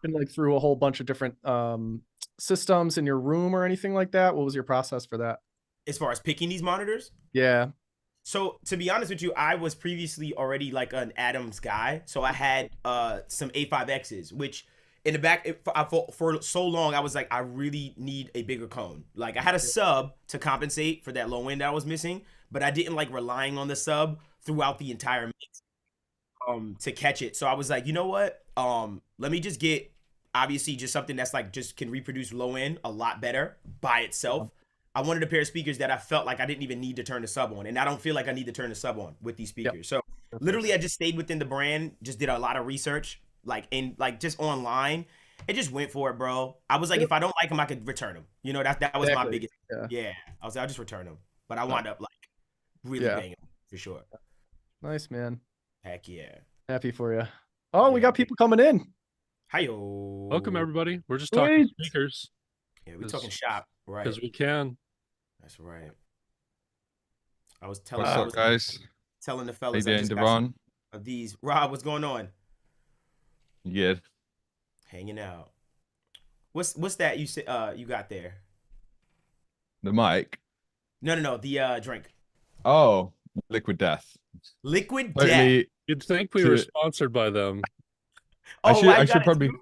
like through a whole bunch of different systems in your room or anything like that? What was your process for that? As far as picking these monitors. Yeah. So to be honest with you, I was previously already like an Adams guy. So I had some A5Xs, which in the back for so long I was like, I really need a bigger cone. Like I had a sub to compensate for that low end I was missing, but I didn't like relying on the sub throughout the entire mix to catch it. So I was like, you know what? Let me just get obviously just something that's like just can reproduce low end a lot better by itself. I wanted a pair of speakers that I felt like I didn't even need to turn the sub on, and I don't feel like I need to turn the sub on with these Yep. speakers. So Perfect. literally, I just stayed within the brand, just did a lot of research, like in like just online, and just went for it, bro. I was like, Yep. if I don't like them, I could return them. You know, that was my Exactly. biggest. Yeah. Yeah, I was like, I'll just return them, but I No. wound up like really Yeah. banging them for sure. Nice, man. Heck yeah. Happy for you. Oh, we Yeah. got people coming in. Hi-yo. Welcome everybody. We're just talking Sweet. speakers Yeah, we talking because shop, right? we can. That's right. I was telling What's I Wow. up, was guys? telling the How you fellas I doing, just got some Devon? of these. Rob, what's going on? You good? Hanging out. What's that you said you got there? The mic? No, the drink. Oh, Liquid Death. Liquid Death. Totally. You'd think we were To, sponsored by them, Oh, why I you got should it probably. too?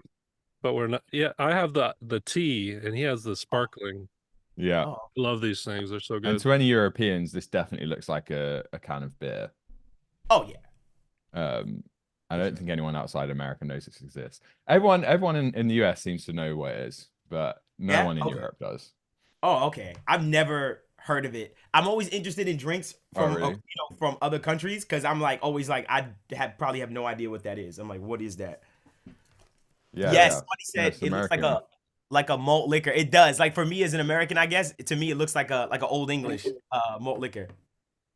but we're not. Yeah, I have the tea and he has the Oh, sparkling. Yeah. oh, I love these things. They're so And good. to any Europeans, this definitely looks like a can of beer. oh yeah, Um, I for don't sure. think anyone outside America knows this exists. Everyone in the US seems to know what it is, but no Yeah. one in Okay. Europe does. Oh, okay. I've never heard of it. I'm always interested in drinks Oh, from really? from other countries because I'm like always like probably have no idea what that is. I'm like, what is that? Yeah, Yes, yeah. somebody No, said it's it looks American. like a malt liquor. It does. Like for me as an American, I guess to me it looks like a old English malt liquor.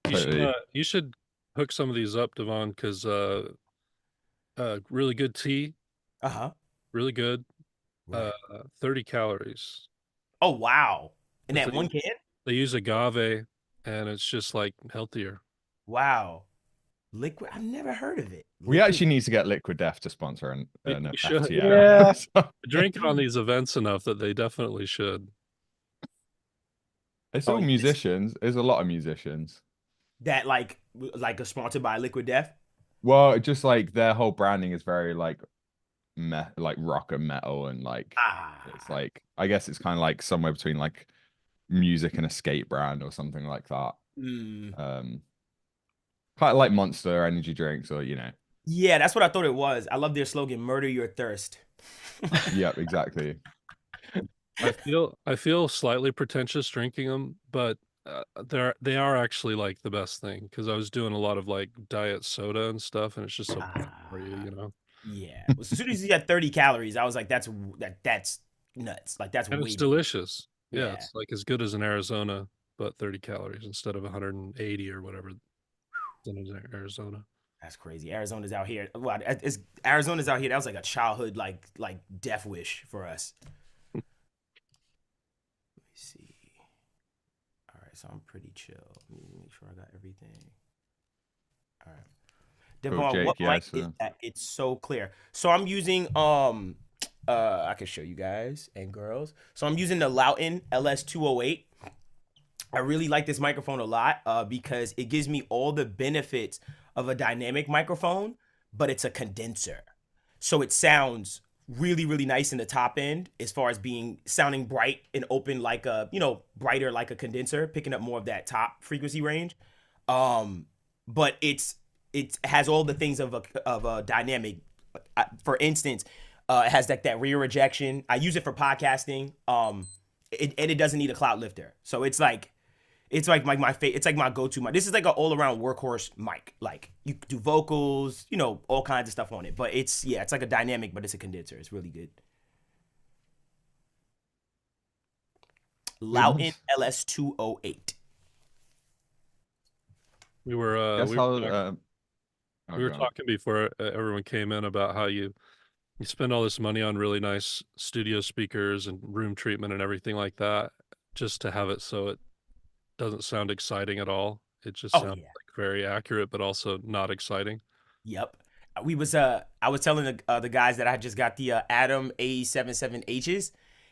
Totally. You should hook some of these up, Devon, because really good tea, Uh huh. really good. Uh, Right. 30 calories. Oh wow. In Because that one can? they use agave, and it's just like healthier. Wow. Liquid. I've never heard of it. We Liquid. actually need to get Liquid Death to sponsor an We should. FTM. Yeah. Drink it on these events enough that they definitely should. It's Oh, all musicians. There's a lot of musicians. that like a sponsored by Liquid Death. Well, just like their whole branding is very like like rock and metal, and like it's Ah. like I guess it's kind of like somewhere between like music and a skate brand or something like that. Mm. Um, kind of like Monster energy drinks, or you know. Yeah, that's what I thought it was. I love their slogan, "Murder your thirst." Yep, exactly. I feel slightly pretentious drinking them, but they are actually like the best thing because I was doing a lot of like diet soda and stuff, and it's just so bad for you, Ah. you know. Yeah. Well, as soon as you got 30 calories, I was like, that's nuts. Like that's And it's way. delicious. Yeah, Yeah. it's like as good as an Arizona, but 30 calories instead of 180 or whatever in Arizona. That's crazy. Arizona's out here. Well, it's Arizona's out here. That was like a childhood like death wish for us. Let me see. All right, so I'm pretty chill. Let me make sure I got everything. All right. Cool, Devon, what Jake. mic Yes. is that? It's so clear. So I'm using I can show you guys and girls. So I'm using the Loughton LS208. I really like this microphone a lot because it gives me all the benefits of a dynamic microphone, but it's a condenser. So it sounds really, really nice in the top end as far as being sounding bright and open like a, brighter like a condenser, picking up more of that top frequency range. But it has all the things of a dynamic. For instance, it has that rear rejection. I use it for podcasting. And it doesn't need a cloud lifter. So it's like my it's like my go-to mic. This is like an all-around workhorse mic. Like you do vocals, all kinds of stuff on it. But it's like a dynamic, but it's a condenser. It's really good. Loughton Nice. LS208. We were Guess how? Oh, we were go on. talking before everyone came in about how you spend all this money on really nice studio speakers and room treatment and everything like that just to have it so it doesn't sound exciting at all. It just Oh sounds yeah. like very accurate, but also not exciting. Yep. I was telling the guys that I just got the Atom A77Hs,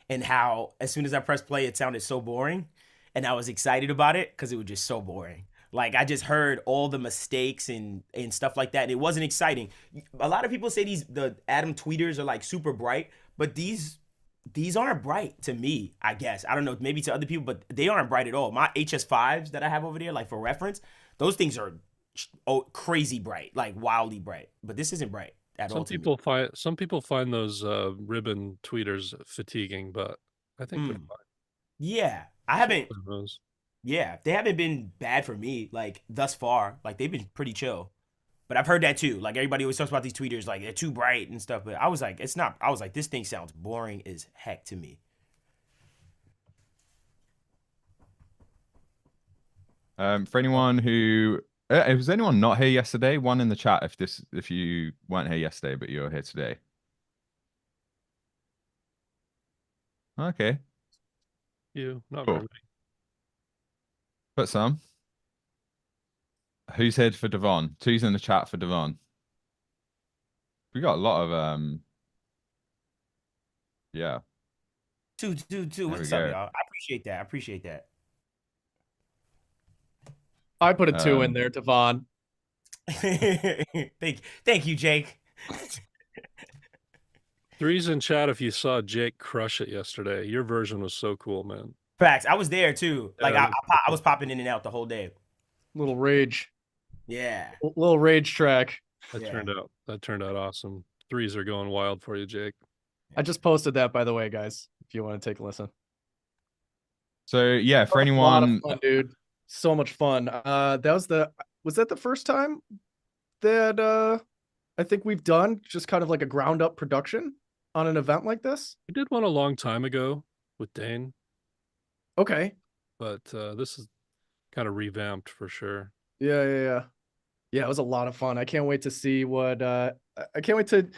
and how as soon as I pressed play, it sounded so boring, and I was excited about it because it was just so boring. Like I just heard all the mistakes and stuff like that, and it wasn't exciting. A lot of people say the Atom tweeters are like super bright, but these aren't bright to me. I guess I don't know, maybe to other people, but they aren't bright at all. My HS5s that I have over there, like for reference, those things are crazy bright, like wildly bright. But this isn't bright at all to me. Some people find those ribbon tweeters fatiguing, but I think they're Mm, fine. yeah, I Keep haven't. playing those. Yeah, they haven't been bad for me like thus far. Like they've been pretty chill. But I've heard that too. Like everybody always talks about these tweeters, like they're too bright and stuff. But I was like, it's not. I was like, this thing sounds boring as heck to me. For anyone who was anyone not here yesterday? One in the chat if you weren't here yesterday but you're here today. Okay, Not cool. very many. Put some. Who's here for Devon? Two's in the chat for Devon. We got a lot of yeah. Two. There we What's up, go. y'all? I appreciate that. I appreciate that. I put a 2 in Um, there, Devon. Thank you, Jake. Three's in chat if you saw Jake crush it yesterday. Your version was so cool, man. Facts. I was there too. Like Yeah, I was popping in and out the whole day. Little rage, Yeah. little rage track. that Yeah. turned out awesome. Threes are going wild for you, Jake. I just posted that, by the way, guys. If you want to take a listen. so yeah, for A lot of anyone fun, dude. So much fun. Was that the first time that I think we've done just kind of like a ground up production on an event like this? We did one a long time ago with Dane, Okay. but this is kind of revamped for sure. Yeah. Yeah, it was a lot of fun. I can't wait to see what I can't wait to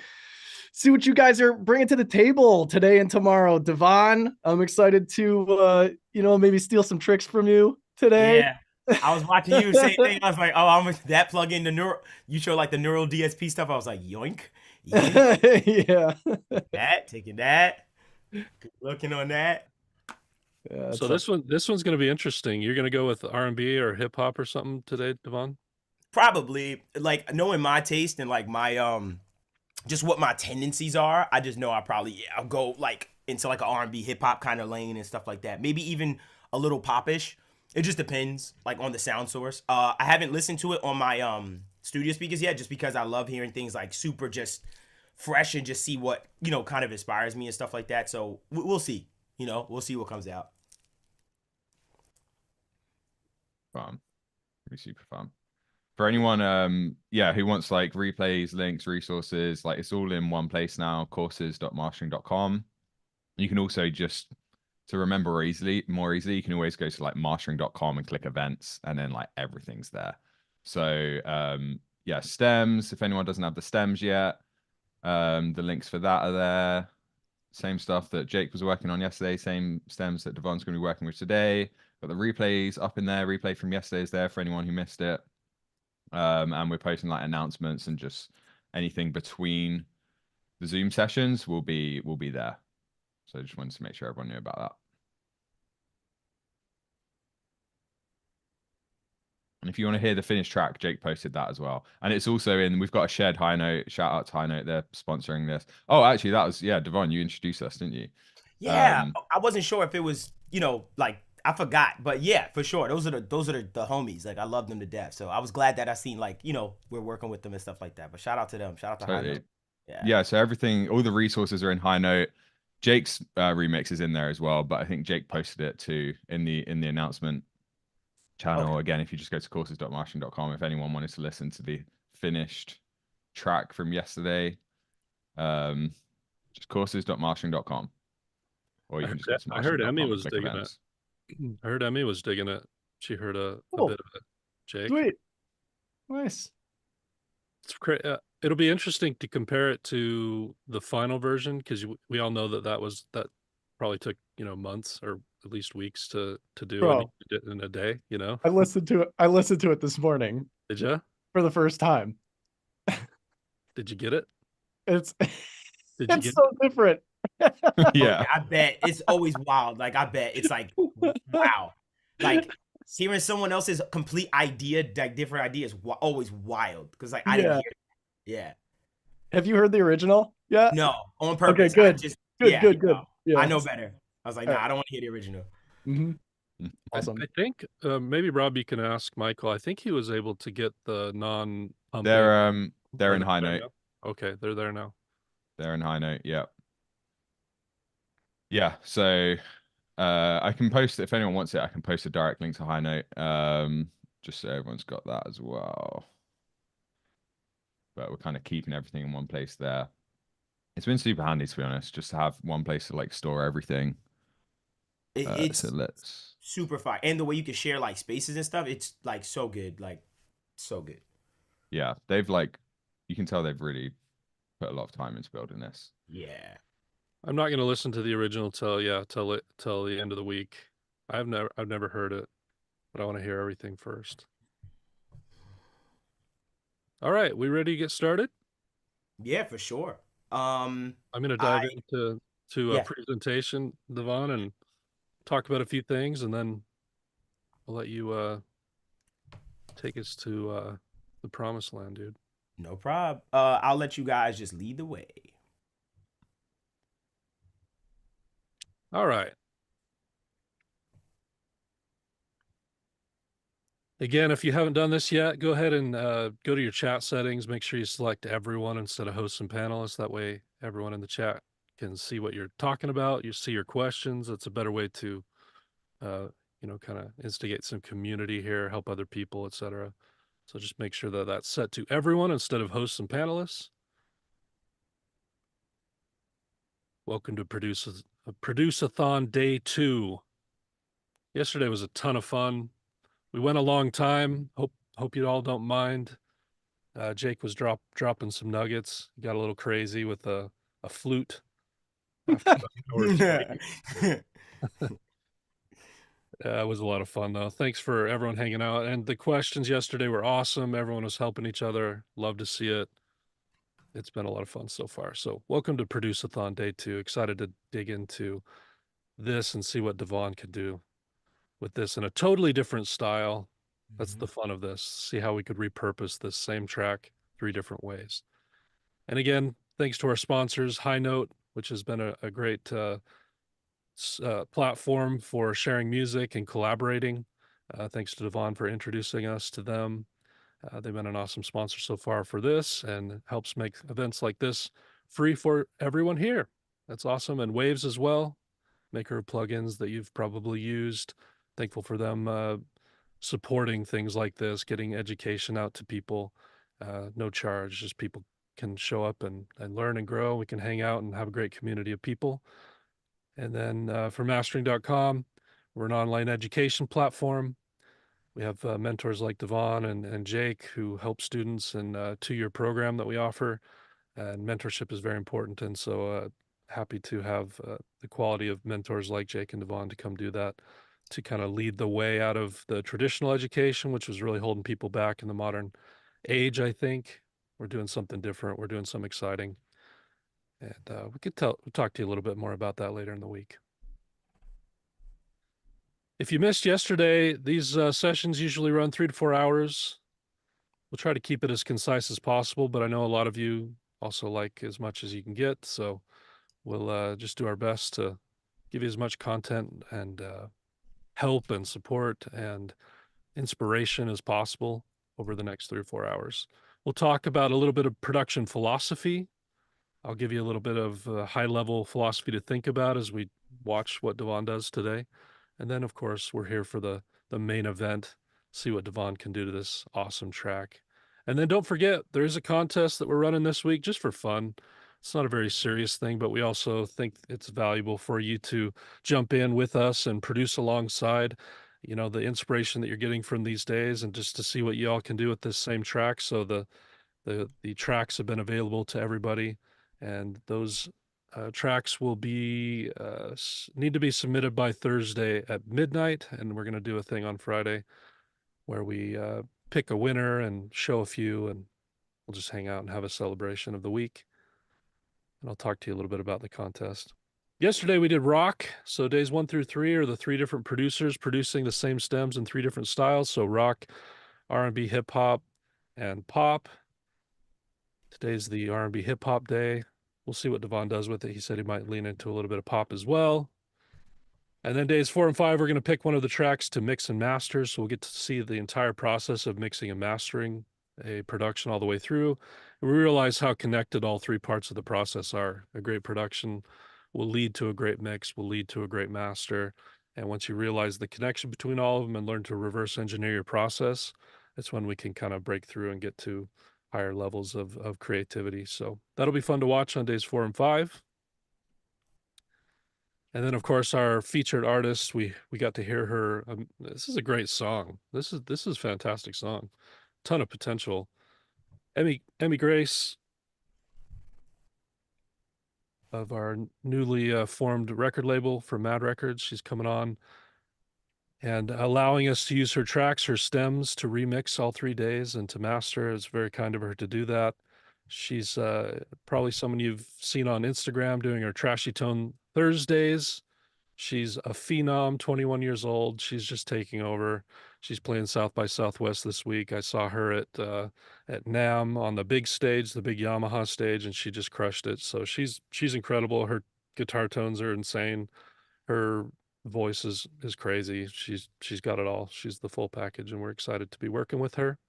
see what you guys are bringing to the table today and tomorrow. Devon, I'm excited to maybe steal some tricks from you today. Yeah. I was watching you, same thing. I was like, oh, I'm that plug in the neural. You show like the neural DSP stuff. I was like, yoink, yoink, Yeah. taking that, good looking on that. Yeah, So this one's going to be interesting. You're going to go with R&B or hip hop or something today, Devon? Probably like knowing my taste and like my just what my tendencies are. I just know I'll go like into like an R&B hip hop kind of lane and stuff like that. Maybe even a little popish. It just depends like on the sound source. I haven't listened to it on my studio speakers yet, just because I love hearing things like super just fresh and just see what kind of inspires me and stuff like that. So we'll see. We'll see what comes out. fun. Pretty super fun. For anyone who wants like replays, links, resources, like it's all in one place now, courses.mastering.com. You can also just to remember more easily, you can always go to like mastering.com and click events, and then like everything's there. So stems, if anyone doesn't have the stems yet, the links for that are there. Same stuff that Jake was working on yesterday, same stems that Devon's going to be working with today. Got the replays up in there. Replay from yesterday is there for anyone who missed it. And we're posting like announcements and just anything between the Zoom sessions will be there. So I just wanted to make sure everyone knew about that. And if you want to hear the finished track, Jake posted that as well. And it's also we've got a shared High Note. Shout out to High Note. They're sponsoring this. Oh, actually, that was, Devon, you introduced us, didn't you? Yeah, I wasn't sure if it was, like I forgot, but yeah, for sure. Those are the homies. Like I love them to death. So I was glad that I seen like, we're working with them and stuff like that. But shout out to them. Shout out to High Note. Yeah, so all the resources are in High Note. Jake's remix is in there as well, but I think Jake posted it too in the announcement channel. Okay. Again, if you just go to courses.mastering.com, if anyone wanted to listen to the finished track from yesterday, just courses.mastering.com. Or you can just go to I heard Emmy mastering.com was and click digging events. it. I heard Emmy was digging it. She heard a Cool. bit of it. Jake. Sweet. Nice. It's it'll be interesting to compare it to the final version, because we all know that probably took months or at least weeks to do. Bro. And you did it in a day. I listened to it this morning Did you? for the first time. Did you get it? It's Did you it's get so different. Oh Yeah. yeah, I bet it's always wild. Like I bet it's like wow. Like hearing someone else's complete idea, like different ideas, always wild. Because like I didn't Yeah. hear. Yeah. Have you heard the original? Yeah. No, on Okay, purpose. I good. just Good, yeah, good, good. I Yeah. know better. I was like, All nah, right. I don't want to hear the original. Mm-hmm. I Awesome. think maybe Rob, you can ask Michael. I think he was able to get the non-pumping. They're Or in they're high there note. now? Okay, they're there now. They're in high note. Yeah. Yeah. So I can post it if anyone wants it. I can post a direct link to high note. Just so everyone's got that as well. But we're kind of keeping everything in one place there. It's been super handy, to be honest, just to have one place to like store everything. So It's let's. super fire, and the way you can share like spaces and stuff, it's like so good, like so good. Yeah, they've like, you can tell they've really put a lot of time into building this. Yeah. I'm not going to listen to the original till the end of the week. I've never heard it, but I want to hear everything first. All right, we ready to get started? Yeah, for sure. I'm going to I dive into a yeah. presentation, Devon, and talk about a few things, and then I'll let you take us to the promised land, dude. No problem. I'll let you guys just lead the way. All right. Again, if you haven't done this yet, go ahead and go to your chat settings. Make sure you select everyone instead of hosts and panelists. That way, everyone in the chat can see what you're talking about. You see your questions. That's a better way to, kind of instigate some community here, help other people, etc. So just make sure that that's set to everyone instead of hosts and panelists. Welcome to Produce-A-Thon Day 2. Yesterday was a ton of fun. We went a long time. Hope you all don't mind. Jake was dropping some nuggets. He got a little crazy with a flute after about an hour or two. It was a lot of fun though. Thanks for everyone hanging out. And the questions yesterday were awesome. Everyone was helping each other. Love to see it. It's been a lot of fun so far. So welcome to Produce-A-Thon Day 2. Excited to dig into this and see what Devon could do with this in a totally different style. That's the fun of this. See how we could repurpose this same track 3 different ways. And again, thanks to our sponsors, High Note, which has been a great platform for sharing music and collaborating. Thanks to Devon for introducing us to them. They've been an awesome sponsor so far for this and helps make events like this free for everyone here. That's awesome. And Waves as well, maker of plugins that you've probably used. Thankful for them supporting things like this, getting education out to people, no charge, just people can show up and learn and grow. We can hang out and have a great community of people. And then for mastering.com, we're an online education platform. We have mentors like Devon and Jake who help students in a 2-year program that we offer. And mentorship is very important. And so happy to have the quality of mentors like Jake and Devon to come do that, to kind of lead the way out of the traditional education, which was really holding people back in the modern age, I think. We're doing something different. We're doing something exciting. And we'll talk to you a little bit more about that later in the week. If you missed yesterday, these sessions usually run 3 to 4 hours. We'll try to keep it as concise as possible, but I know a lot of you also like as much as you can get. So we'll just do our best to give you as much content and help and support and inspiration as possible over the next 3 or 4 hours. We'll talk about a little bit of production philosophy. I'll give you a little bit of high level philosophy to think about as we watch what Devon does today. And then, of course, we're here for the main event, see what Devon can do to this awesome track. And then don't forget, there is a contest that we're running this week just for fun. It's not a very serious thing, but we also think it's valuable for you to jump in with us and produce alongside, the inspiration that you're getting from these days and just to see what you all can do with this same track. So the tracks have been available to everybody, and those tracks will be need to be submitted by Thursday at midnight, and we're going to do a thing on Friday where we pick a winner and show a few, and we'll just hang out and have a celebration of the week. And I'll talk to you a little bit about the contest. Yesterday we did rock. So days 1 through 3 are the 3 different producers producing the same stems in 3 different styles. So rock, R&B, hip hop, and pop. Today's the R&B hip hop day. We'll see what Devon does with it. He said he might lean into a little bit of pop as well. And then days 4 and 5, we're going to pick one of the tracks to mix and master. So we'll get to see the entire process of mixing and mastering a production all the way through. And we realize how connected all 3 parts of the process are. A great production will lead to a great mix, will lead to a great master. And once you realize the connection between all of them and learn to reverse engineer your process, that's when we can kind of break through and get to higher levels of creativity. So that'll be fun to watch on days 4 and 5. And then, of course, our featured artist, we got to hear her. This is a great song. This is a fantastic song. Ton of potential. Emmy Grace of our newly formed record label for Mad Records. She's coming on and allowing us to use her tracks, her stems to remix all 3 days and to master. It's very kind of her to do that. She's probably someone you've seen on Instagram doing her Trashy Tone Thursdays. She's a phenom, 21 years old. She's just taking over. She's playing South by Southwest this week. I saw her at NAMM on the big stage, the big Yamaha stage, and she just crushed it. So she's incredible. Her guitar tones are insane. Her voice is crazy. She's got it all. She's the full package, and we're excited to be working with her.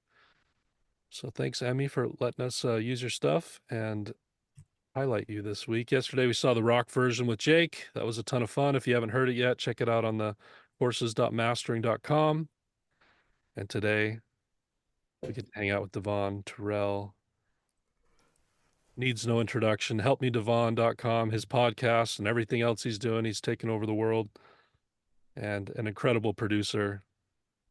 So thanks, Emmy, for letting us use your stuff and highlight you this week. Yesterday we saw the rock version with Jake. That was a ton of fun. If you haven't heard it yet, check it out on the courses.mastering.com. And today we get to hang out with Devon Terrell. Needs no introduction. Helpmedevon.com, his podcast and everything else he's doing. He's taken over the world and an incredible producer.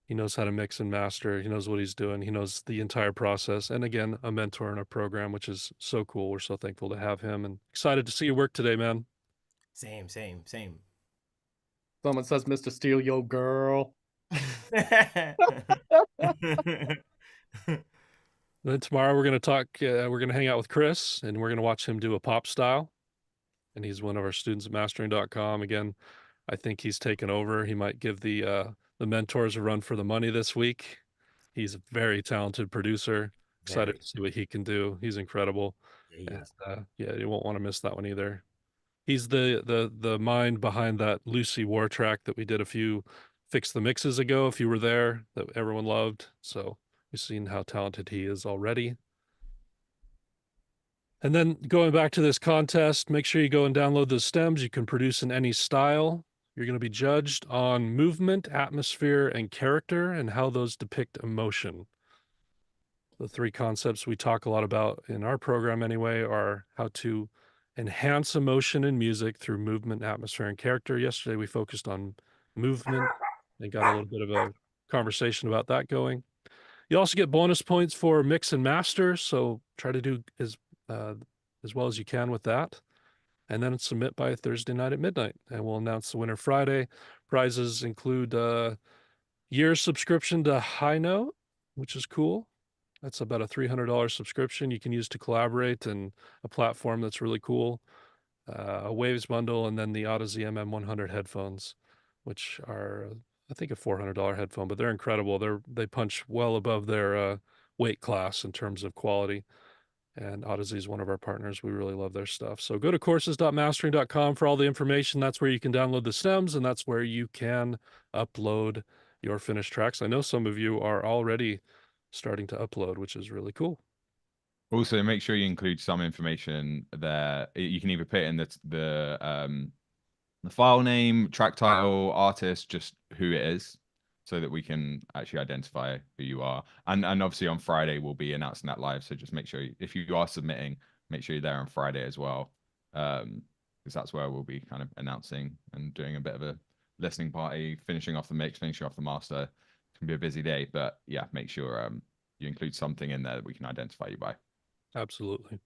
He knows how to mix and master. He knows what he's doing. He knows the entire process. And again, a mentor in our program, which is so cool. We're so thankful to have him and excited to see you work today, man. Same. Someone says, Mr. Steal Your Girl. Then tomorrow we're going to talk, we're going to hang out with Chris and we're going to watch him do a pop style. And he's one of our students at mastering.com. Again, I think he's taken over. He might give the mentors a run for the money this week. He's a very talented producer. Excited to see what he can do. He's incredible. Yeah, and, you won't want to miss that one either. He's the mind behind that Lucy War track that we did a few Fix the Mixes ago, if you were there, that everyone loved. So we've seen how talented he is already. And then going back to this contest, make sure you go and download the stems. You can produce in any style. You're going to be judged on movement, atmosphere, and character and how those depict emotion. The 3 concepts we talk a lot about in our program anyway are how to enhance emotion in music through movement, atmosphere, and character. Yesterday we focused on movement and got a little bit of a conversation about that going. You also get bonus points for mix and master, so try to do as well as you can with that. And then submit by Thursday night at midnight, and we'll announce the winner Friday. Prizes include year subscription to High Note, which is cool. That's about a $300 subscription you can use to collaborate, and a platform that's really cool. A Waves bundle, and then the Odyssey MM100 headphones, which are, I think, a $400 headphone, but they're incredible. They punch well above their weight class in terms of quality. And Odyssey is one of our partners. We really love their stuff. So go to courses.mastering.com for all the information. That's where you can download the stems, and that's where you can upload your finished tracks. I know some of you are already starting to upload, which is really cool. Also, make sure you include some information there. You can either put it in the file name, track title, artist, just who it is, so that we can actually identify who you are. And obviously on Friday we'll be announcing that live. So just make sure if you are submitting, make sure you're there on Friday as well, because that's where we'll be kind of announcing and doing a bit of a listening party, finishing off the mix, finishing off the master. It's gonna be a busy day, but yeah, make sure you include something in there that we can identify you by. Absolutely.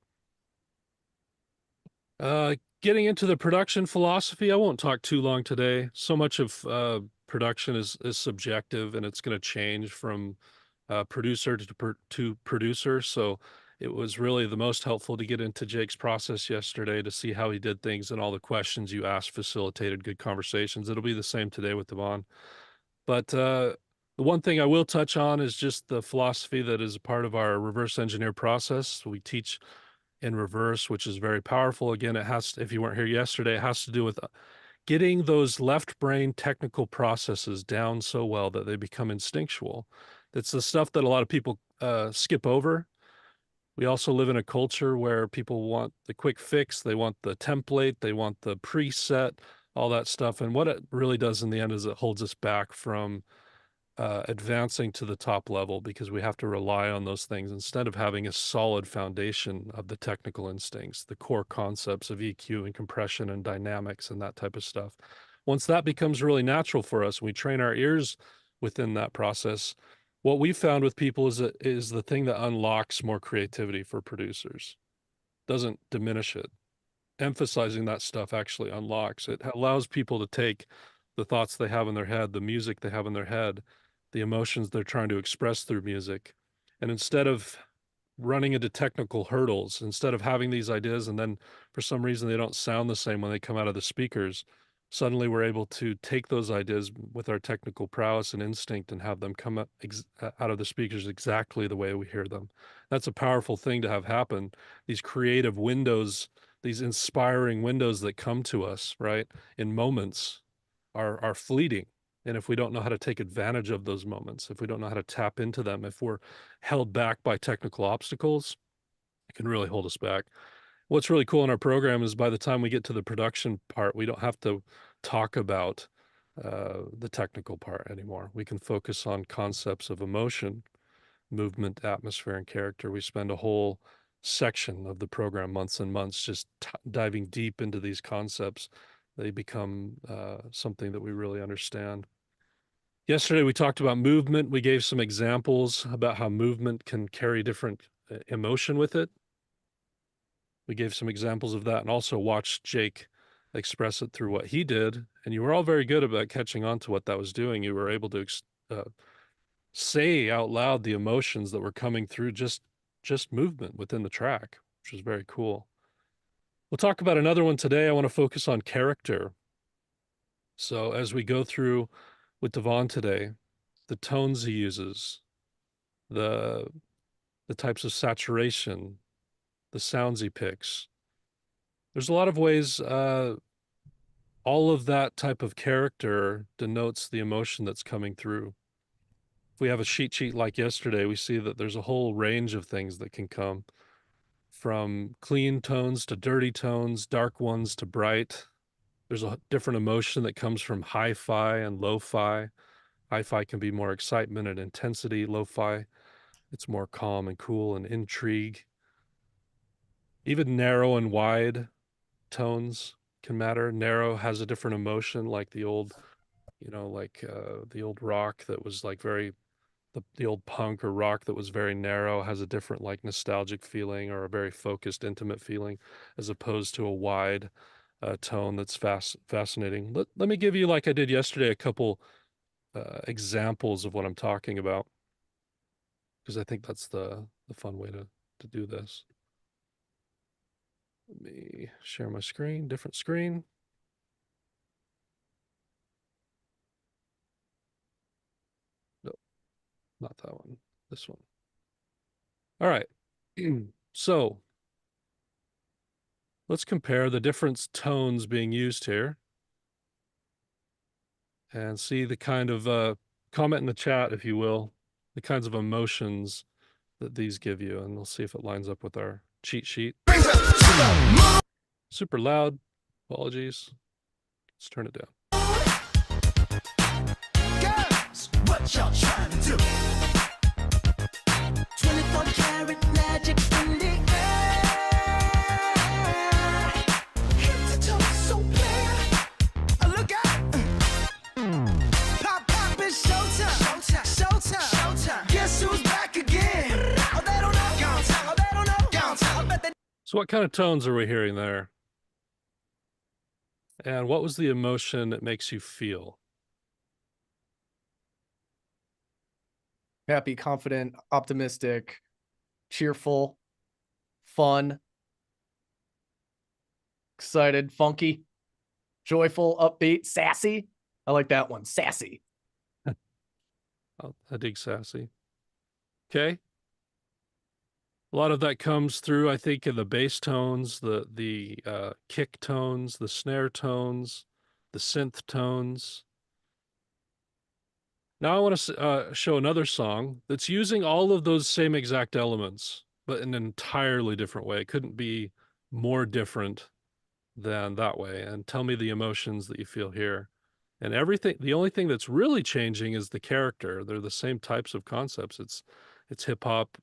Getting into the production philosophy, I won't talk too long today. So much of production is subjective, and it's going to change from producer to producer. So it was really the most helpful to get into Jake's process yesterday to see how he did things, and all the questions you asked facilitated good conversations. It'll be the same today with Devon. But the one thing I will touch on is just the philosophy that is a part of our reverse engineer process. We teach in reverse, which is very powerful. Again, it has, if you weren't here yesterday, it has to do with getting those left brain technical processes down so well that they become instinctual. That's the stuff that a lot of people skip over. We also live in a culture where people want the quick fix, they want the template, they want the preset, all that stuff. And what it really does in the end is it holds us back from advancing to the top level, because we have to rely on those things instead of having a solid foundation of the technical instincts, the core concepts of EQ and compression and dynamics and that type of stuff. Once that becomes really natural for us, we train our ears within that process. What we found with people is the thing that unlocks more creativity for producers. Doesn't diminish it. Emphasizing that stuff actually unlocks it. Allows people to take the thoughts they have in their head, the music they have in their head, the emotions they're trying to express through music, and instead of running into technical hurdles, instead of having these ideas and then for some reason they don't sound the same when they come out of the speakers, suddenly we're able to take those ideas with our technical prowess and instinct and have them come out of the speakers exactly the way we hear them. That's a powerful thing to have happen. These creative windows, these inspiring windows that come to us, right, in moments are fleeting. And if we don't know how to take advantage of those moments, if we don't know how to tap into them, if we're held back by technical obstacles, it can really hold us back. What's really cool in our program is by the time we get to the production part, we don't have to talk about the technical part anymore. We can focus on concepts of emotion, movement, atmosphere, and character. We spend a whole section of the program, months and months, just diving deep into these concepts. They become something that we really understand. Yesterday, we talked about movement. We gave some examples about how movement can carry different emotion with it. We gave some examples of that and also watched Jake express it through what he did. And you were all very good about catching on to what that was doing. You were able to say out loud the emotions that were coming through just movement within the track, which was very cool. We'll talk about another one today. I want to focus on character. So as we go through with Devon today, the tones he uses, the types of saturation, the sounds he picks. There's a lot of ways all of that type of character denotes the emotion that's coming through. If we have a cheat sheet like yesterday, we see that there's a whole range of things that can come, from clean tones to dirty tones, dark ones to bright. There's a different emotion that comes from hi-fi and lo-fi. Hi-fi can be more excitement and intensity. Lo-fi, it's more calm and cool and intrigue. Even narrow and wide tones can matter. Narrow has a different emotion, like the old, the old rock that was like very, the old punk or rock that was very narrow has a different like nostalgic feeling or a very focused, intimate feeling, as opposed to a wide tone that's fascinating. Let me give you, like I did yesterday, a couple examples of what I'm talking about, because I think that's the fun way to do this. Let me share my screen, different screen. No, not that one, this one. All right, so let's compare the different tones being used here and see the kind of, comment in the chat, if you will, the kinds of emotions that these give you, and we'll see if it lines up with our cheat sheet. Super loud, apologies. Let's turn it down. Girls, what y'all trying to do? 24 karat magic in the air. Head to toe so clear. Look out. Pop, it's showtime. Showtime. Guess who's back again? Oh, they don't know. Oh, they don't know. I bet they. So what kind of tones are we hearing there? And what was the emotion that makes you feel? Happy, confident, optimistic, cheerful. fun, excited, funky, joyful, upbeat, sassy. I like that one. Sassy. Oh, I dig sassy. Okay. A lot of that comes through, I think, in the bass tones, the kick tones, the snare tones, the synth tones. Now I want to show another song that's using all of those same exact elements, but in an entirely different way. It couldn't be more different than that way. And tell me the emotions that you feel here. And everything, the only thing that's really changing is the character. They're the same types of concepts. It's hip hop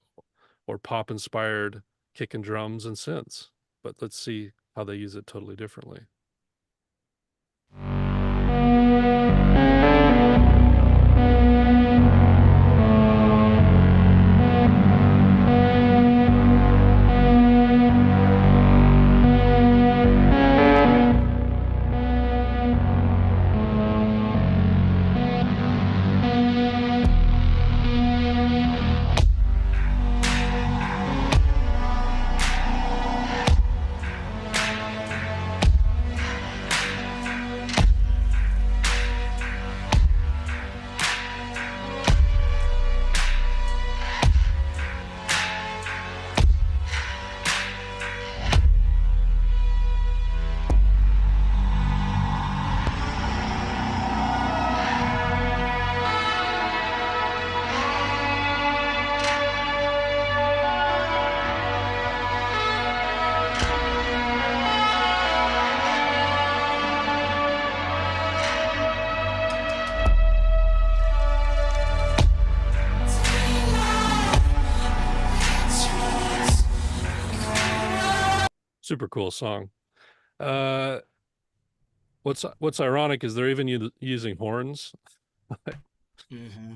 or pop inspired kick and drums and synths. But let's see how they use it totally differently. Super cool song. What's ironic is they're even using horns Mm-hmm.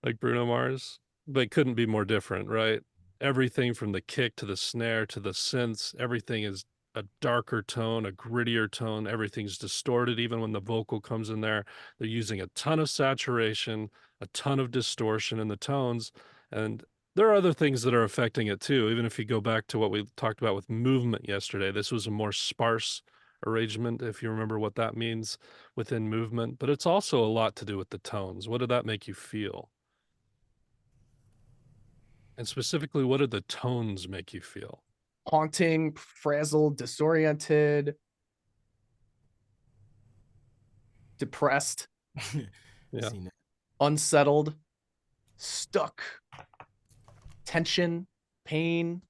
like Bruno Mars, but it couldn't be more different, right? Everything from the kick to the snare to the synths, everything is a darker tone, a grittier tone. Everything's distorted, even when the vocal comes in there. They're using a ton of saturation, a ton of distortion in the tones, and there are other things that are affecting it too. Even if you go back to what we talked about with movement yesterday, this was a more sparse arrangement, if you remember what that means within movement, but it's also a lot to do with the tones. What did that make you feel? And specifically, what did the tones make you feel? Haunting, frazzled, disoriented, depressed, Yeah. Seen that. unsettled, stuck, tension, pain,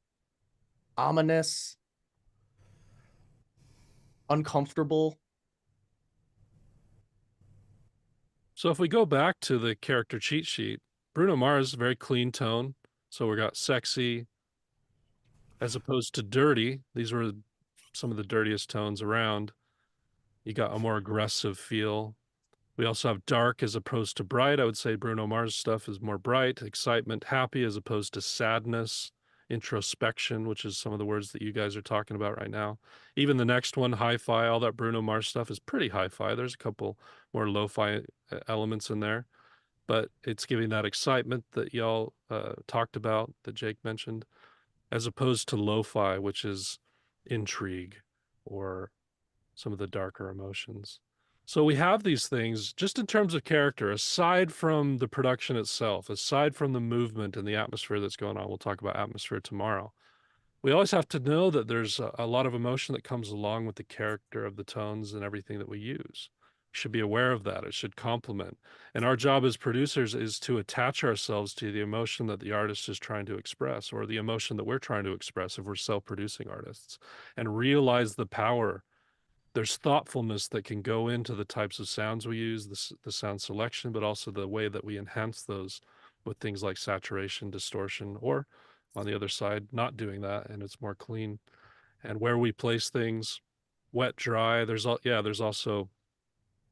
ominous, uncomfortable. So if we go back to the character cheat sheet, Bruno Mars, very clean tone. So we got sexy as opposed to dirty. These were some of the dirtiest tones around. You got a more aggressive feel. We also have dark as opposed to bright. I would say Bruno Mars stuff is more bright, excitement, happy as opposed to sadness, introspection, which is some of the words that you guys are talking about right now. Even the next one, hi-fi, all that Bruno Mars stuff is pretty hi-fi. There's a couple more lo-fi elements in there, but it's giving that excitement that y'all talked about, that Jake mentioned, as opposed to lo-fi, which is intrigue or some of the darker emotions. So we have these things just in terms of character, aside from the production itself, aside from the movement and the atmosphere that's going on. We'll talk about atmosphere tomorrow. We always have to know that there's a lot of emotion that comes along with the character of the tones and everything that we use. We should be aware of that. It should complement. And our job as producers is to attach ourselves to the emotion that the artist is trying to express, or the emotion that we're trying to express if we're self-producing artists, and realize the power. There's thoughtfulness that can go into the types of sounds we use, the sound selection, but also the way that we enhance those with things like saturation, distortion, or on the other side, not doing that, and it's more clean. And where we place things, wet, dry. There's also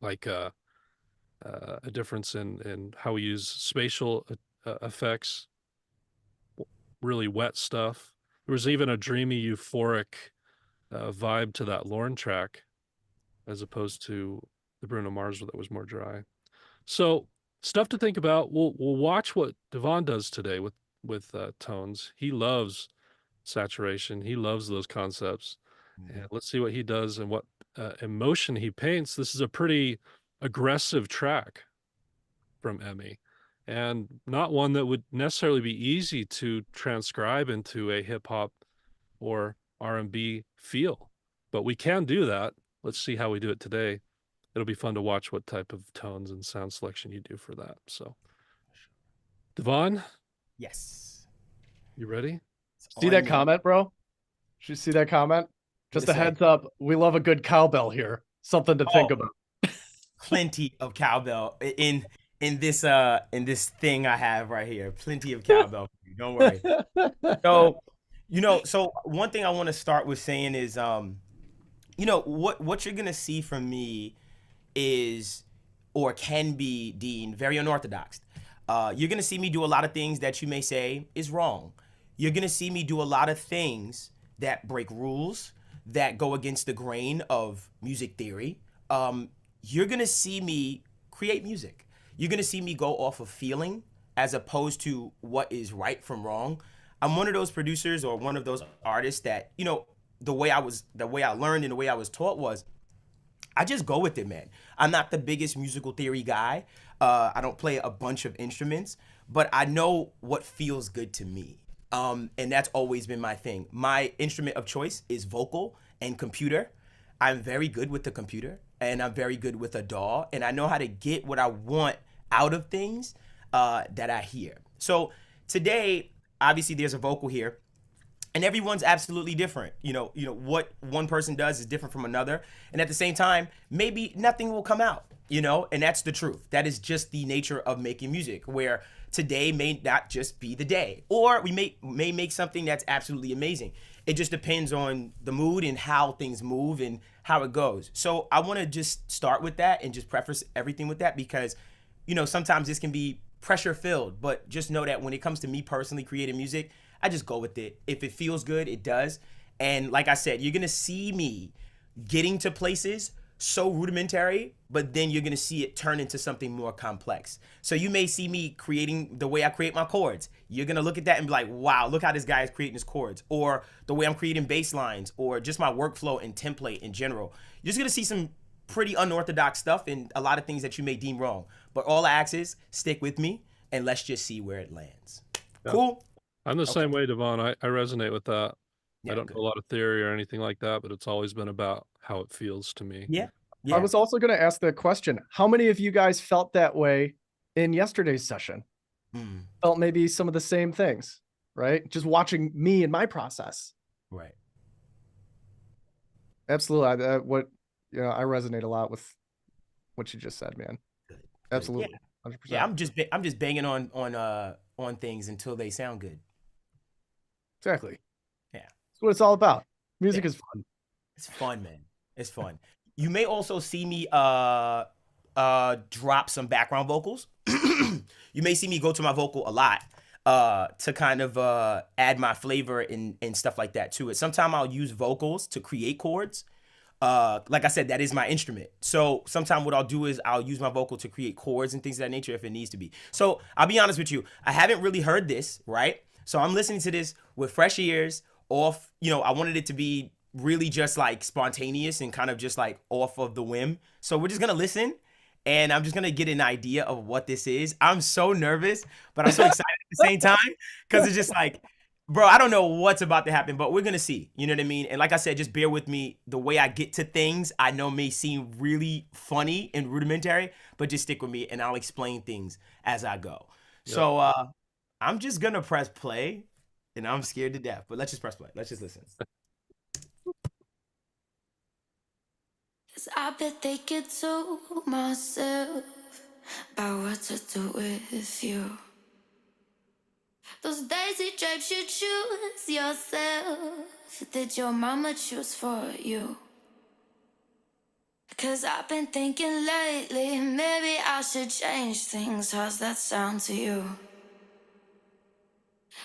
like a difference in how we use spatial effects, really wet stuff. There was even a dreamy, euphoric vibe to that Lorne track, as opposed to the Bruno Mars that was more dry. So stuff to think about. We'll watch what Devon does today with tones. He loves saturation. He loves those concepts. Mhm. And let's see what he does and what emotion he paints. This is a pretty aggressive track from Emmy, and not one that would necessarily be easy to transcribe into a hip hop or R&B feel. But we can do that. Let's see how we do it today. It'll be fun to watch what type of tones and sound selection you do for that. So, Devon, Yes. you ready? It's See on that me. comment, bro? Did you see that comment? Just What'd a it say? heads up. We love a good cowbell here. Something to think Oh. about. Plenty of cowbell in this thing I have right here. Plenty of cowbell for you. Don't worry. So, so one thing I want to start with saying is, what you're gonna see from me is, or can be deemed very unorthodox. You're gonna see me do a lot of things that you may say is wrong. You're gonna see me do a lot of things that break rules, that go against the grain of music theory. You're gonna see me create music. You're gonna see me go off of feeling as opposed to what is right from wrong. I'm one of those producers or one of those artists that, the way I learned and the way I was taught was I just go with it, man. I'm not the biggest musical theory guy. I don't play a bunch of instruments, but I know what feels good to me. And that's always been my thing. My instrument of choice is vocal and computer. I'm very good with the computer and I'm very good with a DAW, and I know how to get what I want out of things that I hear. So today, obviously, there's a vocal here. And everyone's absolutely different. What one person does is different from another. And at the same time, maybe nothing will come out, and that's the truth. That is just the nature of making music, where today may not just be the day. Or we may make something that's absolutely amazing. It just depends on the mood and how things move and how it goes. So I want to just start with that and just preface everything with that because, sometimes this can be pressure filled, but just know that when it comes to me personally creating music, I just go with it. If it feels good, it does. And like I said, you're gonna see me getting to places so rudimentary, but then you're gonna see it turn into something more complex. So you may see me creating the way I create my chords. You're gonna look at that and be like, wow, look how this guy is creating his chords. Or the way I'm creating bass lines, or just my workflow and template in general. You're just gonna see some pretty unorthodox stuff and a lot of things that you may deem wrong. But all I ask is stick with me and let's just see where it lands. Yeah. Cool? I'm the Okay. same way, Devon. I resonate with that. Yeah, I don't good. know a lot of theory or anything like that, but it's always been about how it feels to me. Yeah. I Yeah. was also going to ask the question. How many of you guys felt that way in yesterday's session? Felt maybe some of the same things, right? Just watching me and my process. Right. Absolutely. I resonate a lot with what you just said, man. Good. Absolutely. Yeah. 100%. Yeah, I'm just banging on things until they sound good. Exactly. Yeah. That's what it's all about. Music Yeah. is fun. It's fun, man. It's fun. You may also see me drop some background vocals. You may see me go to my vocal a lot to kind of add my flavor and stuff like that to it. Sometimes I'll use vocals to create chords. Like I said, that is my instrument. So sometimes what I'll do is I'll use my vocal to create chords and things of that nature if it needs to be. So I'll be honest with you. I haven't really heard this, right? So I'm listening to this with fresh ears off. I wanted it to be really just like spontaneous and kind of just like off of the whim. So we're just going to listen and I'm just going to get an idea of what this is. I'm so nervous, but I'm so excited at the same time because it's just like, bro, I don't know what's about to happen, but we're going to see. You know what I mean? And like I said, just bear with me. The way I get to things, I know may seem really funny and rudimentary, but just stick with me and I'll explain things as I go. Yep. So I'm just going to press play and I'm scared to death, but let's just press play. Let's just listen. 'Cause I've been thinking to myself about what to do with you. Those daisy drapes you choose yourself. Did your mama choose for you? 'Cause I've been thinking lately, maybe I should change things. How's that sound to you?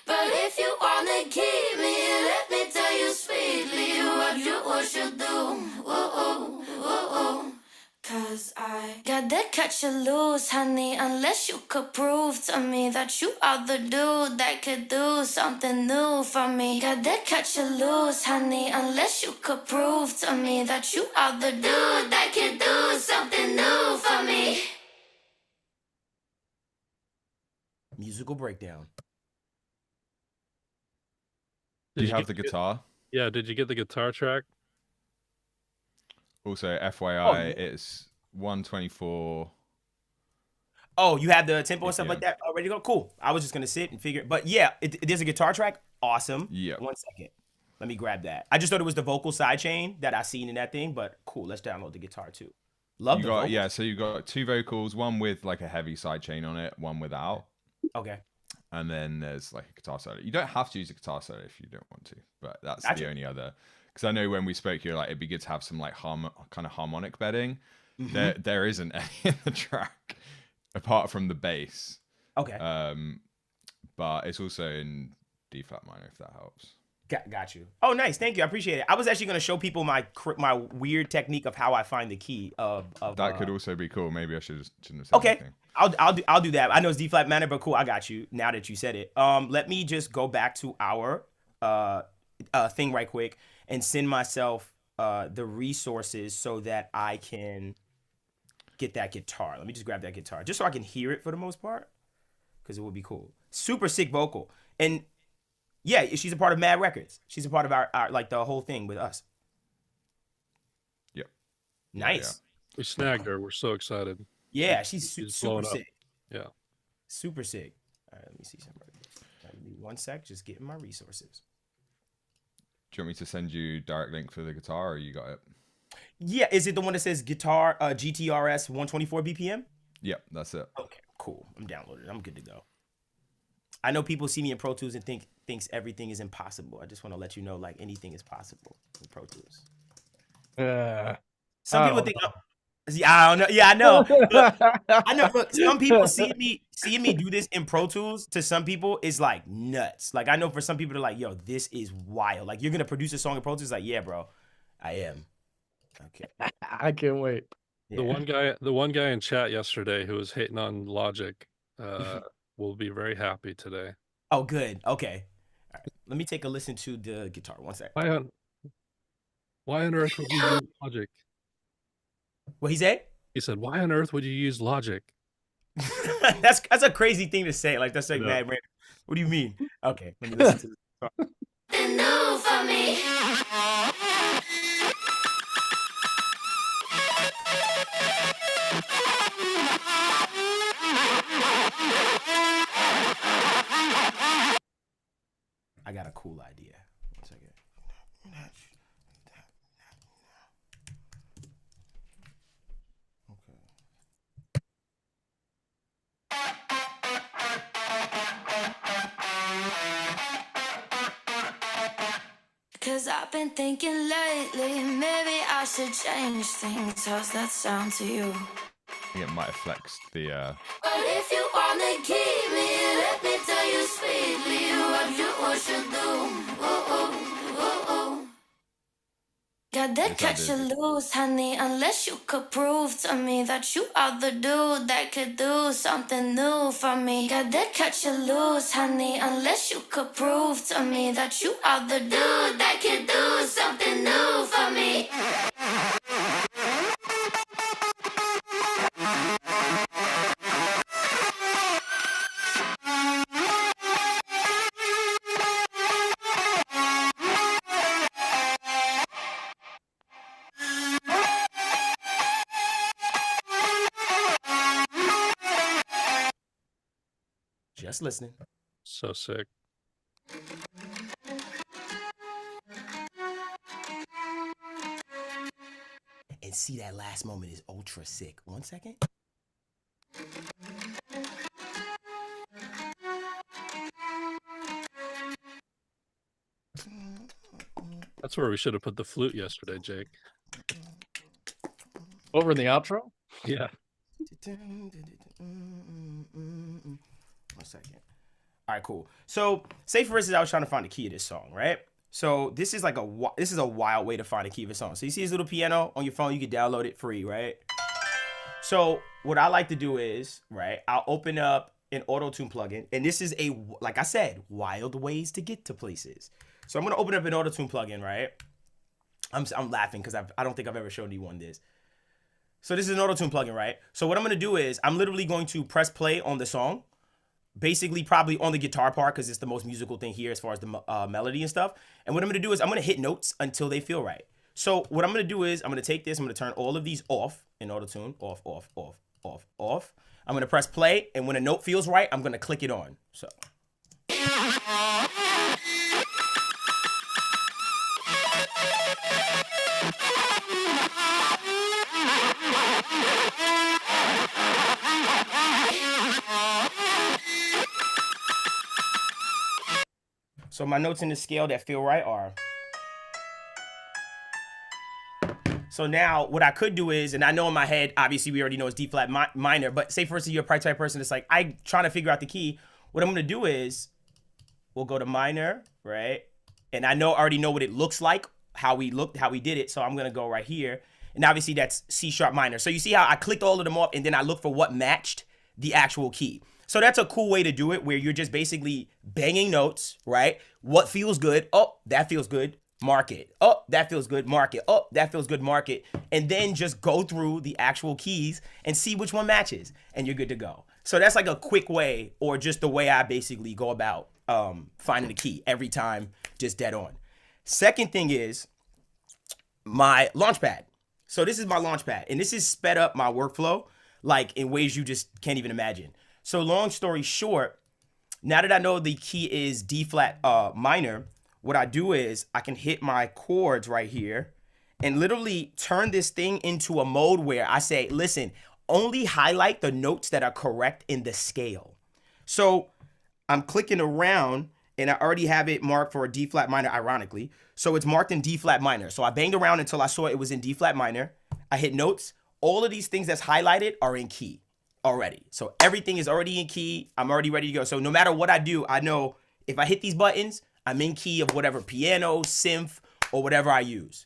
But if you wanna keep me, let me tell you sweetly what you should do. Ooh, ooh, ooh, ooh. 'Cause I Gotta catch you loose, honey, unless you could prove to me that you are the dude that could do something new for me. Gotta catch you loose, honey, unless you could prove to me that you are the dude that could do something new for me. Musical breakdown. Do you have get the guitar? Yeah, did you get the guitar track? Also, FYI, Oh, yeah. it's 124. Oh, you have the tempo and stuff Yeah. like that already to go? Cool. I was just gonna sit and figure, but yeah, there's a guitar track. Awesome. Yeah. 1 second. Let me grab that. I just thought it was the vocal sidechain that I seen in that thing, but cool. Let's download the guitar too. Love You the got vocals. yeah, so you got 2 vocals, one with like a heavy sidechain on it, one without, Okay. and then there's like a guitar solo. You don't have to use a guitar solo if you don't want to, but that's Gotcha. the only other. Because I know when we spoke, you're like it'd be good to have some like kind of harmonic bedding. Mhm. There isn't any in the track apart from the bass. Okay. But it's also in D flat minor if that helps. Got you. Oh, nice. Thank you. I appreciate it. I was actually gonna show people my weird technique of how I find the key of That could also be cool. Maybe I shouldn't have said Okay. anything. I'll do that. I know it's D flat minor, but cool. I got you. Now that you said it. Let me just go back to our thing right quick and send myself the resources so that I can get that guitar. Let me just grab that guitar just so I can hear it for the most part, because it would be cool. Super sick vocal. And yeah, she's a part of Mad Records. She's a part of our like the whole thing with us. Yep. Nice. We snagged her. We're so excited. Yeah, she's She's super blowing up. sick. Yeah. Super sick. All right, let me see somebody. Give me 1 sec, just getting my resources. Do you want me to send you direct link for the guitar, or you got it? Yeah, is it the one that says guitar GTRS 124 BPM? Yep, that's it. Okay, cool. I'm downloaded. I'm good to go. I know people see me in Pro Tools and thinks everything is impossible. I just want to let you know, like, anything is possible in Pro Tools. Some people think I don't know. Yeah, I know. Look, I know. Look, some people seeing me do this in Pro Tools, to some people is like nuts. Like, I know for some people they're like, yo, this is wild. Like, you're gonna produce a song in Pro Tools? Like, yeah, bro, I am. Okay. I can't wait. The Yeah. one guy in chat yesterday who was hating on Logic will be very happy today. Oh, good. Okay. All right. Let me take a listen to the guitar. 1 sec. Why on earth would you use Logic? What he say? He said, "Why on earth would you use Logic?" that's a crazy thing to say. Like, that's like Yeah. mad random. What do you mean? Okay, let me listen to this. Something new for me. I got a cool idea. 1 second. Okay. Cause I've been thinking lately, maybe I should change things. How's that sound to you? I think it might have flexed the. But if you wanna keep me, let me tell you sweetly what you should do. Ooh, ooh, ooh, ooh. Gotta Yes, I catch you did. loose, honey, unless you could prove to me that you are the dude that could do something new for me. Gotta catch you loose, honey, unless you could prove to me that you are the dude that could do something new for me. Just listening. So sick. And see, that last moment is ultra sick. 1 second. That's where we should have put the flute yesterday, Jake. Over in the outro? Yeah. 1 second. All right, cool. So, say for instance, I was trying to find the key of this song, right? So this is like a wild way to find a key of a song. So you see this little piano on your phone, you can download it free, right? So what I like to do is, right, I'll open up an auto-tune plugin, and this is a, like I said, wild ways to get to places. So I'm gonna open up an auto-tune plugin, right? I'm laughing because I don't think I've ever shown anyone this. So this is an auto-tune plugin, right? So what I'm gonna do is I'm literally going to press play on the song, basically probably on the guitar part because it's the most musical thing here as far as the melody and stuff. And what I'm gonna do is I'm gonna hit notes until they feel right. So what I'm gonna do is I'm gonna take this, I'm gonna turn all of these off in auto-tune, off, off, off, off, off. I'm gonna press play, and when a note feels right, I'm gonna click it on. So. So my notes in the scale that feel right are. So now what I could do is, and I know in my head, obviously we already know it's D flat minor, but say for instance you're a type person that's like, I trying to figure out the key. What I'm gonna do is, we'll go to minor, right? And I already know what it looks like, how we did it. So I'm gonna go right here. And obviously that's C sharp minor. So you see how I clicked all of them off and then I look for what matched the actual key. So that's a cool way to do it, where you're just basically banging notes, right? What feels good? Oh, that feels good. Mark it. Oh, that feels good. Mark it. Oh, that feels good. Mark it. And then just go through the actual keys and see which one matches, and you're good to go. So that's like a quick way, or just the way I basically go about finding the key every time, just dead on. Second thing is my Launchpad. So this is my Launchpad, and this has sped up my workflow like in ways you just can't even imagine. So long story short, now that I know the key is D flat minor, what I do is I can hit my chords right here and literally turn this thing into a mode where I say, listen, only highlight the notes that are correct in the scale. So I'm clicking around and I already have it marked for a D flat minor, ironically. So it's marked in D flat minor. So I banged around until I saw it was in D flat minor. I hit notes. All of these things that's highlighted are in key already. So everything is already in key. I'm already ready to go. So no matter what I do, I know if I hit these buttons, I'm in key of whatever piano, synth, or whatever I use.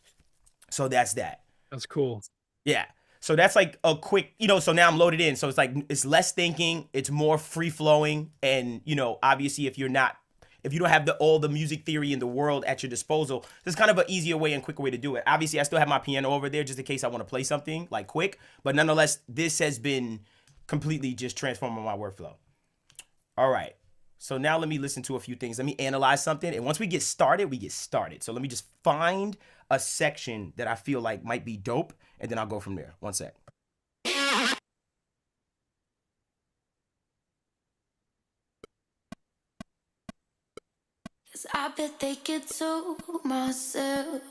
So that's that. That's cool. Yeah. So that's like a quick, so now I'm loaded in. So it's like, it's less thinking, it's more free flowing. And, obviously if you don't have all the music theory in the world at your disposal, there's kind of an easier way and quicker way to do it. Obviously I still have my piano over there just in case I want to play something like quick, but nonetheless, this has been completely just transforming my workflow. All right. So now let me listen to a few things. Let me analyze something. And once we get started, we get started. So let me just find a section that I feel like might be dope, and then I'll go from there. One sec. 'Cause I bet they get to myself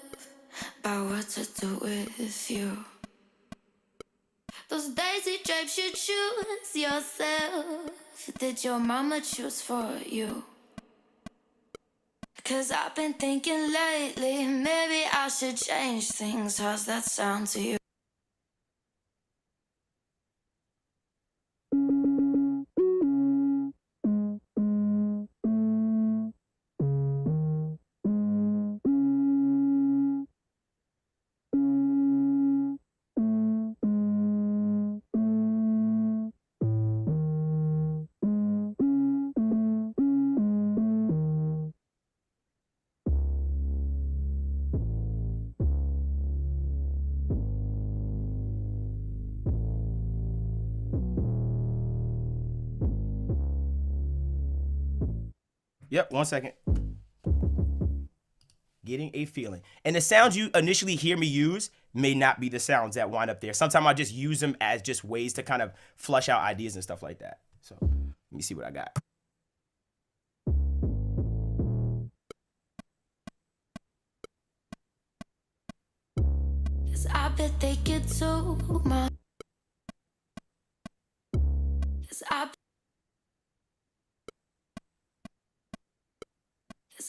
about what to do with you. Those daisy drapes you choose yourself. Did your mama choose for you? 'Cause I've been thinking lately, maybe I should change things. How's that sound to you? Yep, 1 second. Getting a feeling. And the sounds you initially hear me use may not be the sounds that wind up there. Sometimes I just use them as just ways to kind of flush out ideas and stuff like that. So let me see what I got. I bet they get so much.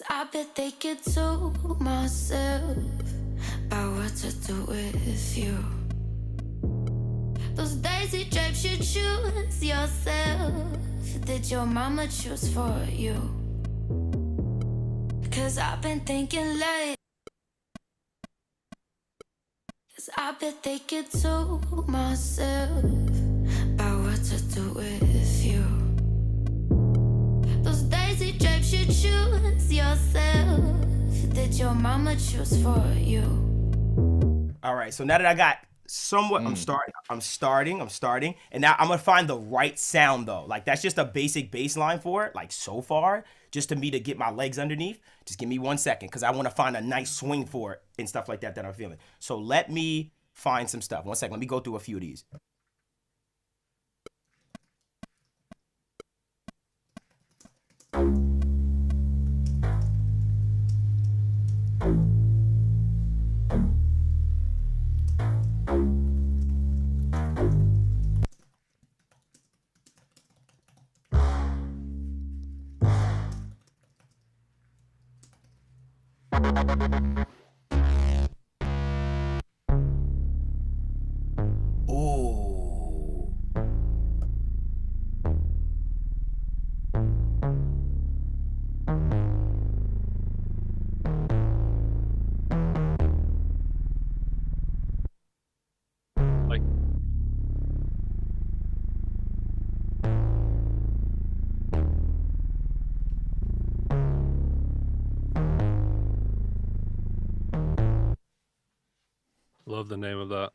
I bet they get to myself about what to do with you. Those daisy drapes you choose yourself. Did your mama choose for you? 'Cause I've been thinking late. 'Cause I bet they get to myself about what to do with you. Those daisy drapes you choose yourself. Did your mama choose for you? All right, so now that I got somewhat, I'm starting, and now I'm gonna find the right sound though. Like that's just a basic bass line for it, like so far, just to me to get my legs underneath. Just give me 1 second, because I want to find a nice swing for it and stuff like that I'm feeling. So let me find some stuff. 1 second, let me go through a few of these. Ooh. Like, love the name of that.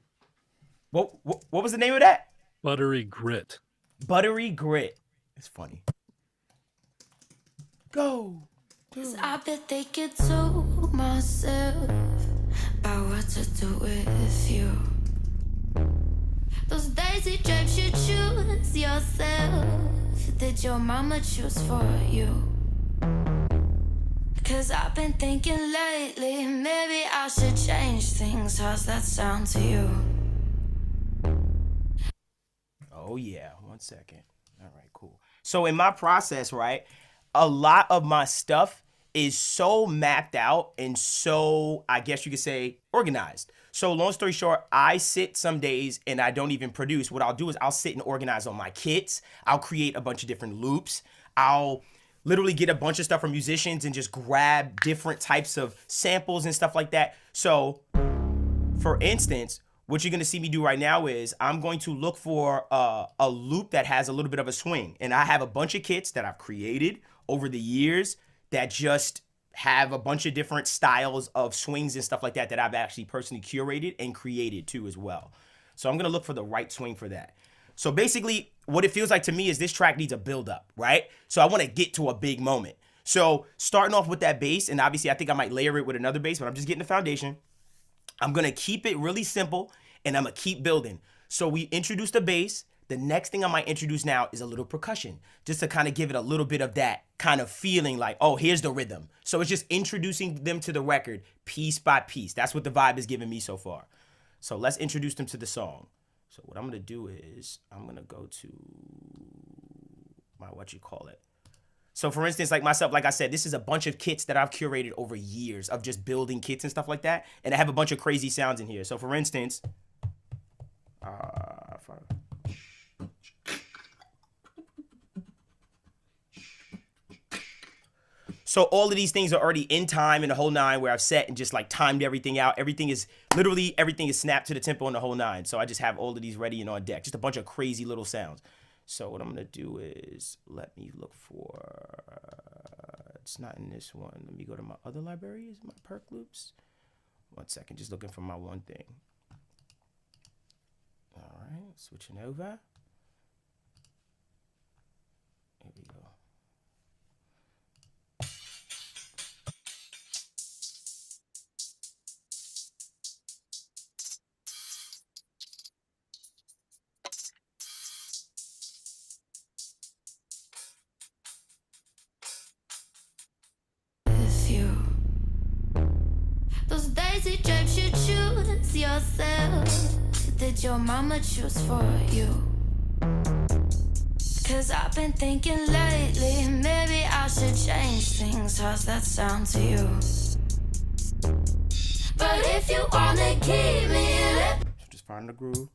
What was the name of that? Buttery Grit. Buttery Grit. It's funny. Go. 'Cause I bet they get to myself about what to do with you. Those daisy drapes you choose yourself. Did your mama choose for you? 'Cause I've been thinking lately, maybe I should change things. How's that sound to you? Oh yeah, 1 second. All right, cool. So in my process, right, a lot of my stuff is so mapped out and so, I guess you could say, organized. So long story short, I sit some days and I don't even produce. What I'll do is I'll sit and organize on my kits. I'll create a bunch of different loops. I'll literally get a bunch of stuff from musicians and just grab different types of samples and stuff like that. So for instance, what you're gonna see me do right now is I'm going to look for a loop that has a little bit of a swing. And I have a bunch of kits that I've created over the years that just have a bunch of different styles of swings and stuff like that I've actually personally curated and created too as well. So I'm gonna look for the right swing for that. So basically what it feels like to me is this track needs a build up, right? So I wanna get to a big moment. So starting off with that bass, and obviously I think I might layer it with another bass, but I'm just getting the foundation. I'm gonna keep it really simple and I'm gonna keep building. So we introduced the bass. The next thing I might introduce now is a little percussion, just to kind of give it a little bit of that kind of feeling like, oh, here's the rhythm. So it's just introducing them to the record piece by piece. That's what the vibe is giving me so far. So let's introduce them to the song. So what I'm gonna do is I'm gonna go to my, So for instance, like myself, like I said, this is a bunch of kits that I've curated over years of just building kits and stuff like that. And I have a bunch of crazy sounds in here. So for instance, so all of these things are already in time in the whole nine, where I've set and just like timed everything out. Everything is snapped to the tempo in the whole nine. So I just have all of these ready and on deck. Just a bunch of crazy little sounds. So what I'm gonna do is let me look for, it's not in this one. Let me go to my other libraries, my perk loops. 1 second, just looking for my one thing. All right, switching over. Here we go. Those daisy drapes you choose yourself. Did your mama choose for you? 'Cause I've been thinking lately, maybe I should change things. How's that sound to you? But if you wanna keep me, just find the groove.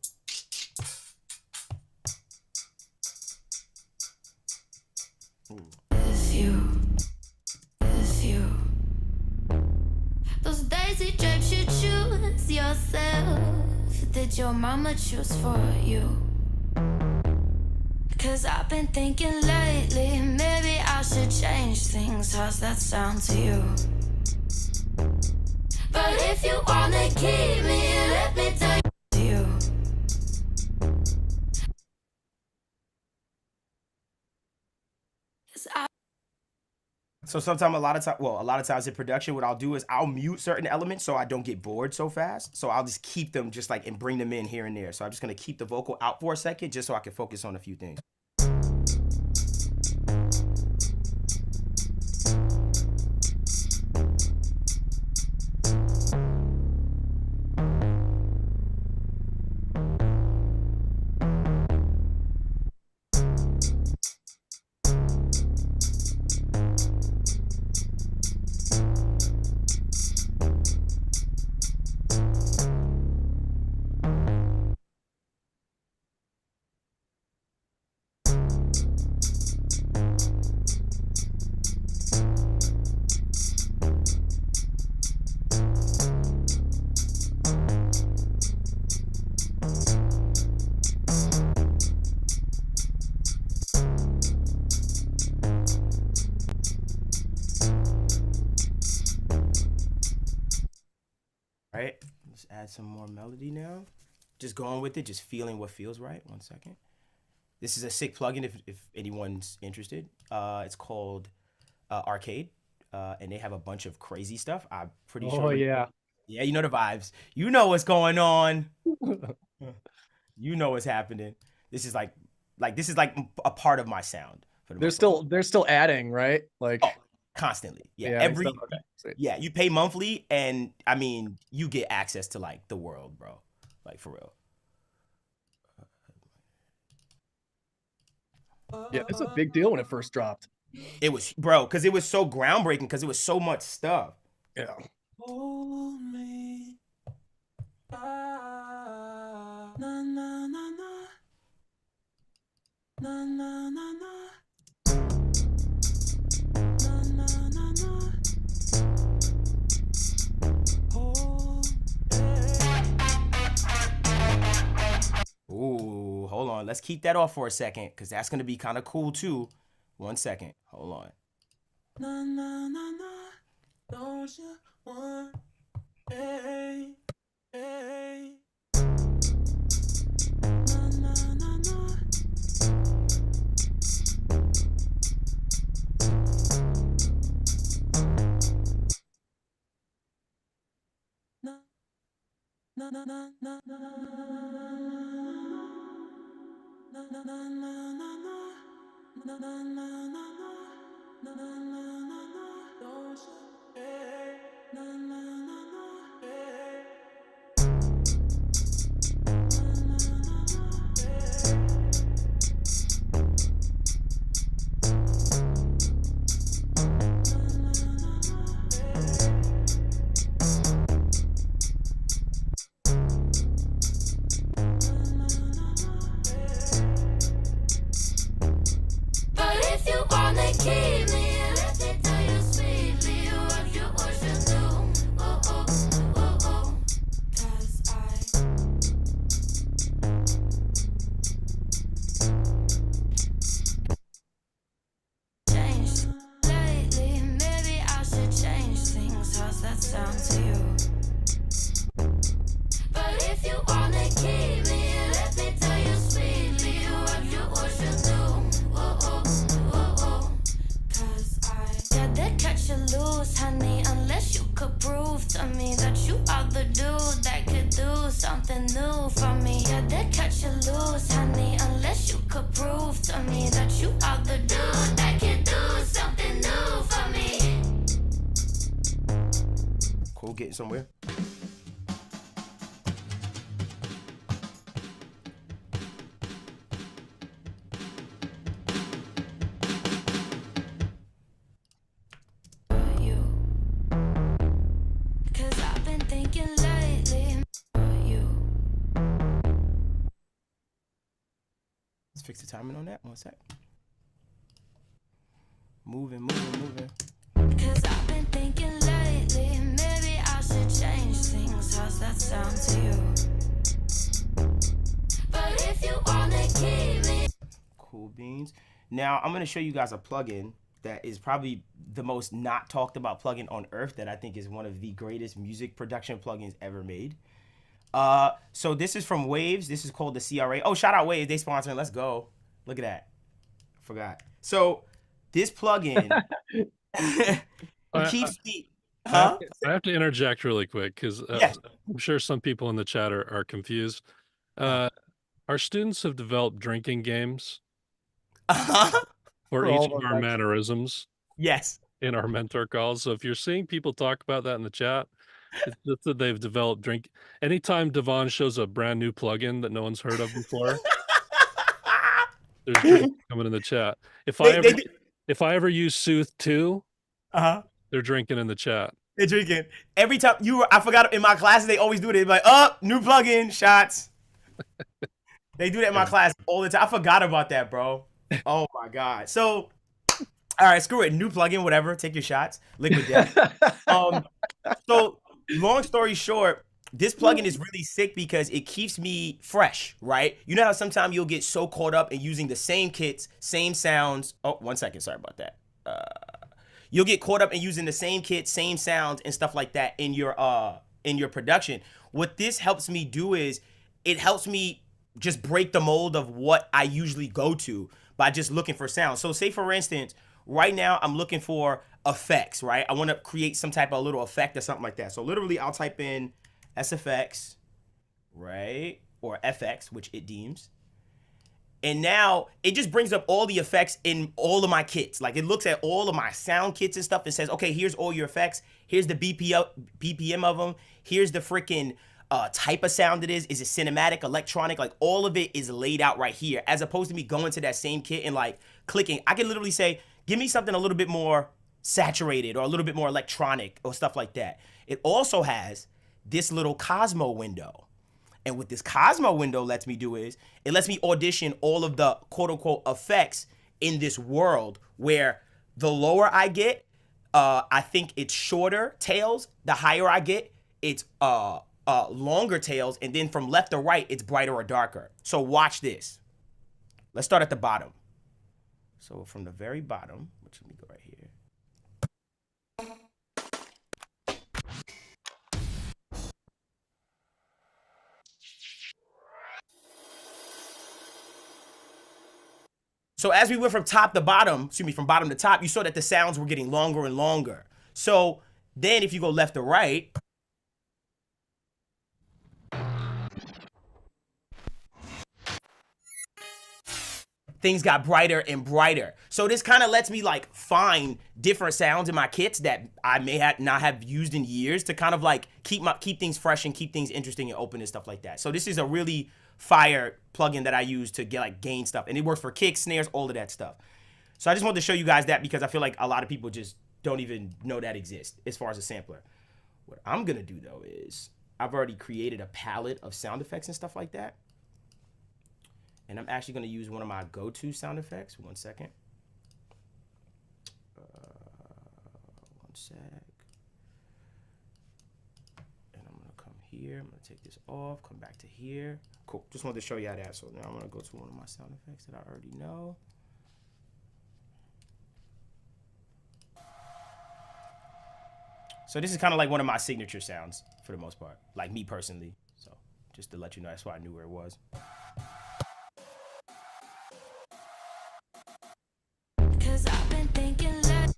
If you those daisy drapes you choose yourself. did your mama choose for you? Cause I've been thinking lately, maybe I should change things. How's that sound to you? But if you wanna keep me, let me tell you. So sometimes, a lot of times in production, what I'll do is I'll mute certain elements so I don't get bored so fast. So I'll just keep them just like and bring them in here and there. So I'm just gonna keep the vocal out for a second just so I can focus on a few things. Right, let's add some more melody now. Just going with it, just feeling what feels right. 1 second. This is a sick plugin if anyone's interested. It's called Arcade, and they have a bunch of crazy stuff. I'm pretty sure. Oh yeah. Yeah, you know the vibes. You know what's going on. You know what's happening. This is like this is like a part of my sound. For the most part. They're still adding, right? Like Constantly. Yeah. yeah, Every okay. Sweet. yeah, you pay monthly and I mean you get access to like the world, bro. Like for real. Yeah, it's a big deal when it first dropped. It was, bro, because it was so groundbreaking because it was so much stuff. Yeah. Hold me. Na, na, na, na. Na, na, na, na. Na, na, na, na. Oh, yeah. Ooh, hold on. Let's keep that off for a second because that's going to be kind of cool too. 1 second. Hold on. Na, na, na, na. Don't you want, hey, hey. Na, na, na, na. Na, na, na, na, na. Na, na, na, na, na, na. Na, na, na, na, na. Na, na, na, na, na. Don't you, hey. Na, na, na, na, hey. Na, na, na, na, hey. But if you wanna keep me, let me tell you sweetly what you should do. Oh, oh, oh, oh. 'Cause I changed lately. Maybe I should change things. How's that sound to you? But if you wanna keep me, let me tell you sweetly what you should do. Oh, oh, oh, oh. 'Cause I gotta cut you loose, honey, unless you could prove to me that you are the dude that could do something new for me. Gotta cut you loose, honey, unless you could prove to me that you are the dude that could do something new for me. Cool, getting somewhere. You. 'Cause I've been thinking lately. You. Let's fix the timing on that. 1 sec. Moving, moving, moving. 'Cause I've been thinking lately, maybe I should change things. How's that sound to you? you wanna keep me. Cool beans. Now I'm gonna show you guys a plugin that is probably the most not talked about plugin on earth that I think is one of the greatest music production plugins ever made. So this is from Waves. This is called the CRA. Oh, shout out Waves. They sponsoring. Let's go. Look at that. Forgot. So this plugin it keeps me. Huh? I have to interject really quick because Yeah. I'm sure some people in the chat are confused. Our students have developed drinking games Uh-huh. for For each all of of our us. mannerisms Yes. in our mentor calls. So if you're seeing people talk about that in the chat, it's just that they've developed drink. Anytime Devon shows a brand new plugin that no one's heard of before, there's drinking coming in the chat. If I ever use Sooth 2, Uh-huh. they're drinking in the chat. They're drinking. Every time I forgot in my classes, they always do it. They're like, oh, new plugin, shots. They do that in my class all the time. I forgot about that, bro. Oh my God. So, all right, screw it. New plugin, whatever. Take your shots. Liquid death. So long story short, this plugin is really sick because it keeps me fresh, right? You know how sometimes you'll get so caught up in using the same kits, same sounds. Oh, 1 second. Sorry about that. You'll get caught up in using the same kit, same sounds and stuff like that in your production. What this helps me do is it helps me just break the mold of what I usually go to by just looking for sounds. So say for instance, right now I'm looking for effects, right? I want to create some type of little effect or something like that. So literally I'll type in SFX, right? Or FX, which it deems. And now it just brings up all the effects in all of my kits. Like it looks at all of my sound kits and stuff and says, okay, here's all your effects. Here's the BPM of them. Here's the freaking type of sound it is. Is it cinematic, electronic? Like all of it is laid out right here. As opposed to me going to that same kit and like clicking. I can literally say, give me something a little bit more saturated or a little bit more electronic or stuff like that. It also has this little Cosmo window. And what this Cosmo window lets me do is it lets me audition all of the quote unquote effects in this world where the lower I get, I think it's shorter tails. The higher I get, it's longer tails. And then from left to right, it's brighter or darker. So watch this. Let's start at the bottom. So from the very bottom, which let me go right here. So as we went from top to bottom, from bottom to top, you saw that the sounds were getting longer and longer. So then if you go left to right, things got brighter and brighter. So this kind of lets me like find different sounds in my kits that I may not have used in years to kind of like keep things fresh and keep things interesting and open and stuff like that. So this is a really fire plugin that I use to gain stuff, and it works for kicks, snares, all of that stuff. So I just wanted to show you guys that because I feel like a lot of people just don't even know that exists as far as a sampler. What I'm gonna do though is I've already created a palette of sound effects and stuff like that. And I'm actually going to use one of my go-to sound effects. 1 second. 1 sec. And I'm going to come here. I'm going to take this off. Come back to here. Cool. Just wanted to show you how that. So now I'm going to go to one of my sound effects that I already know. So this is kind of like one of my signature sounds for the most part. Like me personally. So just to let you know, that's why I knew where it was. Cause I've been thinking like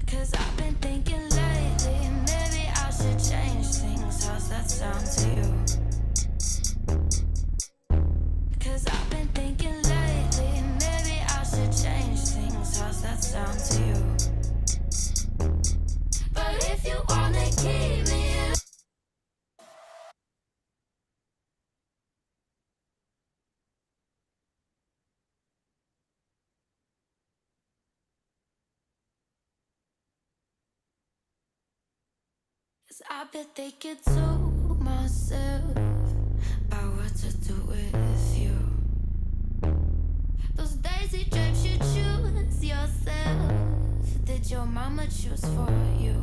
Cause I've been thinking lately, maybe I should change things. How's that sound to you? Cause I've been thinking lately, maybe I should change things. How's that sound to you? But if you wanna keep me I bet they get to myself about what to do with you. Those daisy drapes you choose yourself. Did your mama choose for you?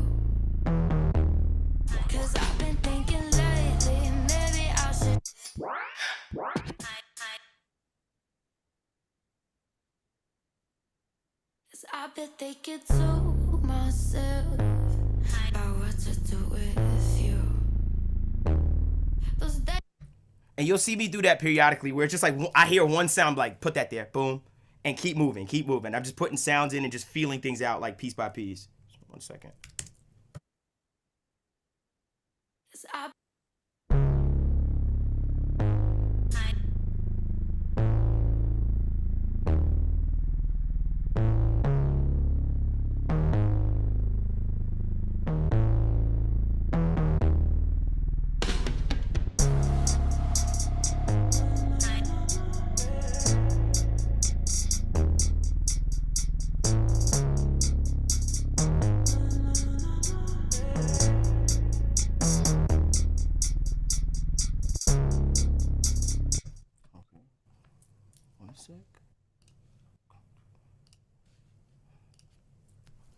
bet they could tell myself about what to do with you. Those days. And you'll see me do that periodically where it's just like I hear one sound, like put that there, boom, and keep moving, keep moving. I'm just putting sounds in and just feeling things out like piece by piece. 1 second.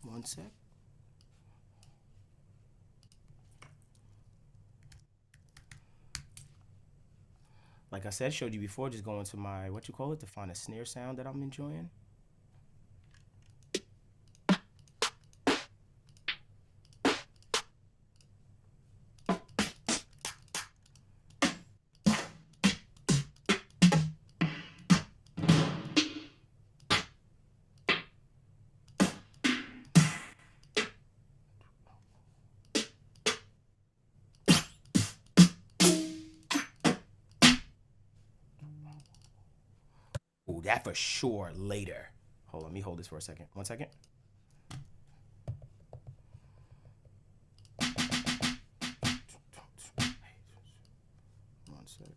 One sec. Like I said, showed you before, just go into my, what you call it, to find a snare sound that I'm enjoying. Ooh, that for sure later. Hold on, let me hold this for a second. 1 second. One sec.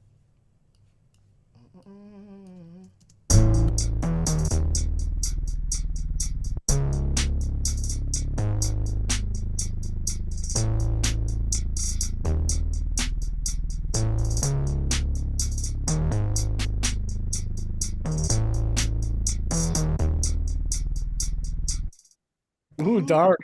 Ooh, dark.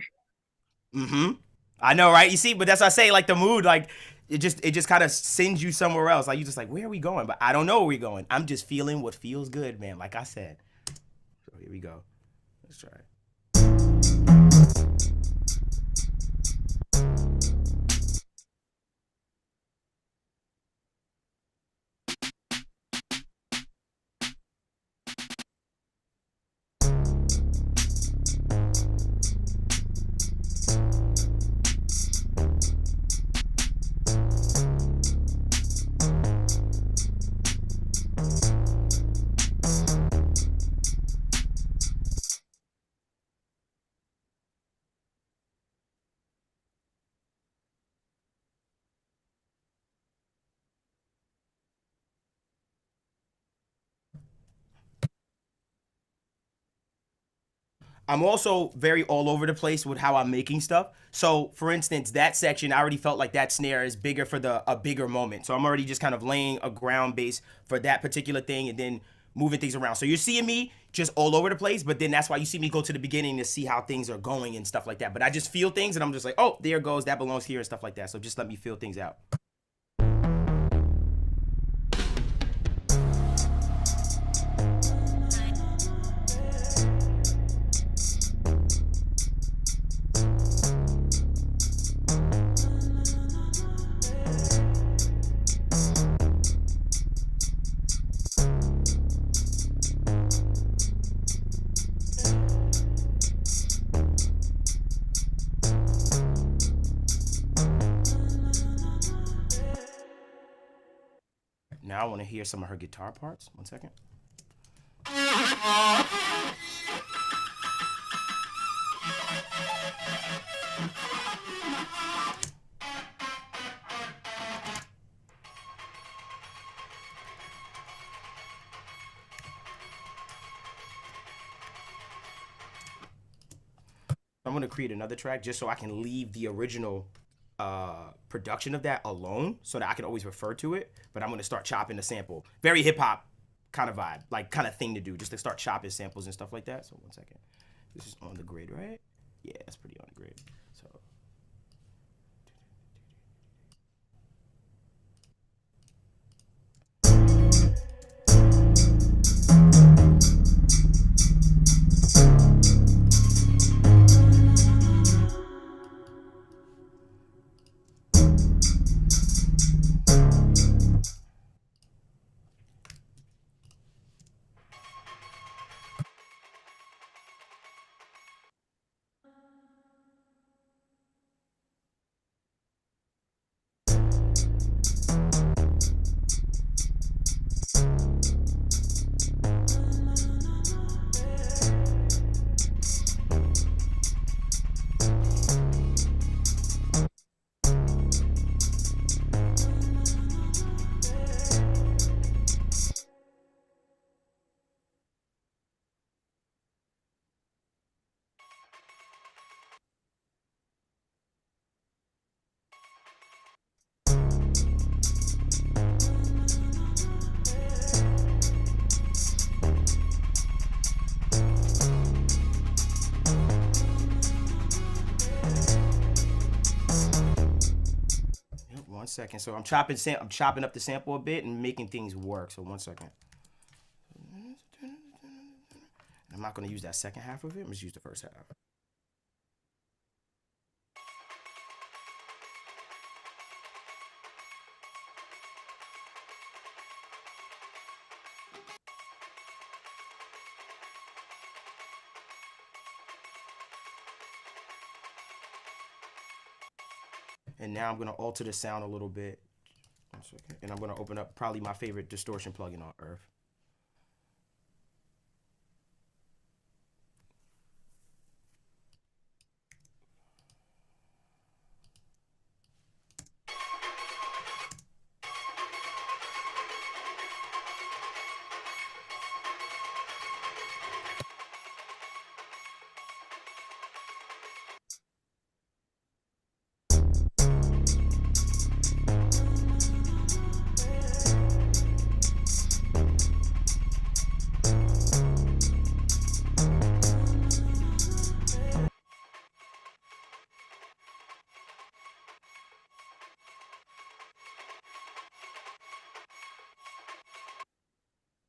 Mm-hmm. I know, right? You see, but that's what I say, like the mood, like it just kind of sends you somewhere else. Like you just like, where are we going? But I don't know where we're going. I'm just feeling what feels good, man. Like I said. So here we go. Let's try it. I'm also very all over the place with how I'm making stuff. So, for instance, that section, I already felt like that snare is bigger for a bigger moment. So I'm already just kind of laying a ground base for that particular thing and then moving things around. So you're seeing me just all over the place, but then that's why you see me go to the beginning to see how things are going and stuff like that. But I just feel things and I'm just like, oh, there it goes, that belongs here and stuff like that. So just let me feel things out. Now I want to hear some of her guitar parts. 1 second. I'm going to create another track just so I can leave the original production of that alone so that I can always refer to it. But I'm going to start chopping the sample. Very hip hop kind of vibe, like kind of thing to do, just to start chopping samples and stuff like that. So 1 second. This is on the grid, right? Yeah, that's pretty on the grid. So. 1 second. So I'm chopping up the sample a bit and making things work. So 1 second. I'm not gonna use that second half of it. I'm just use the first half. And now I'm gonna alter the sound a little bit. 1 second. And I'm gonna open up probably my favorite distortion plugin on earth.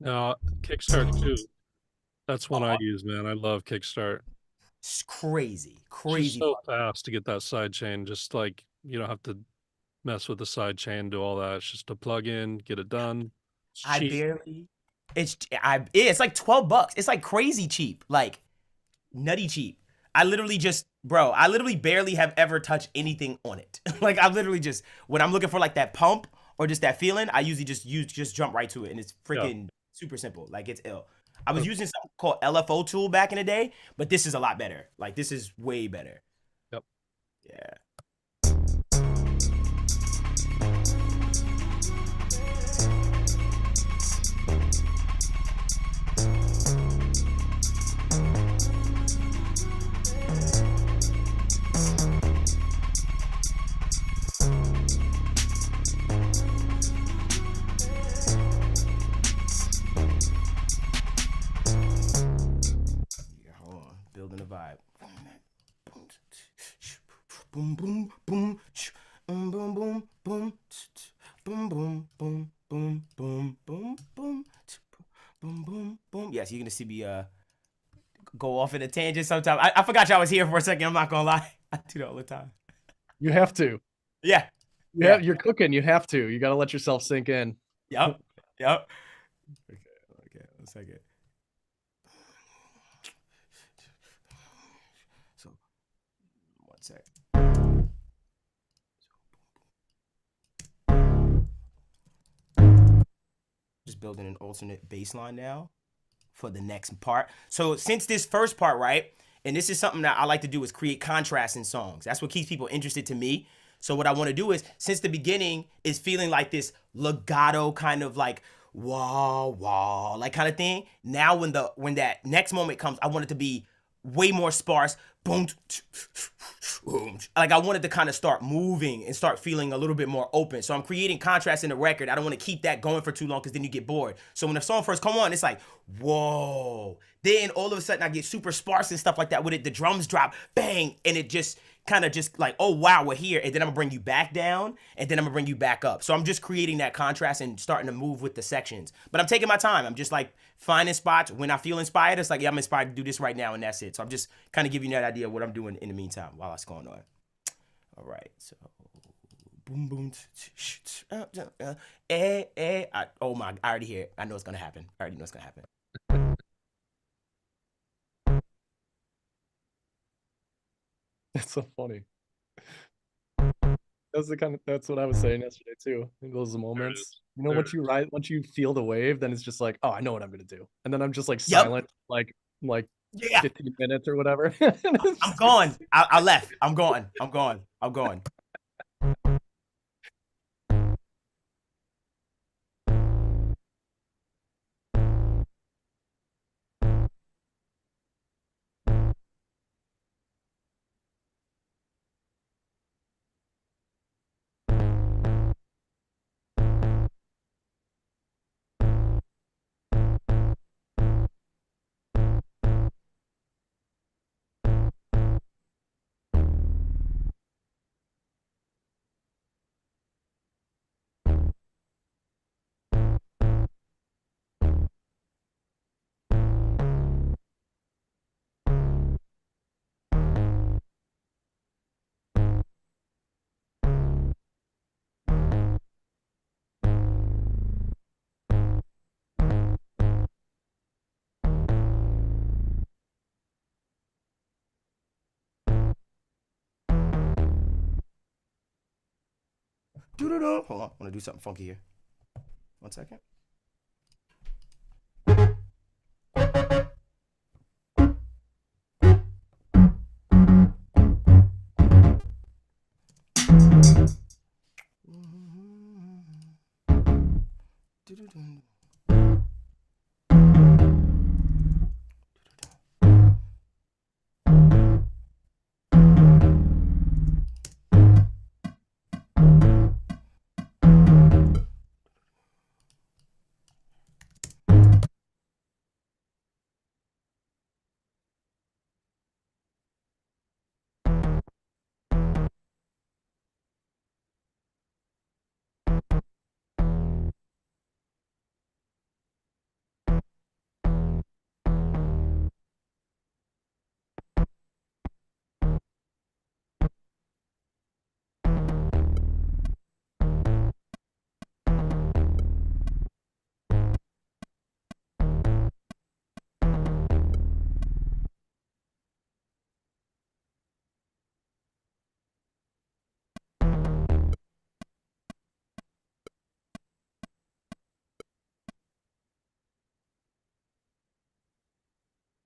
Now, Kickstart too. That's one I use, man. I love Kickstart. It's crazy, It's crazy. just so fast to get that side chain. Just like you don't have to mess with the side chain, do all that. It's just a plug in, get it done. It's I cheap. barely. It's like $12. It's like crazy cheap, like nutty cheap. I literally barely have ever touched anything on it. Like I literally just when I'm looking for like that pump or just that feeling, I usually just jump right to it, and it's freaking super simple. Like it's ill. I was using something called LFO tool back in the day, but this is a lot better. Like this is way better. Yep. Yeah. Yeah, hold on. Building a vibe. Boom, boom, boom, boom, boom, boom, boom, boom, boom, boom, boom, boom, boom, boom, boom, boom, boom. Yes, you're gonna see me go off in a tangent sometime. I forgot y'all was here for a second. I'm not gonna lie. I do that all the time. You have to. Yeah. You're cooking. You have to. You got to let yourself sink in. Yep. Yep. Okay. 1 second. So, 1 sec. Just building an alternate bass line now for the next part. So since this first part, right, and this is something that I like to do is create contrast in songs. That's what keeps people interested to me. So what I want to do is, since the beginning is feeling like this legato kind of like wah wah like kind of thing. Now when that next moment comes, I want it to be way more sparse. Boom, boom. Like I wanted to kind of start moving and start feeling a little bit more open. So I'm creating contrast in the record. I don't want to keep that going for too long because then you get bored. So when the song first come on, it's like, whoa. Then all of a sudden I get super sparse and stuff like that with it. The drums drop, bang, and it just kind of just like, oh wow, we're here. And then I'm gonna bring you back down, and then I'm gonna bring you back up. So I'm just creating that contrast and starting to move with the sections. But I'm taking my time. I'm just like finding spots. When I feel inspired, it's like, yeah, I'm inspired to do this right now, and that's it. So I'm just kind of giving you that idea of what I'm doing in the meantime while that's going on. All right, so boom, boom, oh my, I already hear it. I know it's gonna happen. I already know it's gonna happen. That's so funny. That's what I was saying yesterday too. In those moments, you know, once you feel the wave, then it's just like, oh, I know what I'm gonna do, and then I'm just like silent, like Yeah. 15 minutes or whatever. I'm gone. I left. I'm gone. I'm gone. I'm gone. Hold on, I want to do something funky here. 1 second.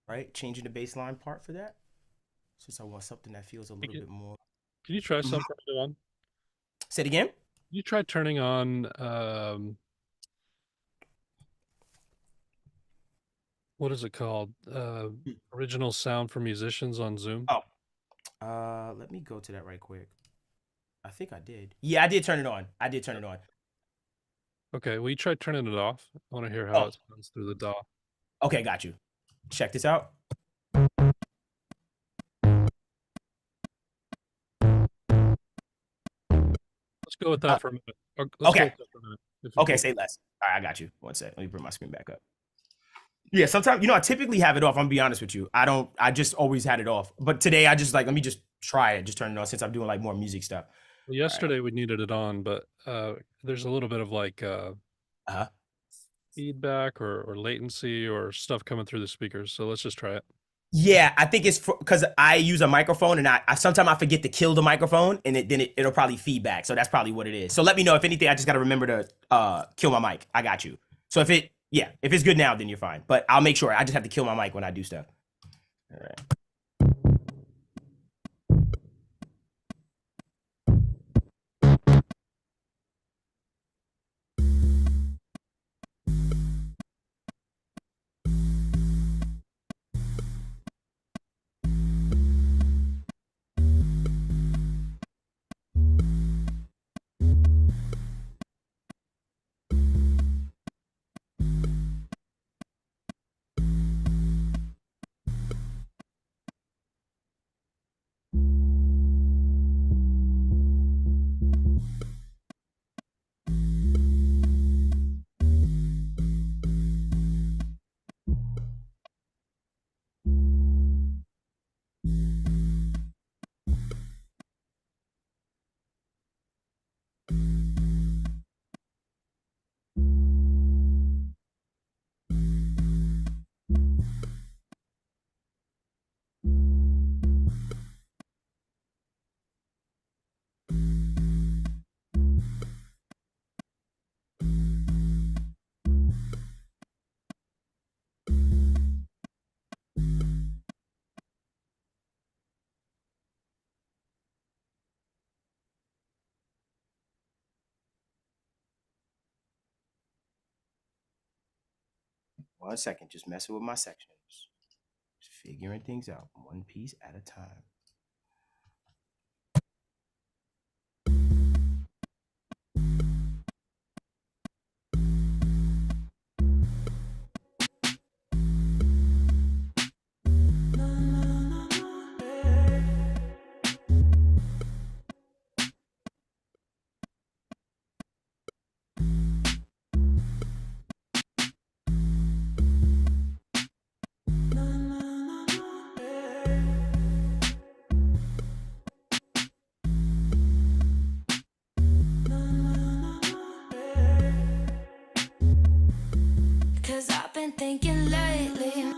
Right, changing the baseline part for that, since I want something that feels a Hey, little bit more. Can you try Mhm. something on? Say it again. You try turning on what is it called? Original sound for musicians on Zoom. Oh, let me go to that right quick. I think I did. Yeah, I did turn it on. I did turn it on. Okay, well, you try turning it off. I want to hear how Oh, it sounds through the DAW. okay, got you. Check this out. Let's go with Uh, that for a minute. Let's go okay, with that for a minute, if you okay, can. say less. All right, I got you. 1 sec. Let me bring my screen back up. Yeah, sometimes I typically have it off. I'm gonna be honest with you. I don't. I just always had it off. But today I just like let me just try it. Just turn it on since I'm doing like more music stuff. Well, All right. yesterday we needed it on, but there's a little bit of like Uh-huh. feedback or latency or stuff coming through the speakers. So let's just try it. Yeah, I think it's because I use a microphone and I sometimes I forget to kill the microphone and it'll probably feedback. So that's probably what it is. So let me know if anything. I just got to remember to kill my mic. I got you. So if it's good now, then you're fine. But I'll make sure. I just have to kill my mic when I do stuff. All right. One second, just messing with my sections, just figuring things out one piece at a time. Cause I've been thinking lately.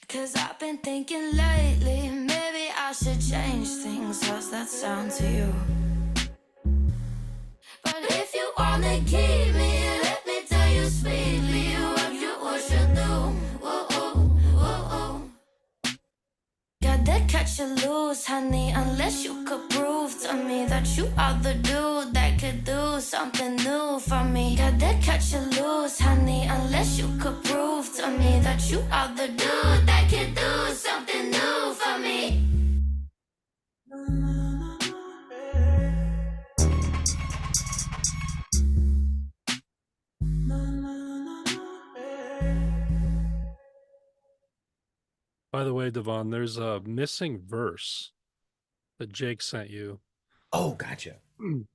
'Cause I've been thinking lately, maybe I should change things. How's that sound to you? But if you wanna keep me, let me tell you sweetly what you should do. Gotta catch you loose, honey, unless you could prove to me that you are the dude that could do something new for me. Gotta catch you loose, honey, unless you could prove to me that you are the dude that could do something new for me. By the way, Devon, there's a missing verse that Jake sent you Oh, gotcha.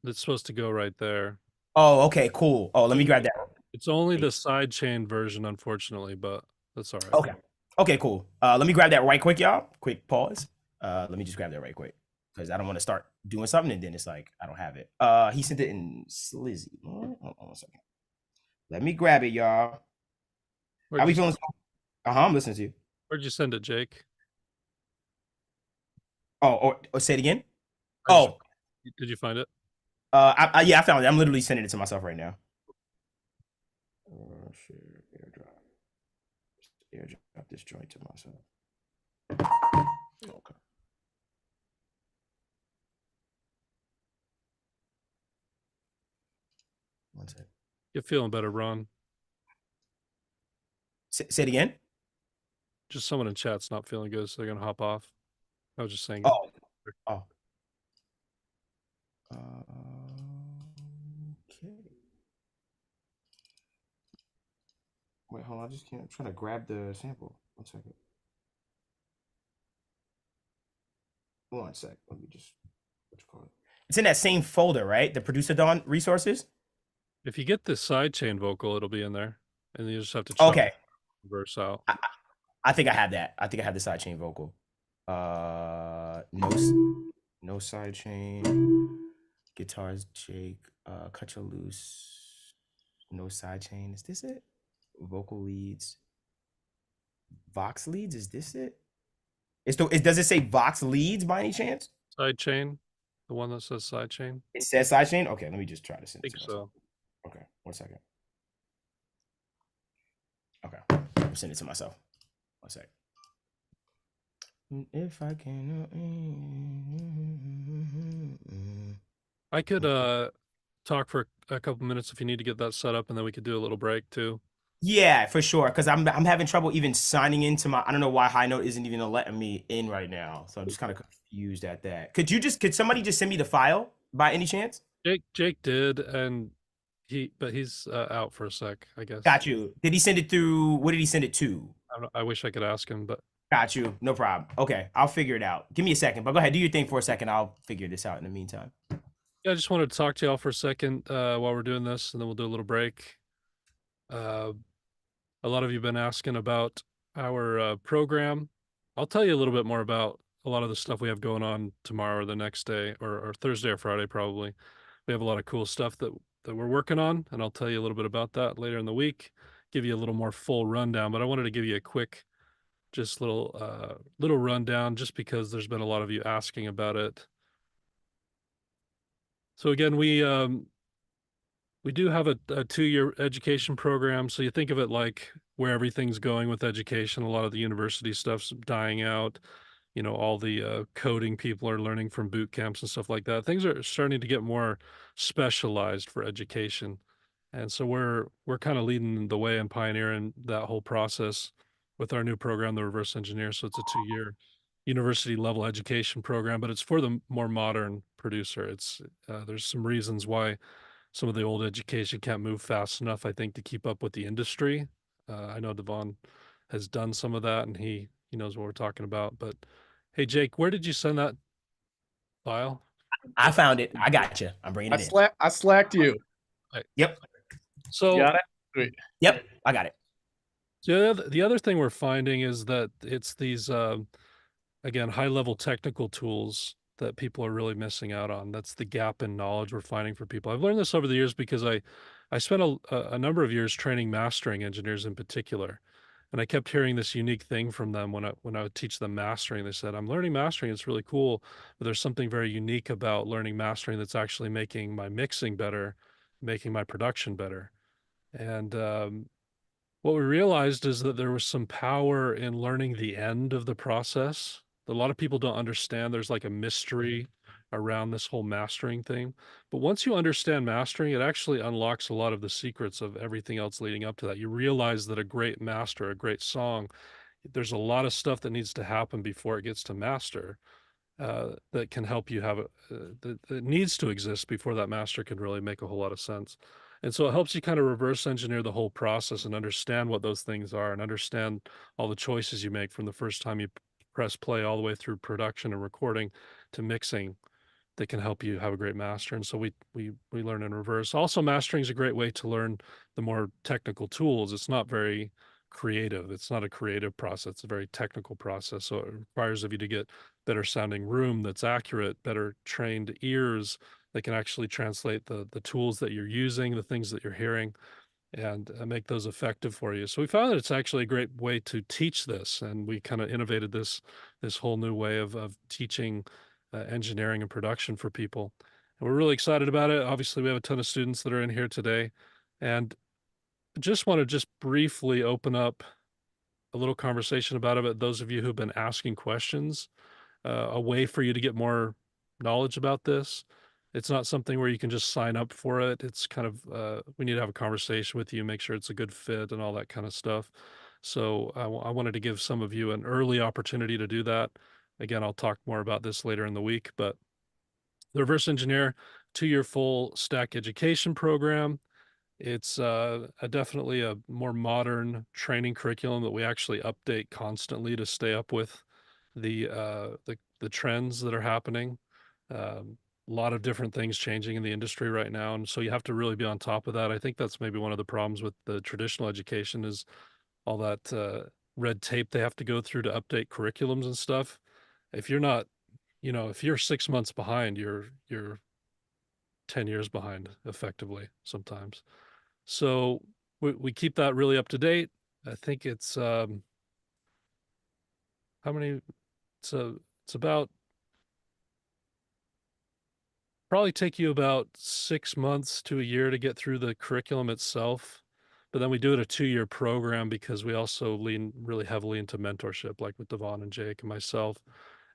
that's supposed to go right there. Oh, okay, cool. Oh, let me grab that. It's only the sidechain version, unfortunately, but that's all right. Okay. Okay, cool. Let me grab that right quick, y'all. Quick pause. Let me just grab that right quick because I don't want to start doing something and then it's like I don't have it. He sent it in Slizzy. Hold on a second. Let me grab it, y'all. How we feeling? I'm listening to you. Where'd you send it, Jake? Oh, say it again. Oh, did you find it? Yeah, I found it. I'm literally sending it to myself right now. Share airdrop this joint to myself. Okay. One sec. You're feeling better, Ron. Say it again. Just someone in chat's not feeling good, so they're gonna hop off. I was just saying. Oh. Okay. Wait, hold on. I just can't. I'm trying to grab the sample. 1 second. 1 sec. Let me just. What you call it? It's in that same folder, right? The Produce-A-Thon resources. If you get the sidechain vocal, it'll be in there, and you just have to chop the verse out. I think I have that. I think I have the sidechain vocal. No sidechain. Guitars, Jake. Cut you loose. No sidechain. Is this it? Vocal leads. Vox leads. Is this it? Does it say Vox leads by any chance? Sidechain, the one that says sidechain. It says sidechain. Okay, let me just try to send I it. think so. Okay, 1 second. Okay, I'm sending it to myself. 1 sec. If I can. I could talk for a couple minutes if you need to get that set up, and then we could do a little break too. Yeah, for sure. Because I'm having trouble even signing into my. I don't know why High Note isn't even letting me in right now. So I'm just kind of confused at that. Could somebody just send me the file by any chance? Jake did, and he's out for a sec, I guess. Got you. Did he send it through? What did he send it to? I wish I could ask him, but. Got you. No problem. Okay, I'll figure it out. Give me a second, but go ahead. Do your thing for a second. I'll figure this out in the meantime. Yeah, I just wanted to talk to y'all for a second while we're doing this, and then we'll do a little break. A lot of you have been asking about our program. I'll tell you a little bit more about a lot of the stuff we have going on tomorrow or the next day, or Thursday or Friday probably. We have a lot of cool stuff that we're working on, and I'll tell you a little bit about that later in the week. Give you a little more full rundown, but I wanted to give you a quick, just little rundown, just because there's been a lot of you asking about it. So again, we do have a 2-year education program. So you think of it like where everything's going with education. A lot of the university stuff's dying out. You know, all the coding people are learning from boot camps and stuff like that. Things are starting to get more specialized for education. And so we're kind of leading the way and pioneering that whole process with our new program, the Reverse Engineer. So it's a 2-year university level education program, but it's for the more modern producer. It's there's some reasons why some of the old education can't move fast enough, I think, to keep up with the industry. I know Devon has done some of that, and he knows what we're talking about. But hey, Jake, where did you send that file? I found it. I got you. I'm bringing it in. I slacked you. Right. Yep. So got it? Sweet. Yep, I got it. So the other thing we're finding is that it's these again, high-level technical tools that people are really missing out on. That's the gap in knowledge we're finding for people. I've learned this over the years because I spent a number of years training mastering engineers in particular. And I kept hearing this unique thing from them when I would teach them mastering. They said, "I'm learning mastering. It's really cool, but there's something very unique about learning mastering that's actually making my mixing better, making my production better." And what we realized is that there was some power in learning the end of the process. A lot of people don't understand. There's like a mystery around this whole mastering thing. But once you understand mastering, it actually unlocks a lot of the secrets of everything else leading up to that. You realize that a great master, a great song, there's a lot of stuff that needs to happen before it gets to master, that can help you have that needs to exist before that master can really make a whole lot of sense. And so it helps you kind of reverse engineer the whole process and understand what those things are and understand all the choices you make from the first time you press play all the way through production and recording to mixing, that can help you have a great master. And so we learn in reverse. Also, mastering is a great way to learn the more technical tools. It's not very creative. It's not a creative process. It's a very technical process. So it requires of you to get better sounding room that's accurate, better trained ears that can actually translate the tools that you're using, the things that you're hearing, and make those effective for you. So we found that it's actually a great way to teach this, and we kind of innovated this whole new way of teaching engineering and production for people. And we're really excited about it. Obviously, we have a ton of students that are in here today, and just want to just briefly open up a little conversation about it. Those of you who've been asking questions, a way for you to get more knowledge about this. It's not something where you can just sign up for it. It's kind of, we need to have a conversation with you, make sure it's a good fit and all that kind of stuff. So I wanted to give some of you an early opportunity to do that. Again, I'll talk more about this later in the week, but the Reverse Engineer 2-year full stack education program. It's definitely a more modern training curriculum that we actually update constantly to stay up with the trends that are happening. A lot of different things changing in the industry right now, and so you have to really be on top of that. I think that's maybe one of the problems with the traditional education is all that red tape they have to go through to update curriculums and stuff. If you're not, if you're 6 months behind, you're 10 years behind effectively sometimes. So we keep that really up to date. I think it's how many? It's about probably take you about 6 months to a year to get through the curriculum itself. But then we do it a 2-year program because we also lean really heavily into mentorship, like with Devon and Jake and myself.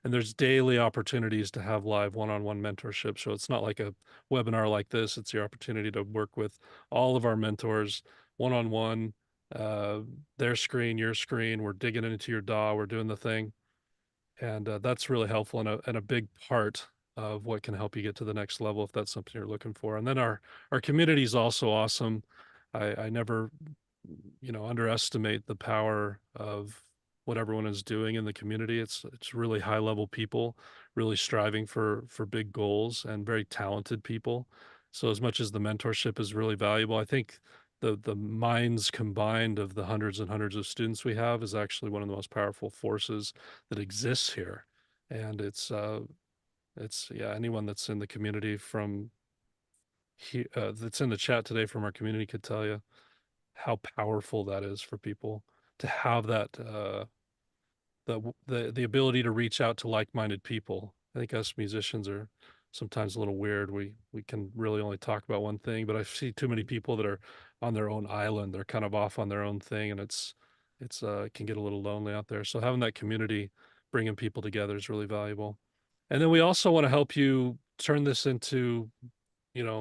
And there's daily opportunities to have live one-on-one mentorship. So it's not like a webinar like this. It's your opportunity to work with all of our mentors one-on-one, their screen, your screen. We're digging into your DAW. We're doing the thing. And that's really helpful and a big part of what can help you get to the next level if that's something you're looking for. And then our community is also awesome. I never, underestimate the power of what everyone is doing in the community. It's really high level people, really striving for big goals and very talented people. So as much as the mentorship is really valuable, I think the minds combined of the hundreds and hundreds of students we have is actually one of the most powerful forces that exists here. And it's yeah, anyone that's in the community from that's in the chat today from our community could tell you how powerful that is for people to have that the ability to reach out to like-minded people. I think us musicians are sometimes a little weird. We can really only talk about one thing, but I see too many people that are on their own island. They're kind of off on their own thing, and it's it can get a little lonely out there. So having that community, bringing people together is really valuable. And then we also want to help you turn this into,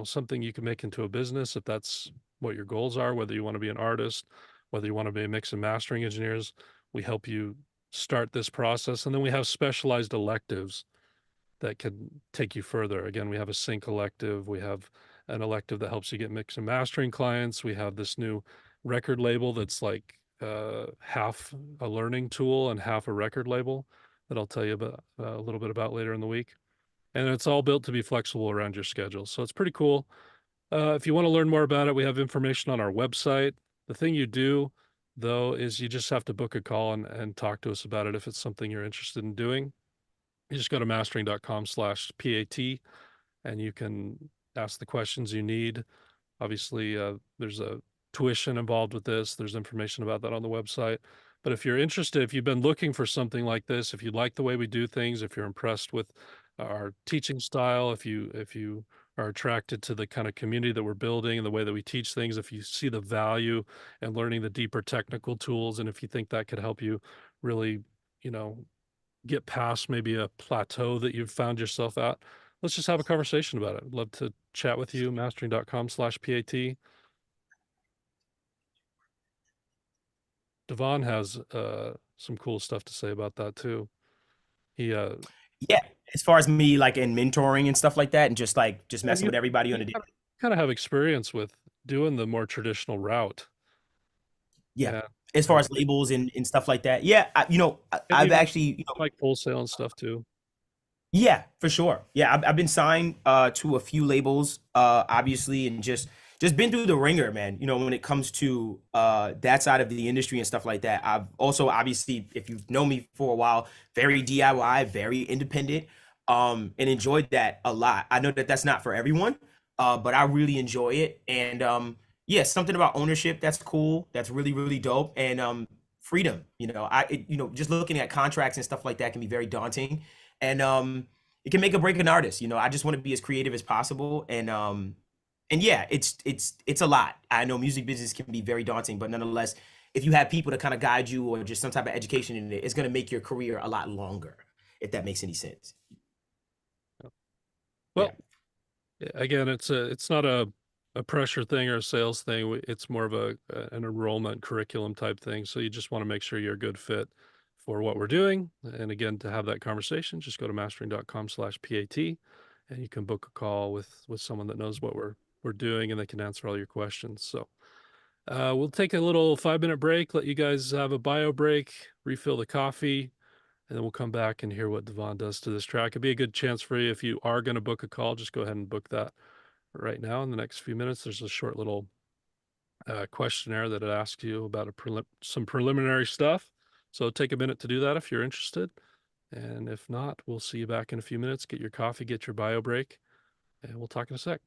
something you can make into a business if that's what your goals are, whether you want to be an artist, whether you want to be a mix and mastering engineers. We help you start this process. And then we have specialized electives that can take you further. Again, we have a sync elective. We have an elective that helps you get mix and mastering clients. We have this new record label that's like half a learning tool and half a record label that I'll tell you about a little bit about later in the week. And it's all built to be flexible around your schedule. So it's pretty cool. If you want to learn more about it, we have information on our website. The thing you do, though, is you just have to book a call and talk to us about it if it's something you're interested in doing. You just go to mastering.com/PAT and you can ask the questions you need. Obviously, there's a tuition involved with this. There's information about that on the website. But if you're interested, if you've been looking for something like this, if you like the way we do things, if you're impressed with our teaching style, if you are attracted to the kind of community that we're building and the way that we teach things, if you see the value in learning the deeper technical tools, and if you think that could help you really, you know, get past maybe a plateau that you've found yourself at, let's just have a conversation about it. I'd love to chat with you, mastering.com/PAT. Devon has some cool stuff to say about that too. He Yeah, as far as me like in mentoring and stuff like that, and just and messing with everybody on you the kind of have experience with doing the more traditional route. yeah, Yeah. as far as labels and stuff like that. Yeah, And I've actually like wholesale and stuff too. yeah, for sure. Yeah, I've been signed to a few labels, obviously, and just been through the ringer, man. You know, when it comes to that side of the industry and stuff like that. I've also obviously, if you've known me for a while, very DIY, very independent, and enjoyed that a lot. I know that that's not for everyone, but I really enjoy it. And yeah, something about ownership that's cool. That's really really dope. And freedom. Just looking at contracts and stuff like that can be very daunting, and it can make or break an artist. I just want to be as creative as possible, and yeah, it's a lot. I know music business can be very daunting, but nonetheless, if you have people to kind of guide you or just some type of education in it, it's going to make your career a lot longer, if that makes any sense. Well, again, it's not a pressure thing or a sales thing. It's more of an enrollment curriculum type thing. So you just want to make sure you're a good fit for what we're doing. And again, to have that conversation, just go to mastering.com/PAT and you can book a call with someone that knows what we're doing, and they can answer all your questions. So we'll take a little 5-minute break, let you guys have a bio break, refill the coffee, and then we'll come back and hear what Devon does to this track. It'd be a good chance for you, if you are going to book a call, just go ahead and book that right now. In the next few minutes, there's a short little questionnaire that it asks you about some preliminary stuff. So take a minute to do that if you're interested. And if not, we'll see you back in a few minutes. Get your coffee, get your bio break, and we'll talk in a sec.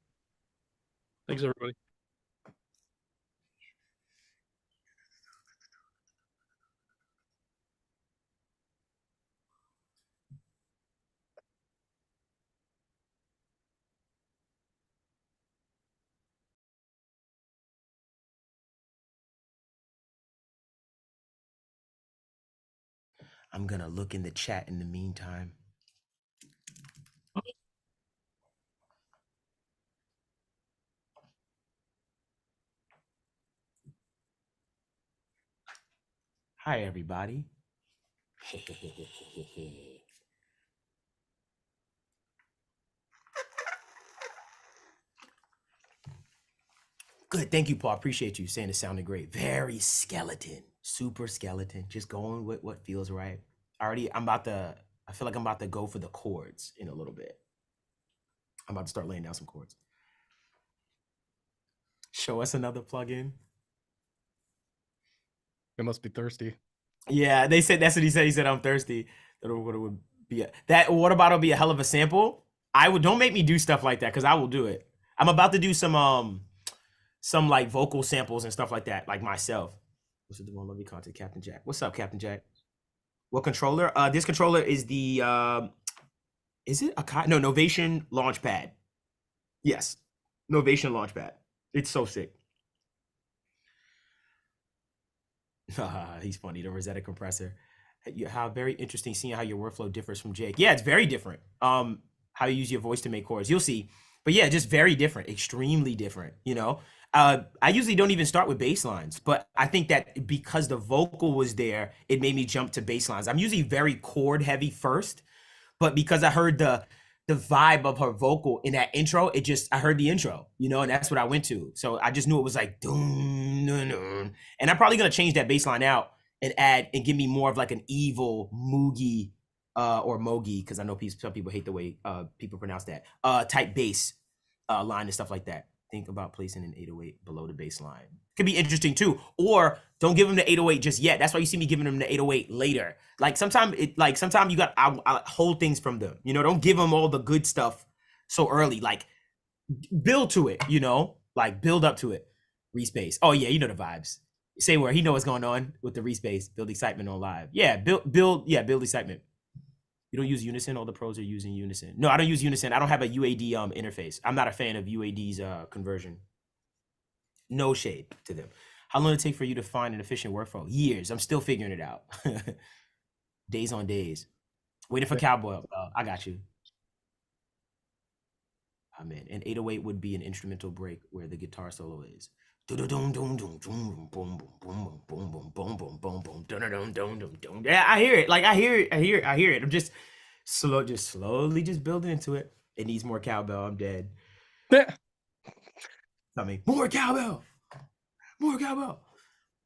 Thanks, everybody. I'm gonna look in the chat in the meantime. Hi, everybody. Good. Thank you, Paul. Appreciate you saying it sounded great. Very skeleton, super skeleton. Just going with what feels right. I feel like I'm about to go for the chords in a little bit. I'm about to start laying down some chords. Show us another plugin. It must be thirsty. Yeah, they said that's what he said. He said I'm thirsty. What about it'll be a hell of a sample? Don't make me do stuff like that, because I will do it. I'm about to do some like vocal samples and stuff like that, like myself. What's the one? Love you content, Captain Jack. What's up, Captain Jack? What controller? This controller is the is it a Novation Launchpad? Yes, Novation Launchpad. It's so sick. He's funny. The Rosetta compressor. How very interesting seeing how your workflow differs from Jake. Yeah, it's very different. How you use your voice to make chords, you'll see. But yeah, just very different, extremely different. I usually don't even start with bass lines, but I think that because the vocal was there, it made me jump to bass lines. I'm usually very chord heavy first, but because I heard the vibe of her vocal in that intro, I heard the intro, and that's what I went to. So I just knew it was like, dun, dun, dun. And I'm probably gonna change that bass line out and add and give me more of like an evil Moogie or Mogi, because I know some people hate the way people pronounce that type bass line and stuff like that. Think about placing an 808 below the bass line. Could be interesting too. Or don't give them the 808 just yet. That's why you see me giving them the 808 later. Like sometimes you got I hold things from them. Don't give them all the good stuff so early. Like build to it. Like build up to it. Respace. Oh yeah, you know the vibes. Say where he know what's going on with the respace. Build excitement on live. Yeah, build excitement. You don't use Unison. All the pros are using Unison. No, I don't use Unison. I don't have a UAD interface. I'm not a fan of UAD's conversion. No shade to them. How long did it take for you to find an efficient workflow? Years. I'm still figuring it out. Days on days. Waiting for Cowboy. I got you. Oh man, an 808 would be an instrumental break where the guitar solo is. Yeah, I hear it. Like I hear it. I'm just slowly building into it. It needs more cowbell. I'm dead. I mean, more cowbell. More cowbell.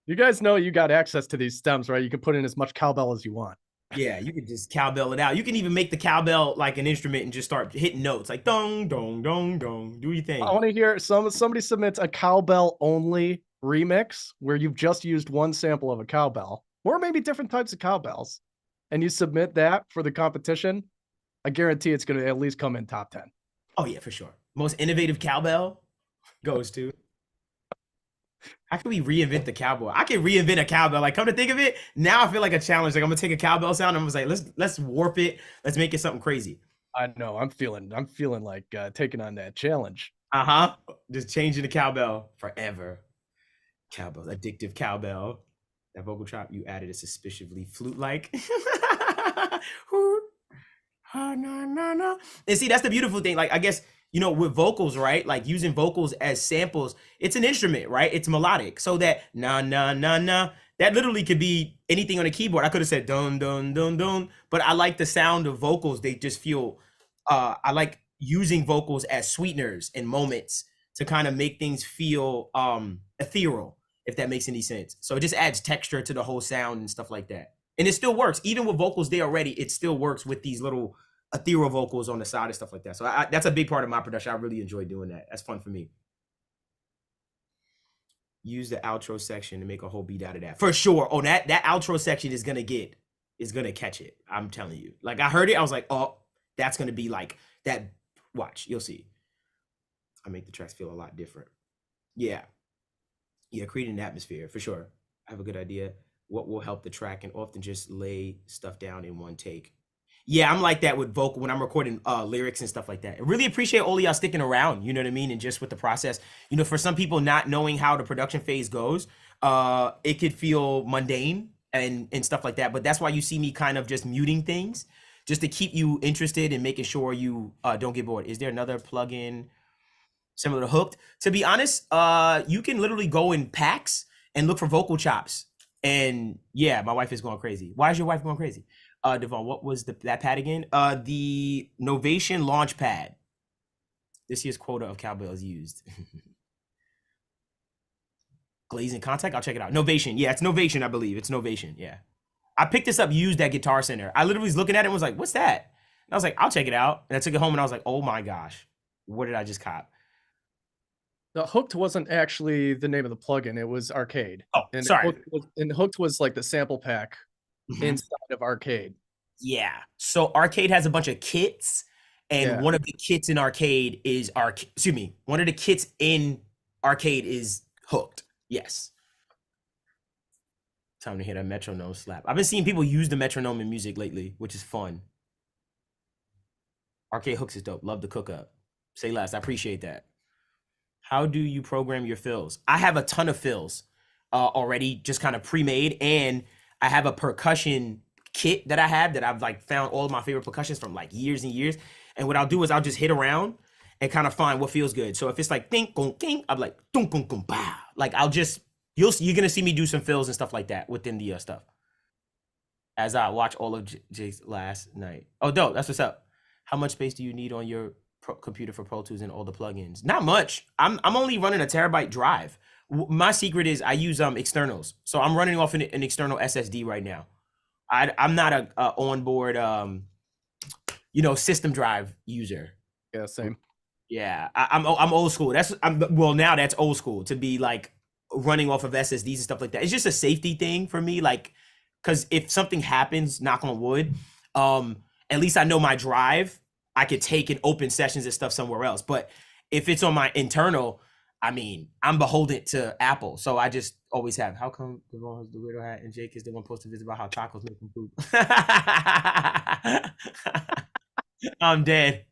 You guys know you got access to these stems, right? You can put in as much cowbell as you want. Yeah, you can just cowbell it out. You can even make the cowbell like an instrument and just start hitting notes like dong, dong, dong, dong. Do your thing. I want to hear somebody submits a cowbell only remix where you've just used one sample of a cowbell, or maybe different types of cowbells, and you submit that for the competition. I guarantee it's going to at least come in top 10. Oh yeah, for sure. Most innovative cowbell goes to. How can we reinvent the cowbell? I can reinvent a cowbell. Like, come to think of it, now I feel like a challenge. Like, I'm gonna take a cowbell sound. I'm gonna say, let's warp it. Let's make it something crazy. I know. I'm feeling like taking on that challenge. Just changing the cowbell forever. Cowbell, addictive cowbell. That vocal chop you added is suspiciously flute-like. And see, that's the beautiful thing. Like, I guess, you know, with vocals, right? Like using vocals as samples, it's an instrument, right? It's melodic. So that na na na na, that literally could be anything on a keyboard. I could have said dun dun dun dun, but I like the sound of vocals. They just feel I like using vocals as sweeteners in moments to kind of make things feel ethereal, if that makes any sense. So it just adds texture to the whole sound and stuff like that. And it still works. Even with vocals there already, it still works with these little ethereal vocals on the side and stuff like that. So that's a big part of my production. I really enjoy doing that. That's fun for me. Use the outro section to make a whole beat out of that. For sure. Oh, that outro section is gonna catch it. I'm telling you. Like, I heard it, I was like, oh, that's gonna be like that. Watch, you'll see. I make the tracks feel a lot different. Yeah, creating an atmosphere for sure. I have a good idea. What will help the track, and often just lay stuff down in one take. Yeah, I'm like that with vocal when I'm recording lyrics and stuff like that. I really appreciate all of y'all sticking around, you know what I mean? And just with the process, you know, for some people not knowing how the production phase goes, it could feel mundane and stuff like that. But that's why you see me kind of just muting things, just to keep you interested and making sure you don't get bored. Is there another plugin similar to Hooked? To be honest, you can literally go in packs and look for vocal chops. And yeah, my wife is going crazy. Why is your wife going crazy? Devon, what was that pad again? The Novation launch pad. This year's quota of cowbells used. Glazing contact, I'll check it out. Novation, yeah, it's Novation, I believe. It's Novation, yeah. I picked this up used at Guitar Center. I literally was looking at it and was like, what's that? And I was like, I'll check it out. And I took it home and I was like, oh my gosh, what did I just cop? The Hooked wasn't actually the name of the plugin. It was Arcade. Oh, and sorry. Hooked was like the sample pack inside of Arcade. Yeah. So Arcade has a bunch of kits, and one of the kits in Arcade is one of the kits in Arcade is Hooked. Yes. Time to hit a metronome slap. I've been seeing people use the metronome in music lately, which is fun. Arcade Hooks is dope. Love the cook up. Say less. I appreciate that. How do you program your fills? I have a ton of fills already, just kind of pre-made, and I have a percussion kit that I've like found all of my favorite percussions from like years and years. And what I'll do is I'll just hit around and kind of find what feels good. So if it's like ding gong ding, I'm like ding gong gong bah. Like you're gonna see me do some fills and stuff like that within the stuff. As I watch all of Jake's last night. Oh, dope. That's what's up. How much space do you need on your computer for Pro Tools and all the plugins? Not much. I'm only running a terabyte drive. My secret is I use externals. So I'm running off an external SSD right now. I'm not a onboard system drive user. Yeah, same. Yeah, I'm old school. Now that's old school to be like running off of SSDs and stuff like that. It's just a safety thing for me, like, because if something happens, knock on wood, at least I know my drive. I could take and open sessions and stuff somewhere else. But if it's on my internal, I mean, I'm beholden to Apple, so I just always have. How come Devon has the weirdo hat and Jake is the one posted this about how tacos make him poop? I'm dead.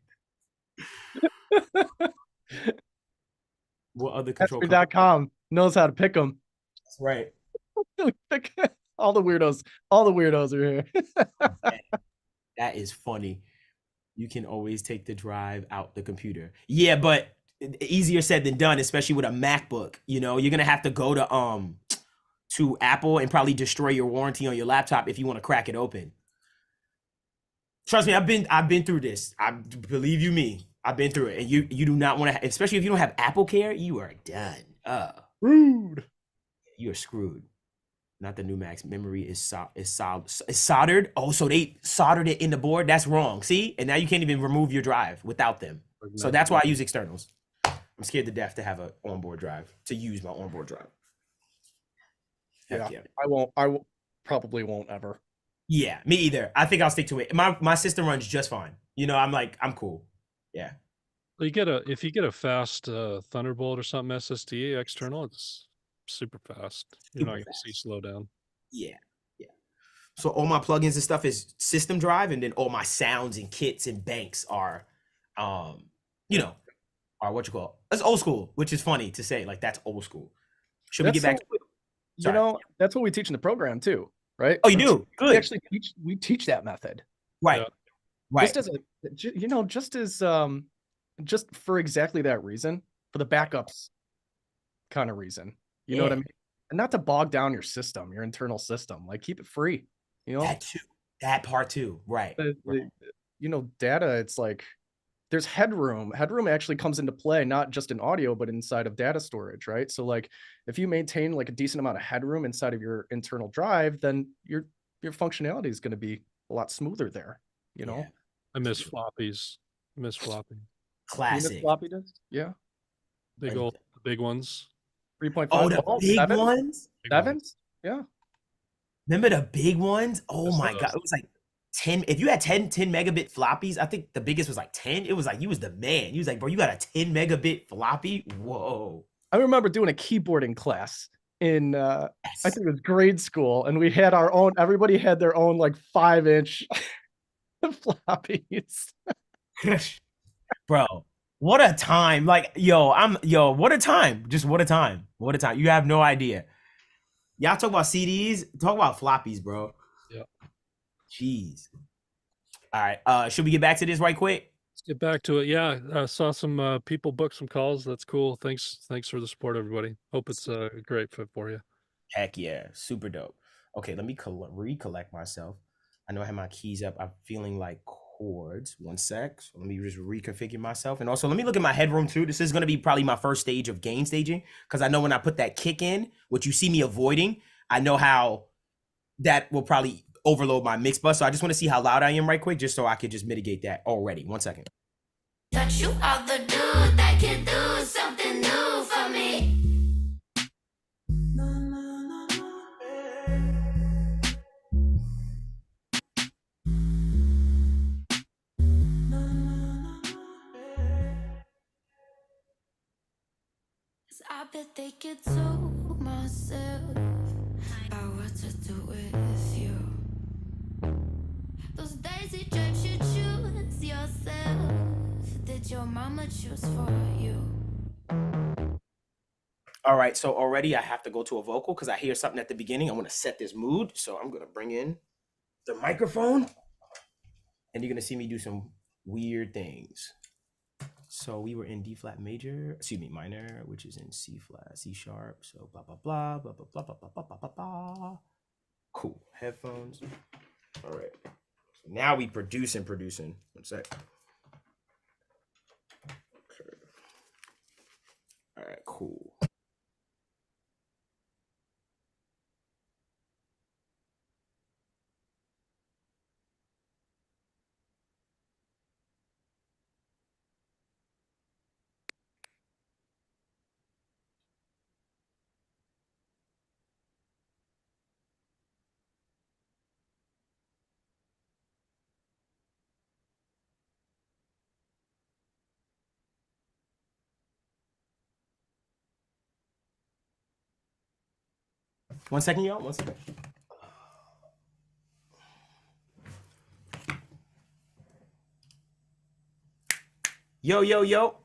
What other control company? Ask.com knows how to pick them. That's right. All the weirdos. All the weirdos are here. That is funny. You can always take the drive out the computer. Yeah, but easier said than done, especially with a MacBook. You know, you're gonna have to go to Apple and probably destroy your warranty on your laptop if you want to crack it open. Trust me, I've been through this. I believe you me. I've been through it, and you do not want to, especially if you don't have Apple Care, you are done. Rude. You are screwed. Not the new Max. Memory is soldered. Oh, so they soldered it in the board. That's wrong. See, and now you can't even remove your drive without them. So that's why I use externals. I'm scared to death to have an onboard drive, to use my onboard drive. Yeah, I probably won't ever. Yeah, me either. I think I'll stick to it. My system runs just fine. You know, I'm cool. Yeah. Well, if you get a fast Thunderbolt or something SSD external, it's super fast. You're not going to see slowdown. Yeah. Yeah. So all my plugins and stuff is system drive, and then all my sounds and kits and banks are you know, are what you call. It's old school, which is funny to say. Like, that's old school. Should we get back to it? You know, that's what we teach in the program too, right? Oh, you do? Good. We actually teach that method. Right. Yeah. Right. Just as just for exactly that reason, for the backups kind of reason. You know what I mean? And not to bog down your system, your internal system. Like, keep it free. You know? That too. That part too. Right. You know, data, it's like there's headroom. Headroom actually comes into play, not just in audio, but inside of data storage, right? So like if you maintain like a decent amount of headroom inside of your internal drive, then your functionality is going to be a lot smoother there, you know? I miss floppies. I miss floppy. Classic. Floppy disk? Yeah. Big ones. 3.5. Oh, the big ones? Sevens? Yeah. Remember the big ones? Oh That's my God. It was like 10. If you had 10 megabit floppies, I think the biggest was like 10. It was like, you was the man. He was like, bro, you got a 10 megabit floppy? Whoa. I remember doing a keyboarding class in, I think it was grade school, and we had our own, everybody had their own like 5-inch floppies. Bro, what a time. Like, what a time. Just what a time. What a time. You have no idea. Y'all talk about CDs, talk about floppies, bro. Yeah. Jeez. All right. Should we get back to this right quick? Let's get back to it. Yeah, I saw some people book some calls. That's cool. Thanks for the support, everybody. Hope it's a great fit for you. Heck yeah, super dope. Okay, let me recollect myself. I know I have my keys up. I'm feeling like chords. One sec. So let me just reconfigure myself. And also, let me look at my headroom too. This is going to be probably my first stage of gain staging, because I know when I put that kick in, what you see me avoiding, I know how that will probably overload my mix bus. So I just want to see how loud I am right quick, just so I could just mitigate that already. 1 second. That you are the dude that can do something new for me. I bet they could tell myself about what to do with you. Those daisy drapes you choose yourself. Did your mama choose for you? All right, so already I have to go to a vocal because I hear something at the beginning. I want to set this mood. So I'm going to bring in the microphone, and you're going to see me do some weird things. So we were in D flat major, minor, which is in C flat, C sharp. So blah, blah, blah, blah, blah, blah, blah, blah, blah, blah, blah. Cool. Headphones. All right. So now we producing. 1 sec. Okay. All right, cool. 1 second, y'all. 1 second. Yo, yo, yo.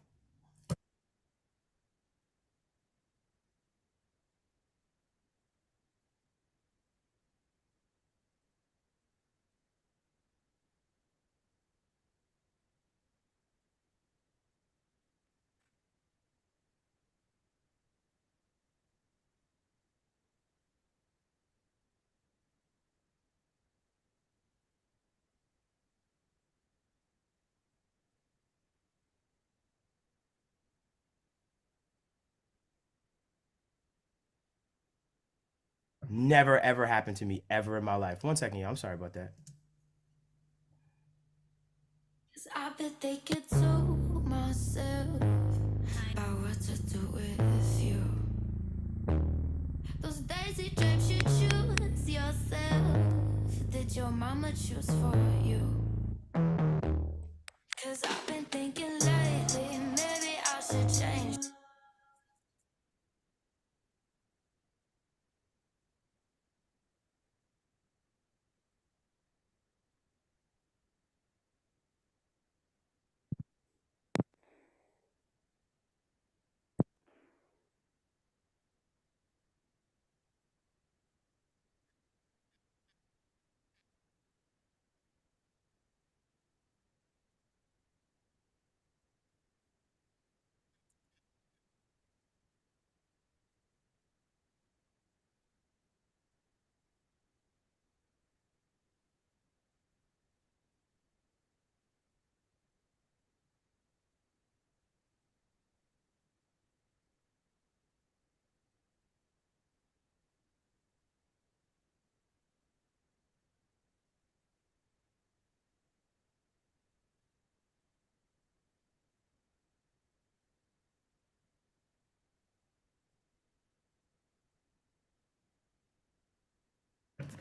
Never ever happened to me ever in my life. 1 second, y'all. I'm sorry about that. 'Cause I been thinking to myself about what to do with you. Those daisy drapes you choose yourself. Did your mama choose for you? 'Cause I've been thinking lately, maybe I should change.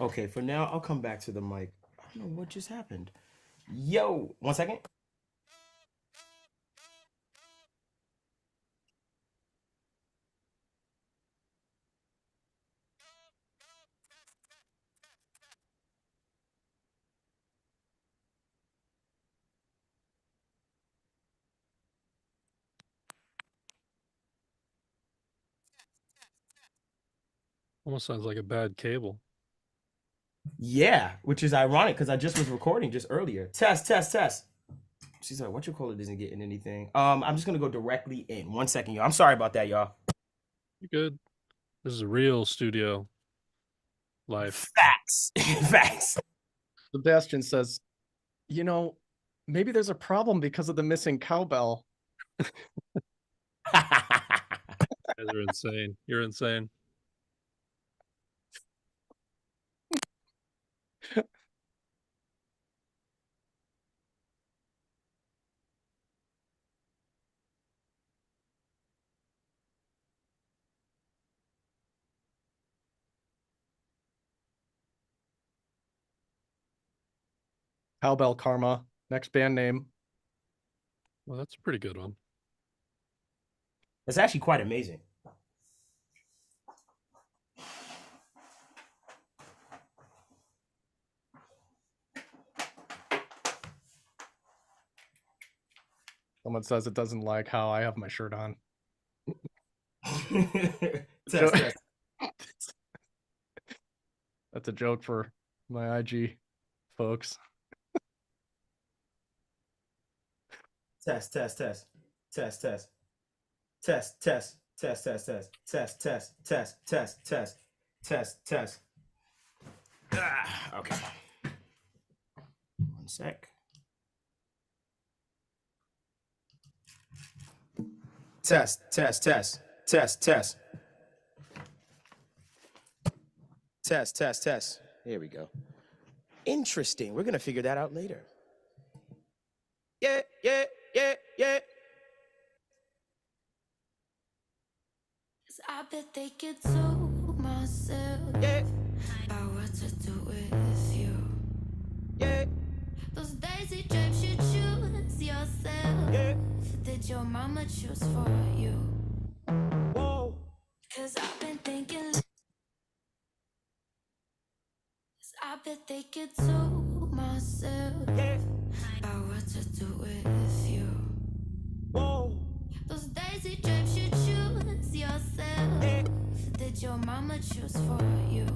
Okay, for now, I'll come back to the mic. I don't know what just happened. Yo, 1 second. Almost sounds like a bad cable. Yeah, which is ironic because I just was recording just earlier. Test, test, test. She's like, what you call it isn't getting anything. I'm just gonna go directly in. 1 second, y'all. I'm sorry about that, y'all. You good? This is a real studio life. Facts. Facts. Sebastian says, you know, maybe there's a problem because of the missing cowbell. You guys are insane. You're insane. Cowbell Karma, next band name. Well, that's a pretty good one. That's actually quite amazing. Someone says it doesn't like how I have my shirt on. Test, test. That's a joke for my IG folks. Test, test, test. Test, test. Test, test. Test, test, test. Test, test, test, test, test. Test, test. Okay. 1 sec. Test, test, test. Test, test. Test, test, test. Here we go. Interesting. We're gonna figure that out later. Yeah, yeah, yeah, yeah. 'Cause I've been thinking to myself Yeah, about what to do with you. yeah, Those daisy drapes you choose yourself. yeah. Did your mama choose for you? Whoa. 'Cause I've been thinking bet they could tell myself about what to do with you. Whoa. Those daisy drapes you choose yourself. Did your mama choose for you?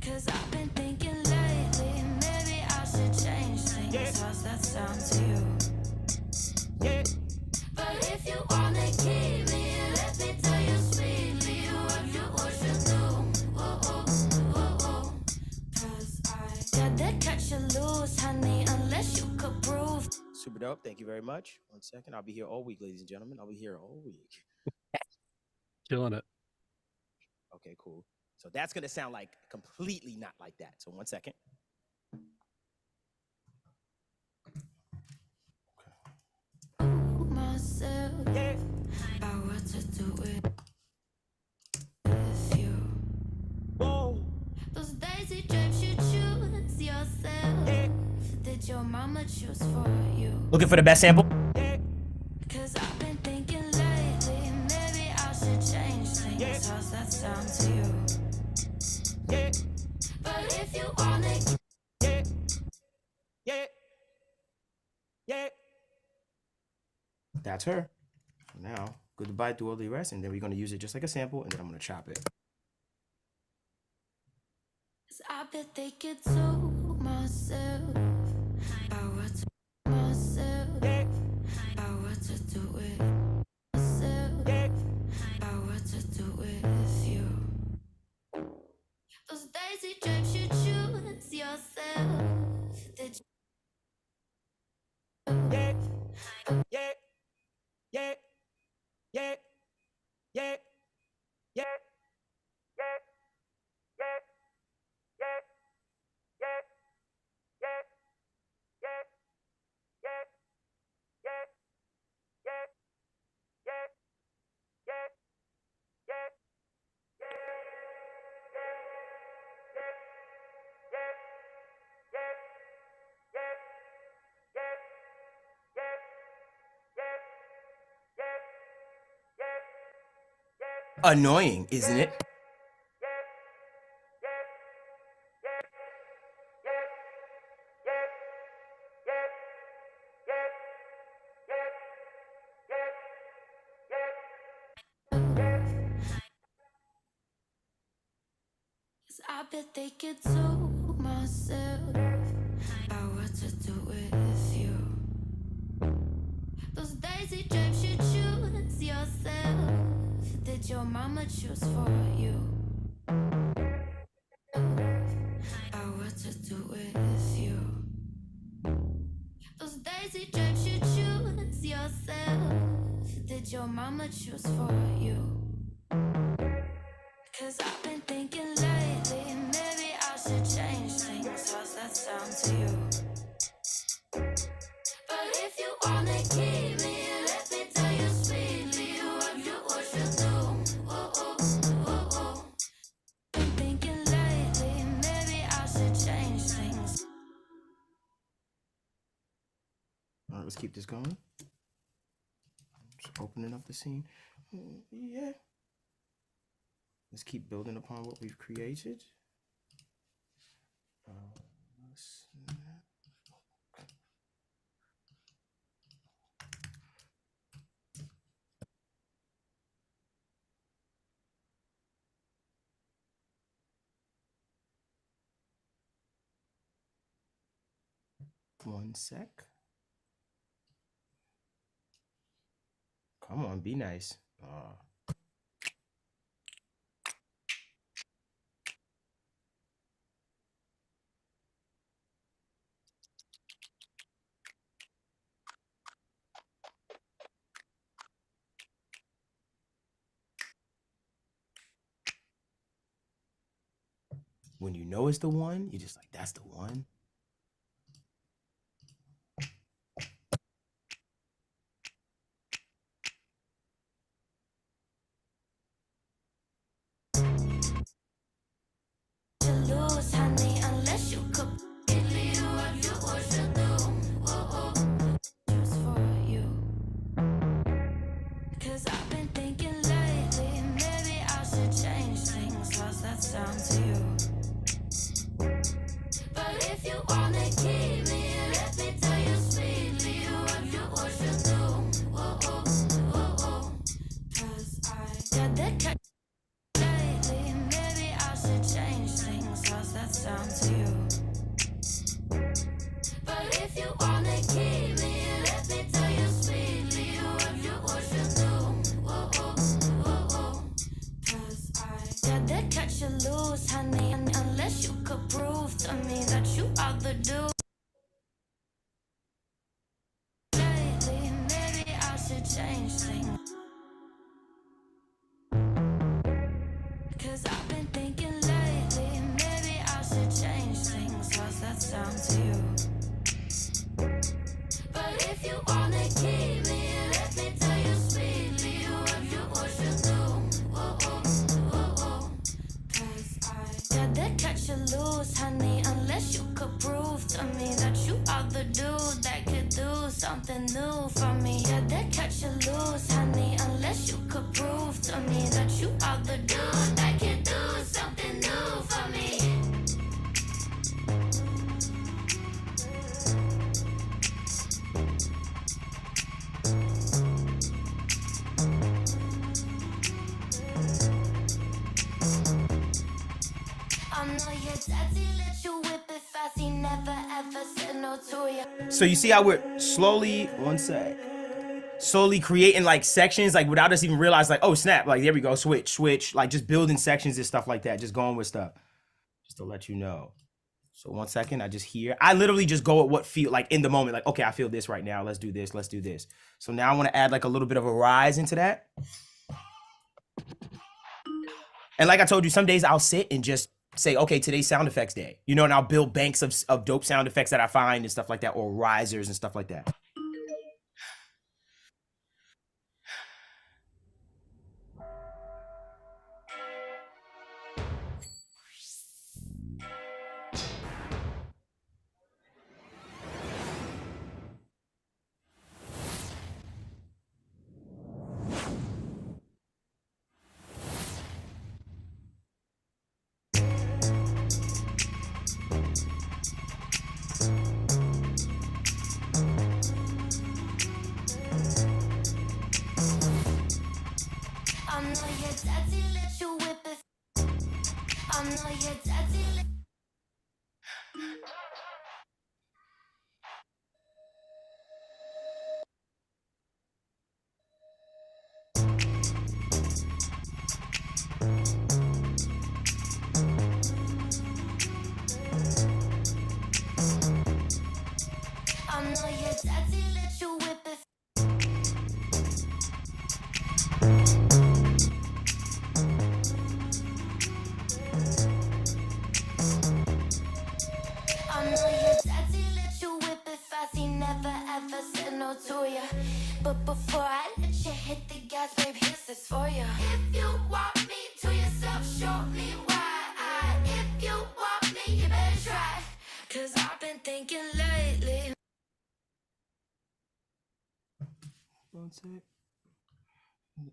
Cause I've been thinking lately, maybe I should change things. How's that sound to you? But if you wanna keep me, let me tell you sweetly what you do. Oh. Cause I got that catch you loose, honey, unless you could prove. Super dope. Thank you very much. 1 second. I'll be here all week, ladies and gentlemen. I'll be here all week. Killing it. Okay, cool. So that's going to sound like completely not like that. So 1 second. Myself about what to do with you. Whoa. Those daisy drapes you choose yourself. Did your mama choose for you? Looking for the best sample? Cause I've been thinking lately, maybe I should change things. How's that sound to you? But if you wanna Yeah. That's her. Now, goodbye to all the rest, and then we're going to use it just like a sample, and then I'm going to chop it. I bet they could tell myself about what to myself about what to do with myself about what to do with you. Those daisy drapes you choose yourself. Did Annoying, isn't it? I bet they could tell myself about what to do with you. Those daisy drapes you choose yourself. Did your mama choose for you? About what to do with you. Those daisy drapes you choose yourself. Did your mama choose for you? Cause I've been thinking lately, maybe I should change things. How's that sound to you? But if you wanna keep me, let me tell you sweetly what you do. Oh. Been thinking lately, maybe I should change things. All right, let's keep this going. Just opening up the scene. Yeah. Let's keep building upon what we've created. One sec. Come on, be nice. When you know it's the one, you're just like, that's the one. To lose, honey, unless you could believe what you do. Oh. Choose for you. Cause I've been thinking lately, maybe I should change things. How's that sound to you? you wanna keep me, let me tell you sweetly what you do. Whoa, whoa, whoa, whoa. 'Cause I got that cut lately. Maybe I should change things. How's that sound to you? But if you wanna keep me, let me tell you sweetly what you do. Whoa, whoa, whoa, whoa. 'Cause I got that cut you loose, honey. Unless you could prove to me that you are the dude. Lately, maybe I should change things. 'Cause I've been thinking lately, maybe I should change things. How's that sound to you? But if you wanna keep me, let me tell you sweetly what you do. Whoa, whoa, whoa, whoa. 'Cause I got that cut you loose, honey. Unless you could prove to me that you are the dude that could do something new for me. Got that cut you loose, honey. Unless you could prove to me that you are the dude that could do something new for me. I know your daddy let you whip it fast. He never ever said no to you. So you see how we're slowly, one sec, slowly creating like sections, like without us even realize, like, oh snap, like there we go, switch, like just building sections and stuff like that, just going with stuff, just to let you know. So 1 second, I just hear, I literally just go at what feel like in the moment, like, okay, I feel this right now, let's do this, let's do this. So now I want to add like a little bit of a rise into that. And like I told you, some days I'll sit and just say, okay, today's sound effects day, you know, and I'll build banks of dope sound effects that I find and stuff like that, or risers and stuff like that. I know your daddy let you whip it. I know your daddy let. I know your daddy let you whip it. I know your daddy let you whip it fast. He never ever said no to ya. But before I let you hit the gas, babe, here's this for ya. If you want me to yourself, show me why. If you want me, you better try. 'Cause I've been thinking lately. One sec.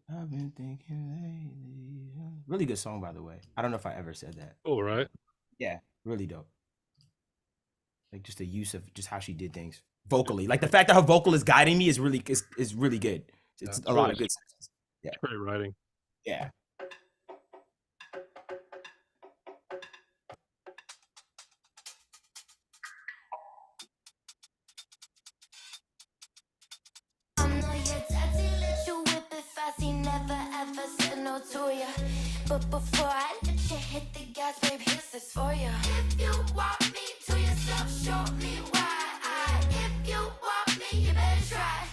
I've been thinking lately. Really good song, by the way. I don't know if I ever said that. All right. Yeah, really dope. Like just the use of just how she did things vocally. Like the fact that her vocal is guiding me is really good. It's Yeah, a lot really- of good. It's great writing. Yeah. I know your daddy let you whip it fast. He never ever said no to ya. But before I let you hit the gas, babe, here's this for ya. If you want me to yourself, show me why. If you want me, you better try.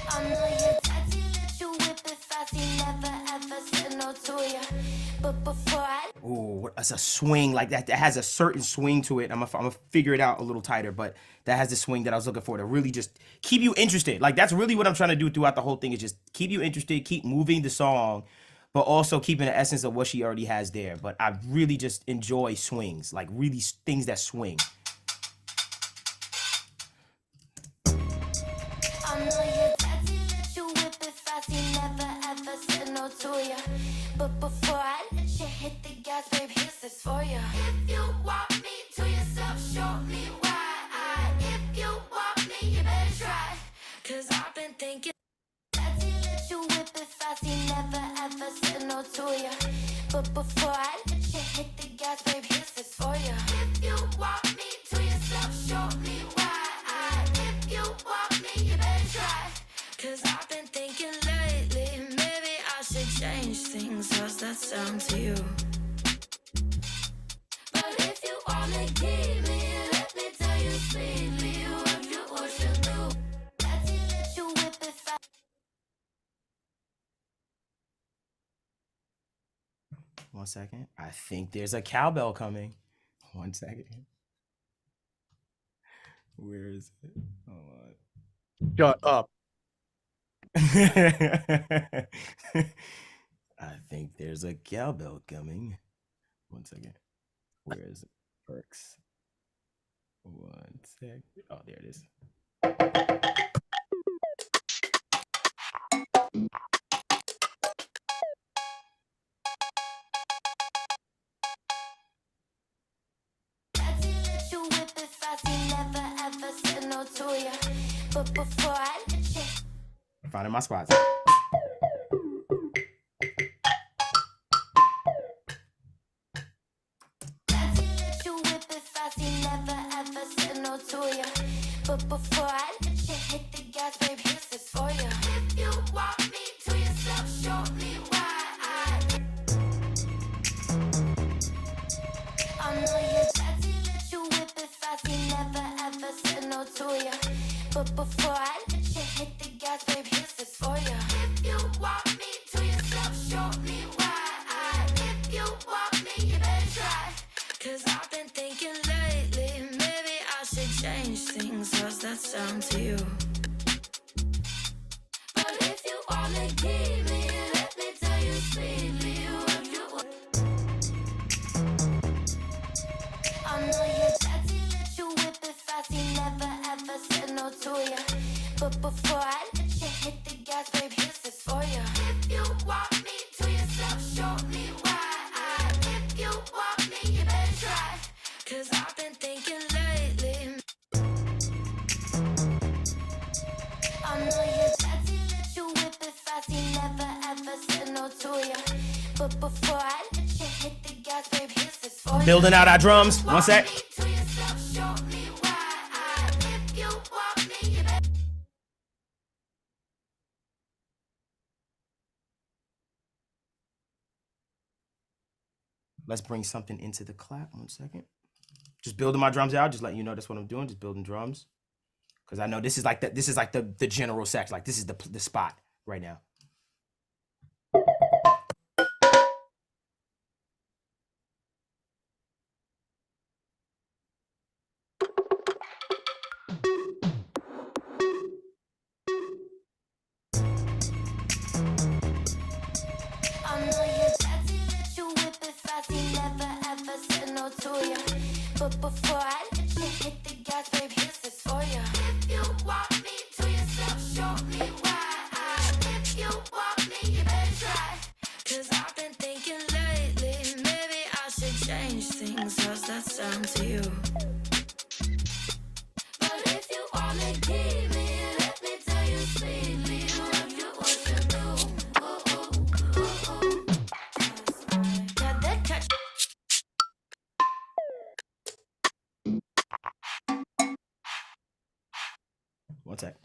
I know your daddy let you whip it fast. He never ever said no to ya. But before I. Oh, that's a swing like that. That has a certain swing to it. I'm gonna figure it out a little tighter, but that has the swing that I was looking for to really just keep you interested. Like that's really what I'm trying to do throughout the whole thing is just keep you interested, keep moving the song, but also keeping the essence of what she already has there. But I really just enjoy swings, like really things that swing. I know your daddy let you whip it fast. He never ever said no to ya. But before I let you hit the gas, babe, here's this for you. If you want me to yourself, show me why. If you want me, you better try. Cause I've been thinking that he let you whip it fast, he never ever said no to you. But before I let you hit the gas, babe, here's this for you. If you want me to yourself, show me why. If you want me, you better try. Cause I've been thinking lately, maybe I should change things. How's that sound to you? But if you wanna keep me, let me tell you sweetly what you should do. That he let you whip it fast. One second. I think there's a cowbell coming. 1 second. Where is it? Hold Shut up. on. I think there's a cowbell coming. 1 second. Where is it? Perks. 1 sec. Oh, there it is. That he let you whip it fast, he never ever said no to you. But before I let you Finding my spots. that he let you whip it fast, he never ever said no to you. But before I let you hit the gas, babe, here's this for you. If you want me to yourself, show me why. I know your daddy let you whip it fast, he never ever said no to you. But before I let you hit the gas, babe, here's this for you. If you want me to yourself, show me why. If you want me, you better try. Cause I've been thinking lately, maybe I should change things. How's that sound to you? But if you wanna keep me, let me tell you sweetly what you want. I know your daddy let you whip it fast, he never ever said no to you. But before I let you hit the gas, babe, here's this for you. If you want me to yourself, show me why. If you want me, you better try. Cause I've been thinking lately. I know your daddy let you whip it fast, he never ever said no to you. But before I let you hit the gas, babe, here's this for you. Building out our drums. 1 sec. To yourself, show me why. If you want me, you better. Let's bring something into the clap. 1 second. Just building my drums out. Just letting you know that's what I'm doing. Just building drums. Because I know this is like the general section. Like this is the spot right now. I know your daddy let you whip it fast, he never ever said no to you. But before I let you hit the gas, babe, here's this for you. If you want me to yourself, show me why. If you want me, you better try. Cause I've been thinking lately, maybe I should change things. How's that sound to you? But if you wanna keep me, let me tell you sweetly what you should do. Got that touch. One sec.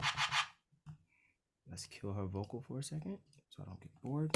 Let's kill her vocal for a second so I don't get bored.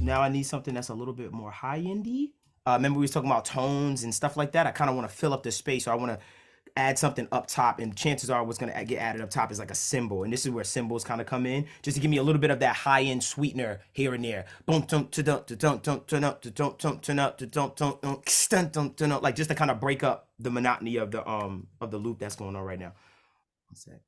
Now I need something that's a little bit more high-endy. Remember we was talking about tones and stuff like that. I kind of want to fill up the space. So I want add something up top, and chances are what's going to get added up top is like a symbol, and this is where symbols kind of come in, just to give me a little bit of that high-end sweetener here and there. Boom, like just to kind of break up the monotony of the loop that's going on right now. One sec.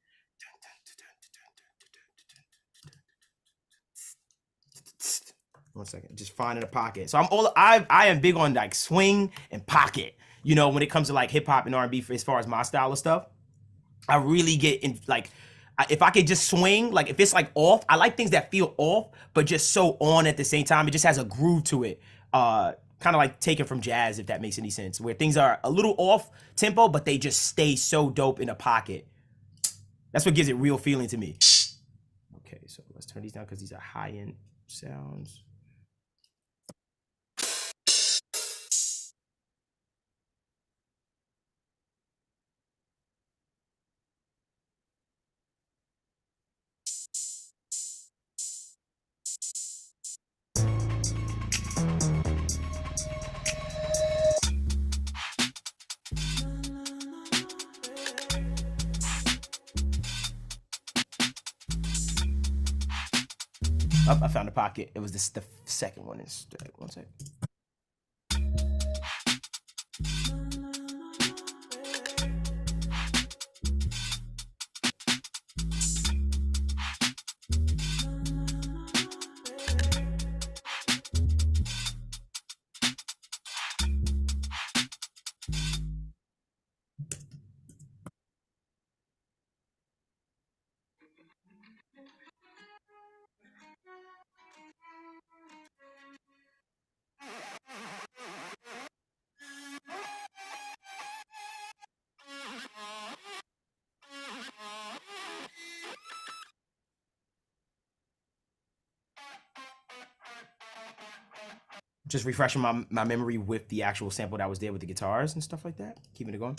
One second, just finding a pocket. So I am big on like swing and pocket. You know, when it comes to like hip hop and R&B, as far as my style of stuff, I really get in like, if I could just swing, like if it's like off, I like things that feel off, but just so on at the same time. It just has a groove to it. Kind of like taken from jazz, if that makes any sense, where things are a little off tempo, but they just stay so dope in a pocket. That's what gives it real feeling to me. Okay, so let's turn these down because these are high-end sounds. Oh, I found a pocket. It was the second one instead. One sec. Just refreshing my memory with the actual sample that was there with the guitars and stuff like that. Keeping it going.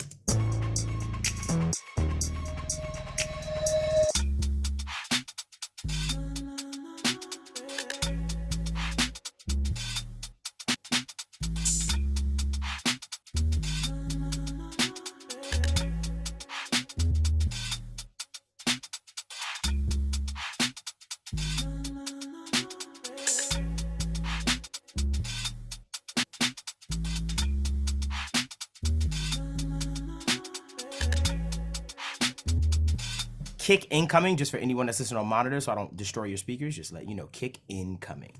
Kick incoming, just for anyone that's listening on monitor, so I don't destroy your speakers. Just let you know, kick incoming.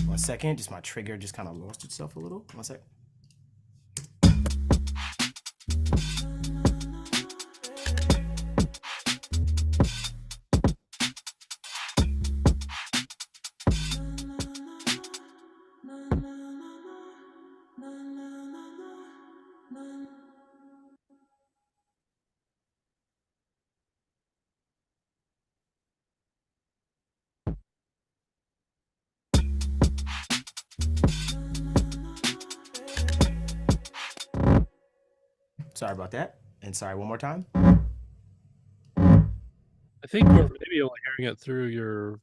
One second, just my trigger just kind of lost itself a little. One sec. Sorry about that. And sorry one more time. I think we're maybe only hearing it through your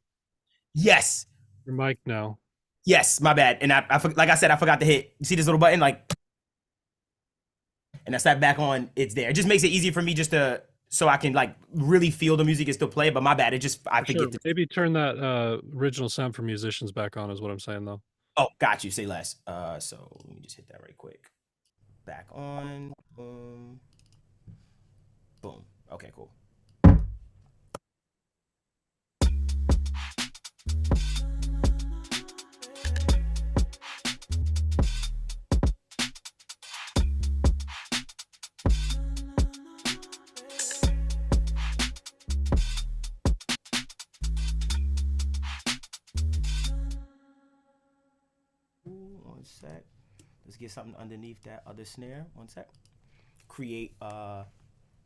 Yes. mic now. Yes, my bad. And like I said, I forgot to hit. You see this little button? Like, and I slap back on, it's there. It just makes it easier for me just to, so I can like really feel the music and still play it. But my bad. It just, I forget to. Maybe turn that original sound for musicians back on is what I'm saying though. Oh, got you. Say less. So let me just hit that right quick. Back on. Boom. Boom. Okay, cool. One sec. Let's get something underneath that other snare. One sec. Create on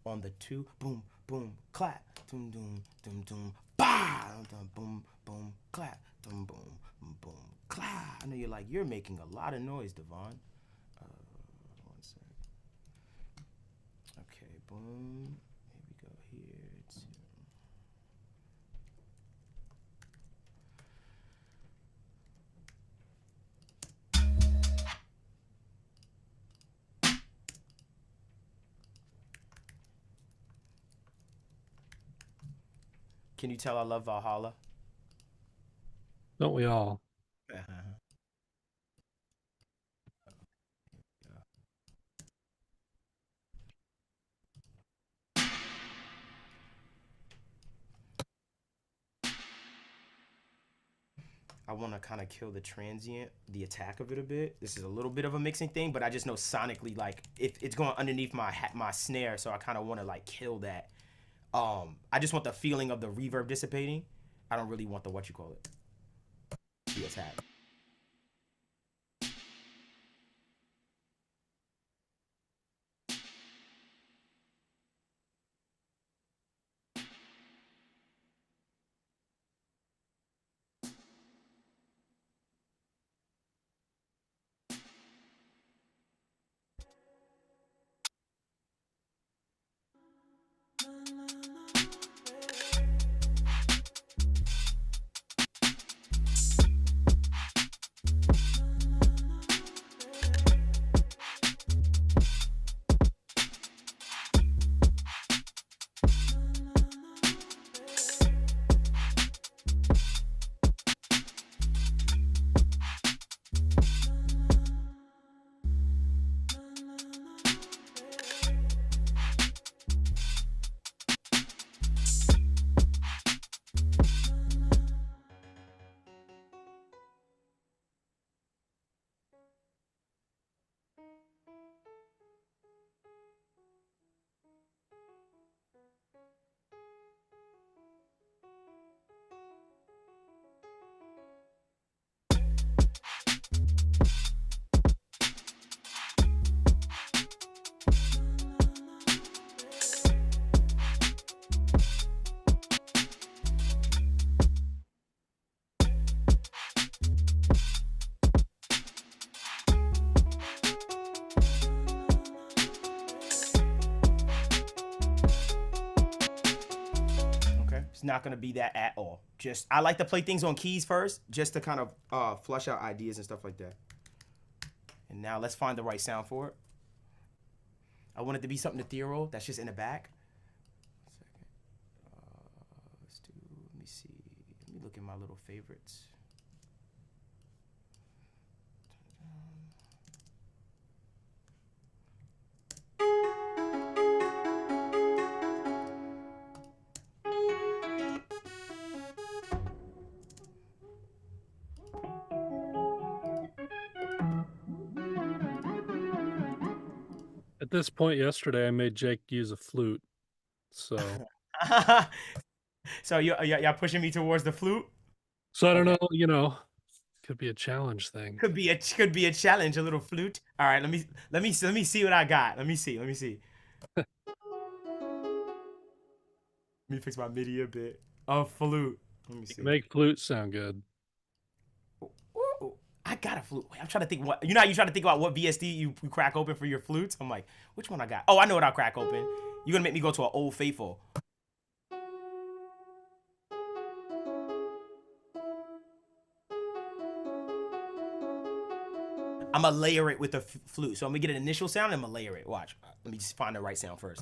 the 2. Boom, boom, clap. Doom, doom, doom, doom. Bah! Boom, boom, clap. Boom, boom, boom, clap. I know you're like, you're making a lot of noise, Devon. One sec. Okay, boom. Here we go. Here. Can you tell I love Valhalla? Don't we all? I want to kind of kill the transient, the attack of it a bit. This is a little bit of a mixing thing, but I just know sonically, like, if it's going underneath my snare, so I kind of want to like kill that. I just want the feeling of the reverb dissipating. I don't really want the the attack. It's not gonna be that at all. Just I like to play things on keys first, just to kind of flush out ideas and stuff like that. And now let's find the right sound for it. I want it to be something ethereal that's just in the back. Let's do. Let me see. Let me look at my little favorites. At this point yesterday, I made Jake use a flute. So, So y'all pushing me towards the flute? so I don't Okay. know. You know, could be a challenge thing. Could be a challenge, a little flute. All right, let me see what I got. Let me see. Let me fix my MIDI a bit. A flute. Let me You see. can make flute sound good. Ooh, I got a flute. Wait, I'm trying to think what, you know how you try to think about what VSD you crack open for your flutes? I'm like, which one I got? Oh, I know what I'll crack open. You're gonna make me go to an Old Faithful. I'm gonna layer it with the flute. So I'm gonna get an initial sound and I'm gonna layer it. Watch. Let me just find the right sound first.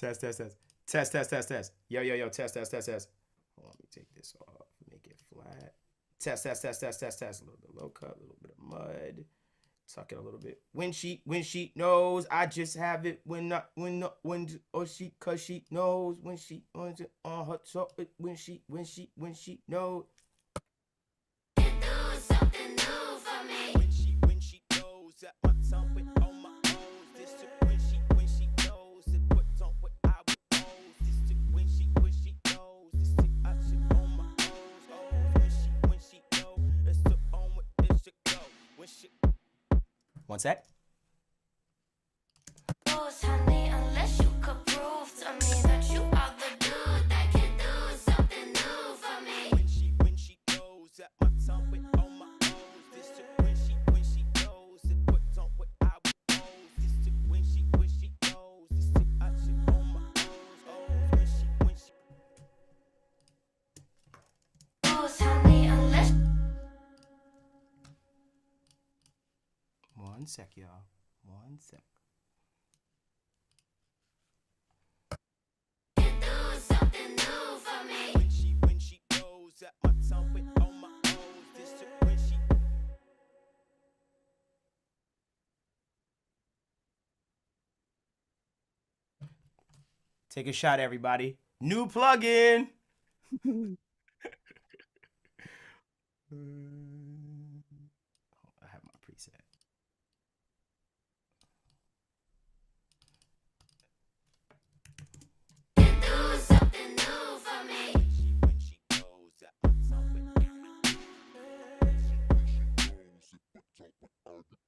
Test, test, test. Test, test, test, test. Yo, yo, yo, test, test, test, test. Hold on, let me take this off. Make it flat. Test, test, test, test, test, test. A little bit low cut, a little bit of mud. Tuck it a little bit. When she knows, I just have it when or she, cause she knows when she on her so when she knows. Do something new for me. When she knows that my tongue with on my own. This shit when she knows it puts on what I would own. This shit when she knows this shit I should on my own. When she knows it's to on what it should go. When she. One sec. Honey, unless you could prove to me that you are the dude that can do something new for me. When she knows that my tongue with on my own. This shit when she knows it puts on what I would own. This shit when she knows this shit I should on my own. When she. Honey, unless One sec, y'all. One sec. do something new for me. When she knows that my tongue with on my own. This shit when she. Take a shot, everybody. New plugin. I have my preset. Do something new for me. When she knows that my tongue with When she knows that my tongue with on my own.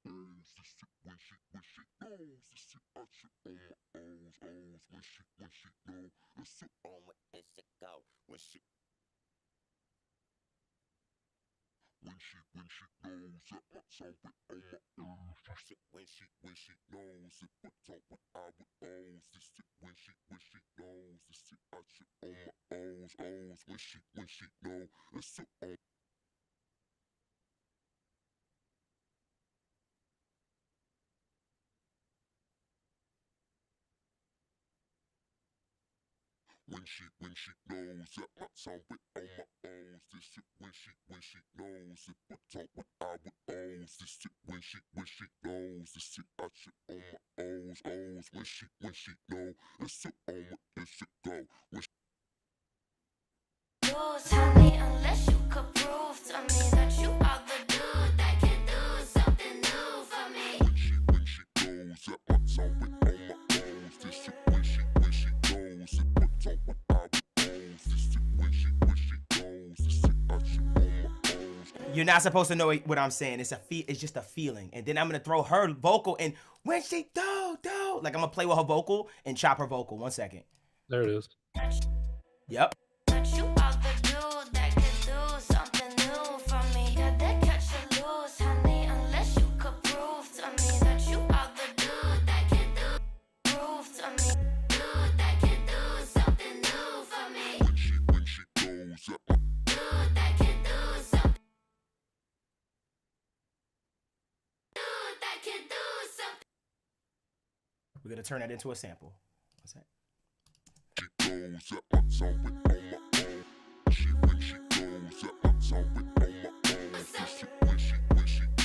This shit when she knows it puts on what I would own. This shit when she knows this shit I should on my own. When she know it's shit on what it should go. When Honey, unless you could prove to me that you are the dude that can do something new for me. when she knows that my tongue with on my own. This shit when she knows it puts on what I would own. This shit when she knows this shit I should on my own. You're not supposed to know what I'm saying. It's just a feeling. And then I'm gonna throw her vocal and when she do, like I'm gonna play with her vocal and chop her vocal. 1 second. There it is. Yep. That you are the dude that can do something new for me. Got that catch you loose, honey, unless you could prove to me that you are the dude that can do. Prove to me, dude that can do something new for me. When she knows that my Dude that can do something. Dude that can do something. We're gonna turn that into a sample. What's that? she knows that my tongue with on my own. When she knows that my tongue with on my own. This shit when she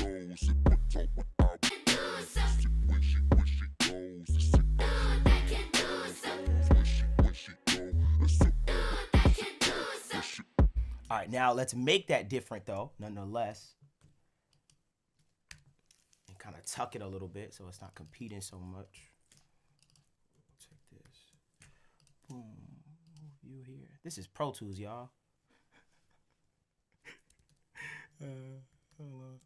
knows it puts on what I would own. This shit when she knows this shit I should own. When she knows it's shit on what it should go. This shit All right, now let's make that different though, nonetheless. And kind of tuck it a little bit so it's not competing so much. Check this. Boom. View here. This is Pro Tools, y'all. Hold on.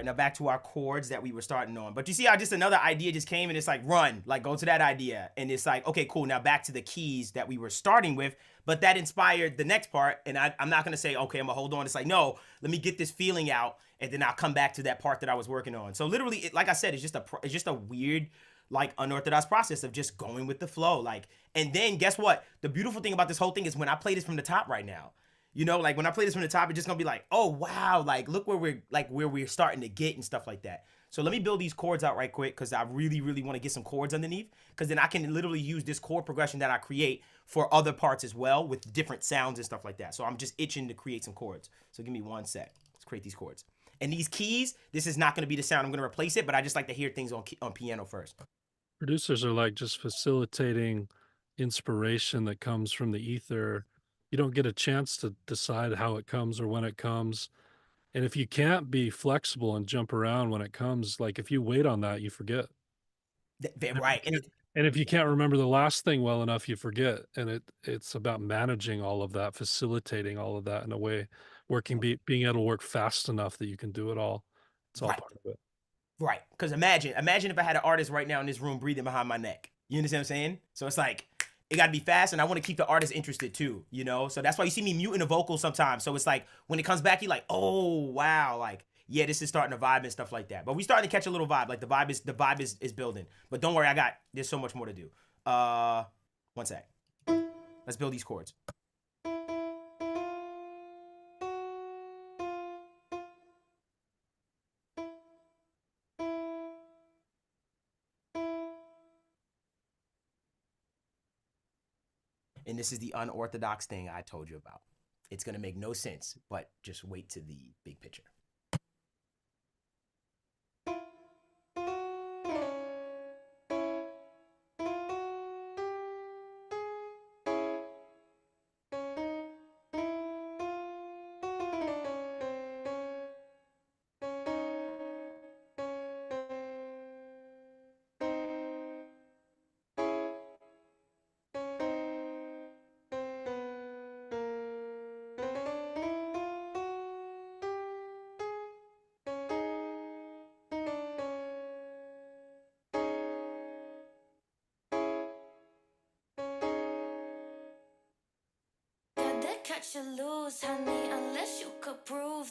right, now back to our chords that we were starting on. But you see how just another idea just came and it's like, run, like go to that idea. And it's like, okay, cool. Now back to the keys that we were starting with, but that inspired the next part. And I'm not going to say, okay, I'm going to hold on. It's like, no, let me get this feeling out. And then I'll come back to that part that I was working on. So literally, like I said, it's just a weird, like unorthodox process of just going with the flow. Like, and then guess what? The beautiful thing about this whole thing is when I play this from the top right now, you know, like when I play this from the top, it's just gonna be like, oh wow, like look where we're starting to get and stuff like that. So let me build these chords out right quick because I really, really want to get some chords underneath because then I can literally use this chord progression that I create for other parts as well with different sounds and stuff like that. So I'm just itching to create some chords. So give me one sec. Let's create these chords. And these keys, this is not gonna be the sound I'm gonna replace it, but I just like to hear things on piano first. Producers are like just facilitating inspiration that comes from the ether. You don't get a chance to decide how it comes or when it comes. And if you can't be flexible and jump around when it comes, like if you wait on that, you forget. Right. And if you can't remember the last thing well enough, you forget. And it's about managing all of that, facilitating all of that in a way, being able to work fast enough that you can do it all. It's all Right. part of it. Right. Because imagine if I had an artist right now in this room breathing behind my neck. You understand what I'm saying? So it's like, it got to be fast, and I want to keep the artist interested too, you know? So that's why you see me muting the vocals sometimes. So it's like, when it comes back, you're like, oh, wow. Like, yeah, this is starting to vibe and stuff like that. But we starting to catch a little vibe. Like, the vibe is building. But don't worry, there's so much more to do. One sec. Let's build these chords. And this is the unorthodox thing I told you about. It's going to make no sense, but just wait to the big picture. Yeah, they catch you loose, honey, unless you could prove.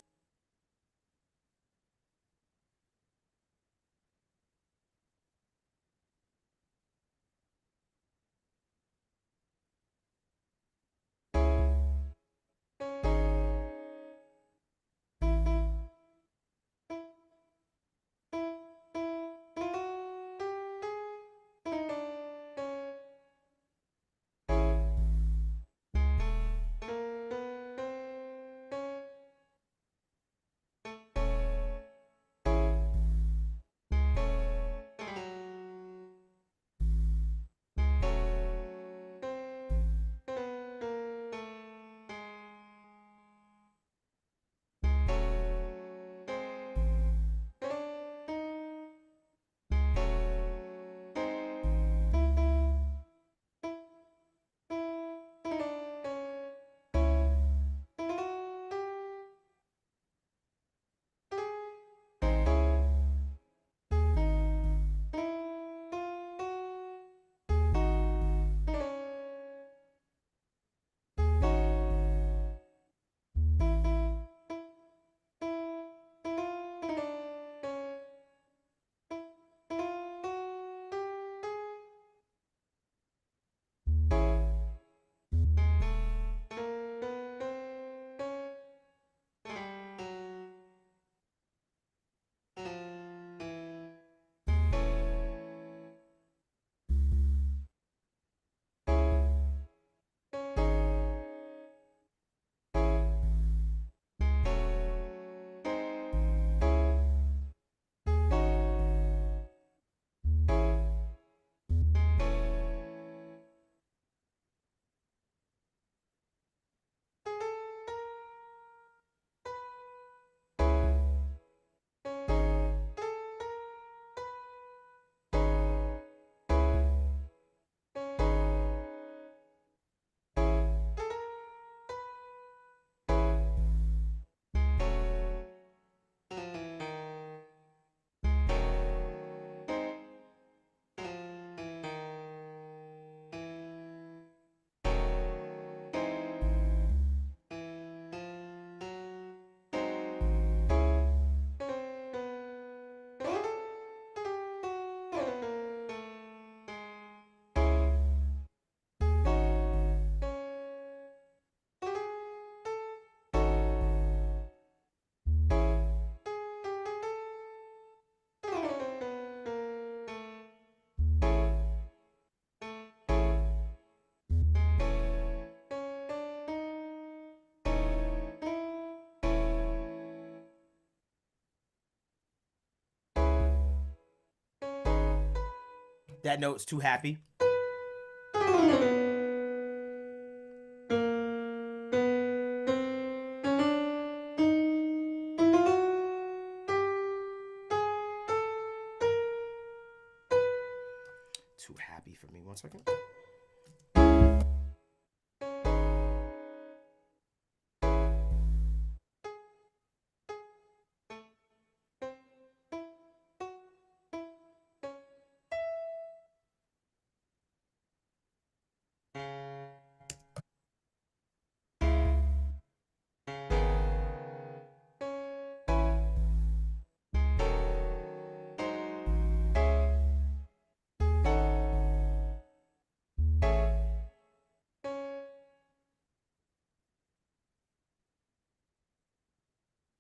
That note's too happy. Too happy for me. 1 second.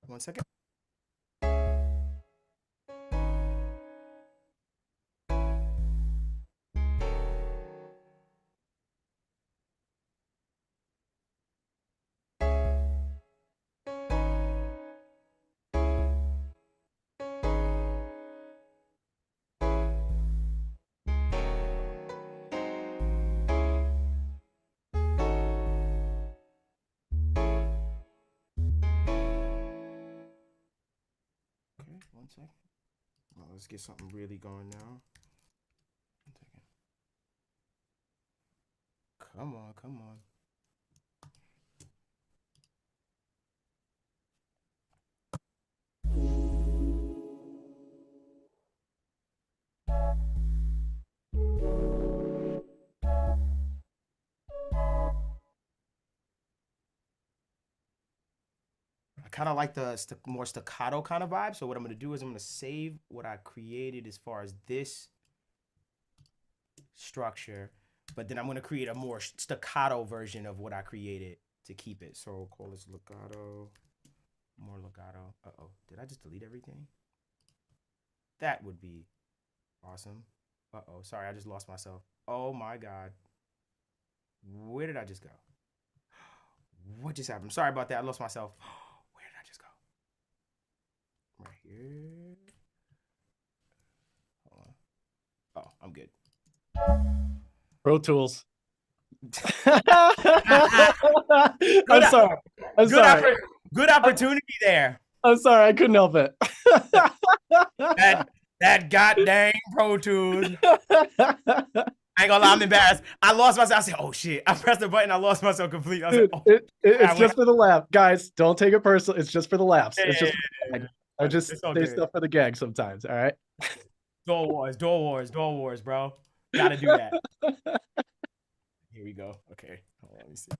One second. Okay, 1 second. Well, let's get something really going now. 1 second. Come on, come on. I kind of like the more staccato kind of vibe. So what I'm going to do is I'm going to save what I created as far as this structure, but then I'm going to create a more staccato version of what I created to keep it. So we'll call this legato, more legato. Uh-oh, did I just delete everything? That would be awesome. Uh-oh, sorry, I just lost myself. Oh my God. Where did I just go? What just happened? Sorry about that. I lost myself. Where did I just go? Right here. Hold on. Oh, I'm good. Pro Tools. Good, I'm sorry. I'm sorry. Good opportunity there. I'm sorry. I couldn't help it. That goddamn Pro Tools. I ain't gonna lie, I'm embarrassed. I lost myself. I said, "Oh shit!" I pressed the button. I lost myself completely. I was Dude, like, "Oh, it's just for the laugh, guys. Don't take it personal. It's just for the laughs. Yeah, it's just. yeah, I just it's all say good. stuff for the gag sometimes. All right. Door wars, bro. Gotta do that." Here we go. Okay, hold on, let me see.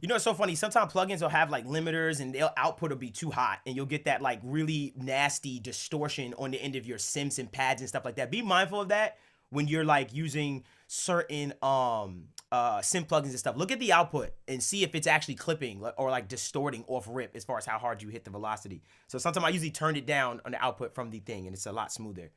You know, it's so funny. Sometimes plugins will have like limiters and their output will be too hot and you'll get that like really nasty distortion on the end of your sims and pads and stuff like that. Be mindful of that when you're like using certain sim plugins and stuff. Look at the output and see if it's actually clipping or like distorting off rip as far as how hard you hit the velocity. So sometimes I usually turn it down on the output from the thing and it's a lot smoother.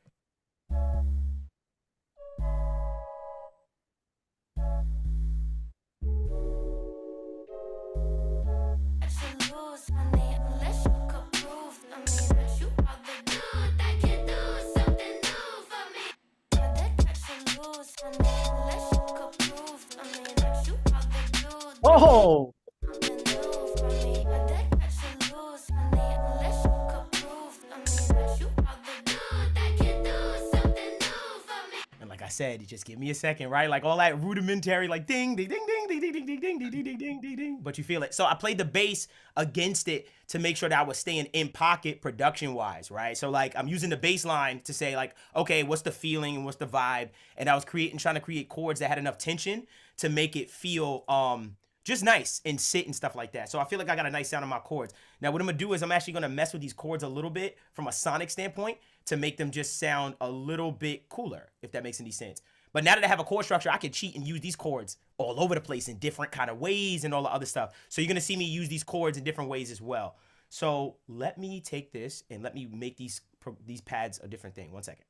Oh. And like I said, you just give me a second, right? Like all that rudimentary, like ding, ding, ding, ding, ding, ding, ding, ding, ding, ding, ding, ding, ding, ding, but you feel it. So I played the bass against it to make sure that I was staying in pocket production-wise, right? So like I'm using the bass line to say like, okay, what's the feeling and what's the vibe? And I was trying to create chords that had enough tension to make it feel just nice and sit and stuff like that. So I feel like I got a nice sound on my chords. Now what I'm gonna do is I'm actually gonna mess with these chords a little bit from a sonic standpoint to make them just sound a little bit cooler, if that makes any sense. But now that I have a chord structure, I can cheat and use these chords all over the place in different kind of ways and all the other stuff. So you're gonna see me use these chords in different ways as well. So let me take this and let me make these pads a different thing. 1 second.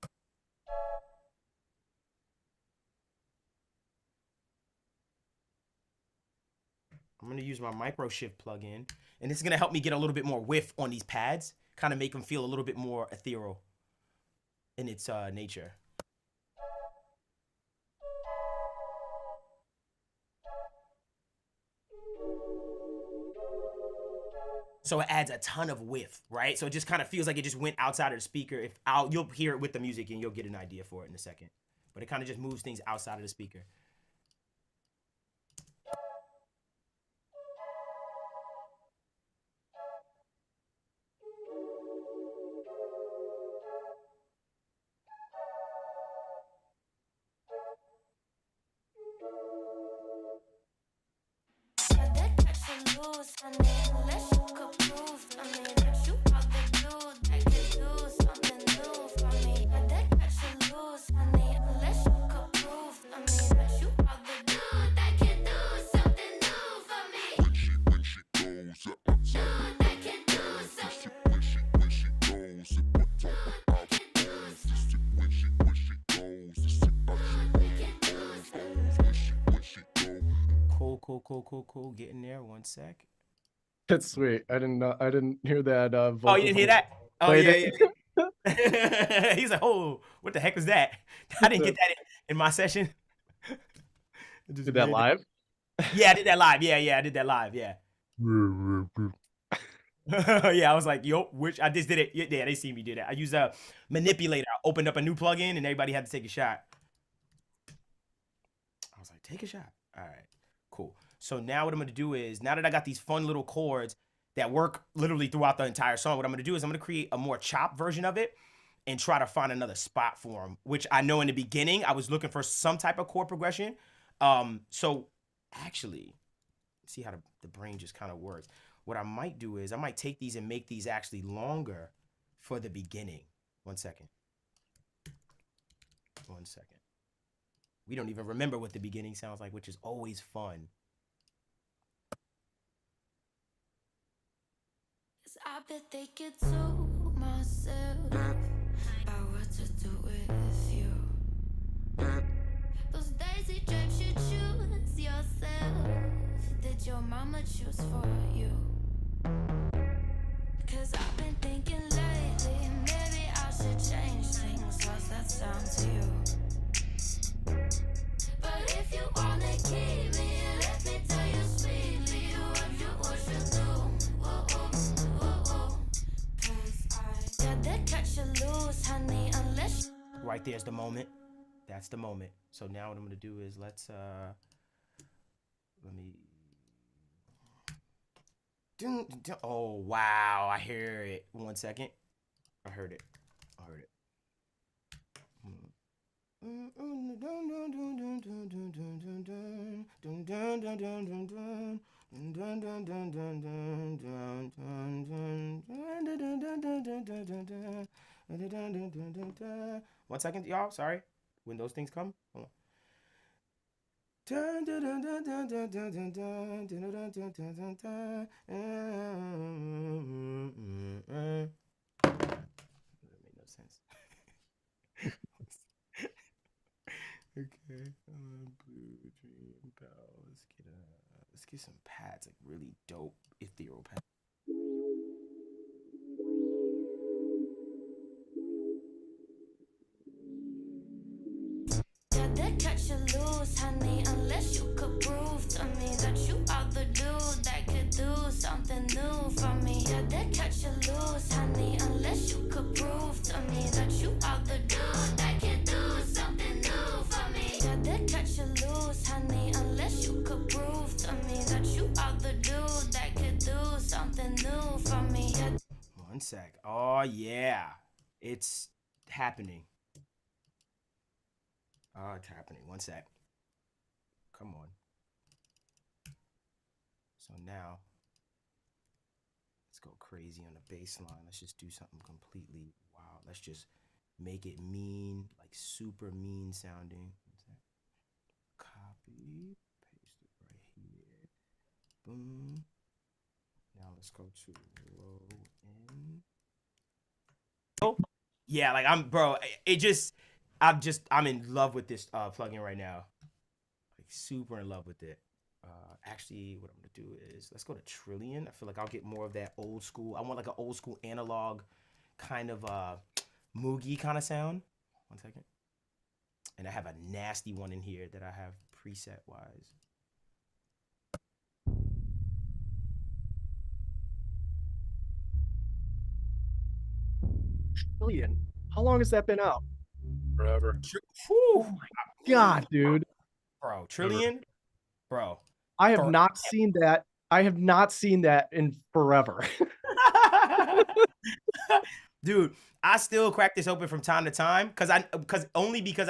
I'm gonna use my micro shift plugin, and this is gonna help me get a little bit more whiff on these pads, kind of make them feel a little bit more ethereal in its nature. So it adds a ton of whiff, right? So it just kind of feels like it just went outside of the speaker. You'll hear it with the music and you'll get an idea for it in a second. But it kind of just moves things outside of the speaker. Cool. Getting there. 1 sec. That's sweet. I didn't know. I didn't hear that. Oh, you didn't hear that? Oh, yeah. He's like, oh, what the heck was that? I didn't get that in my session. Did that live? Yeah, I did that live. Yeah, I did that live. Yeah. Yeah, I was like, yo, which I just did it. Yeah, they see me do that. I used a manipulator. I opened up a new plugin and everybody had to take a shot. I was like, take a shot. All right, cool. So now what I'm gonna do is, now that I got these fun little chords that work literally throughout the entire song, what I'm gonna do is I'm gonna create a more chopped version of it and try to find another spot for them, which I know in the beginning, I was looking for some type of chord progression. So actually, see how the brain just kind of works. What I might do is I might take these and make these actually longer for the beginning. 1 second. 1 second. We don't even remember what the beginning sounds like, which is always fun. I bet they get to myself about what to do with you. Those daisy drapes you choose yourself. Did your mama choose for you? Cause I've been thinking lately, maybe I should change things. How's that sound to you? But if you wanna keep me, let me tell you sweetly what you should do. Honey, unless right there's the moment. That's the moment. So now what I'm gonna do is let me. Oh wow, I hear it. 1 second. I heard it. One second, y'all. Sorry. When those things come, hold on. That made no sense. Okay. Blue dream bell. Let's get some pads, like really dope ethereal pads. cut you loose, honey, unless you could prove to me that you are the dude that could do something new for me. Yeah, they cut you loose, honey, unless you could prove to me that you are the dude that could do something new for me. Yeah, they cut you loose, honey, unless you could prove to me that you are the dude that could do something new for me. Yeah. 1 sec. Oh yeah, it's happening. Oh, it's happening. 1 sec. Come on. So now let's go crazy on the bass line. Let's just do something completely wild. Let's just make it mean, like super mean sounding. Copy, paste it right here. Boom. Now let's go to low end. Oh, yeah, like I'm in love with this plugin right now. Like super in love with it. Actually, what I'm gonna do is let's go to Trillion. I feel like I'll get more of that old school. I want like an old school analog kind of Moogie kind of sound. 1 second. And I have a nasty one in here that I have preset wise. Trillion. How long has that been out? Forever. Whew. God, dude. Bro, Trillion, bro. I have not seen that. I have not seen that in forever. Dude, I still crack this open from time to time because I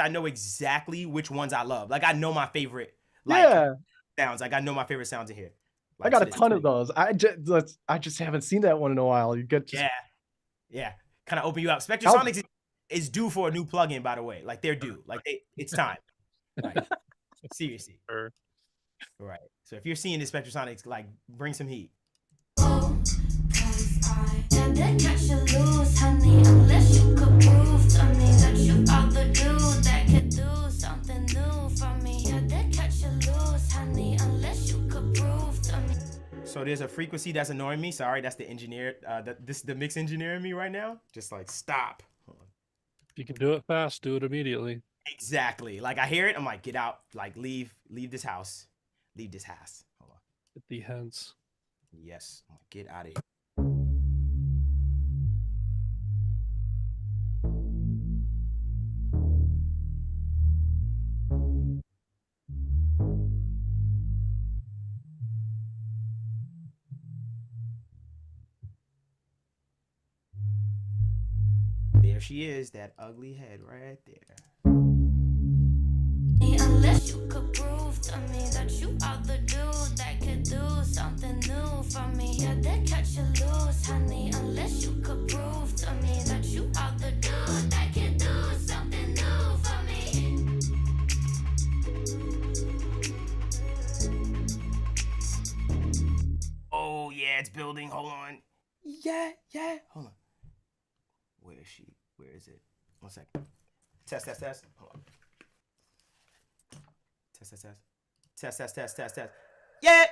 know exactly which ones I love. Like I know my favorite sounds. Like I know my favorite sounds in here. Like, I got a ton of those. I just haven't seen that one in a while. You get yeah. Kind of open you up. Spectrasonics is due for a new plugin, by the way. Like they're due. Like it's time. Like, seriously. Sure. Right. So if you're seeing this Spectrasonics, like bring some heat. So there's a frequency that's annoying me. Sorry, that's the engineer. The mix engineer in me right now. Just like stop. Hold on. If you can do it fast, do it immediately. Exactly. Like I hear it, I'm like, get out. Like leave this house. Leave this house. Hold on. Get the hence. Yes. I'm like, get out of here. There she is, that ugly head right there. Unless you could prove to me that you are the dude that could do something new for me. Yeah, they catch you loose, honey. Unless you could prove to me that you are the dude that could do something new for me. Oh yeah, it's building. Hold on. Yeah. Hold on. Where is she? Where is it? 1 second. Test. Hold on. Test. Yeah.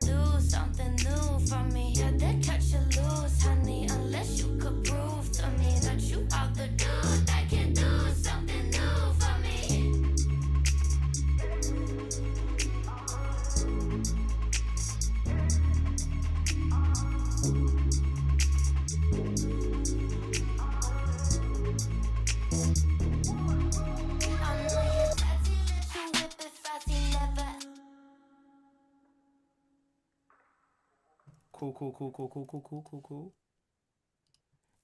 Do something new for me. Yeah, they catch you loose, honey. Unless you could prove to me that you are the dude that can do something new for me. Cool.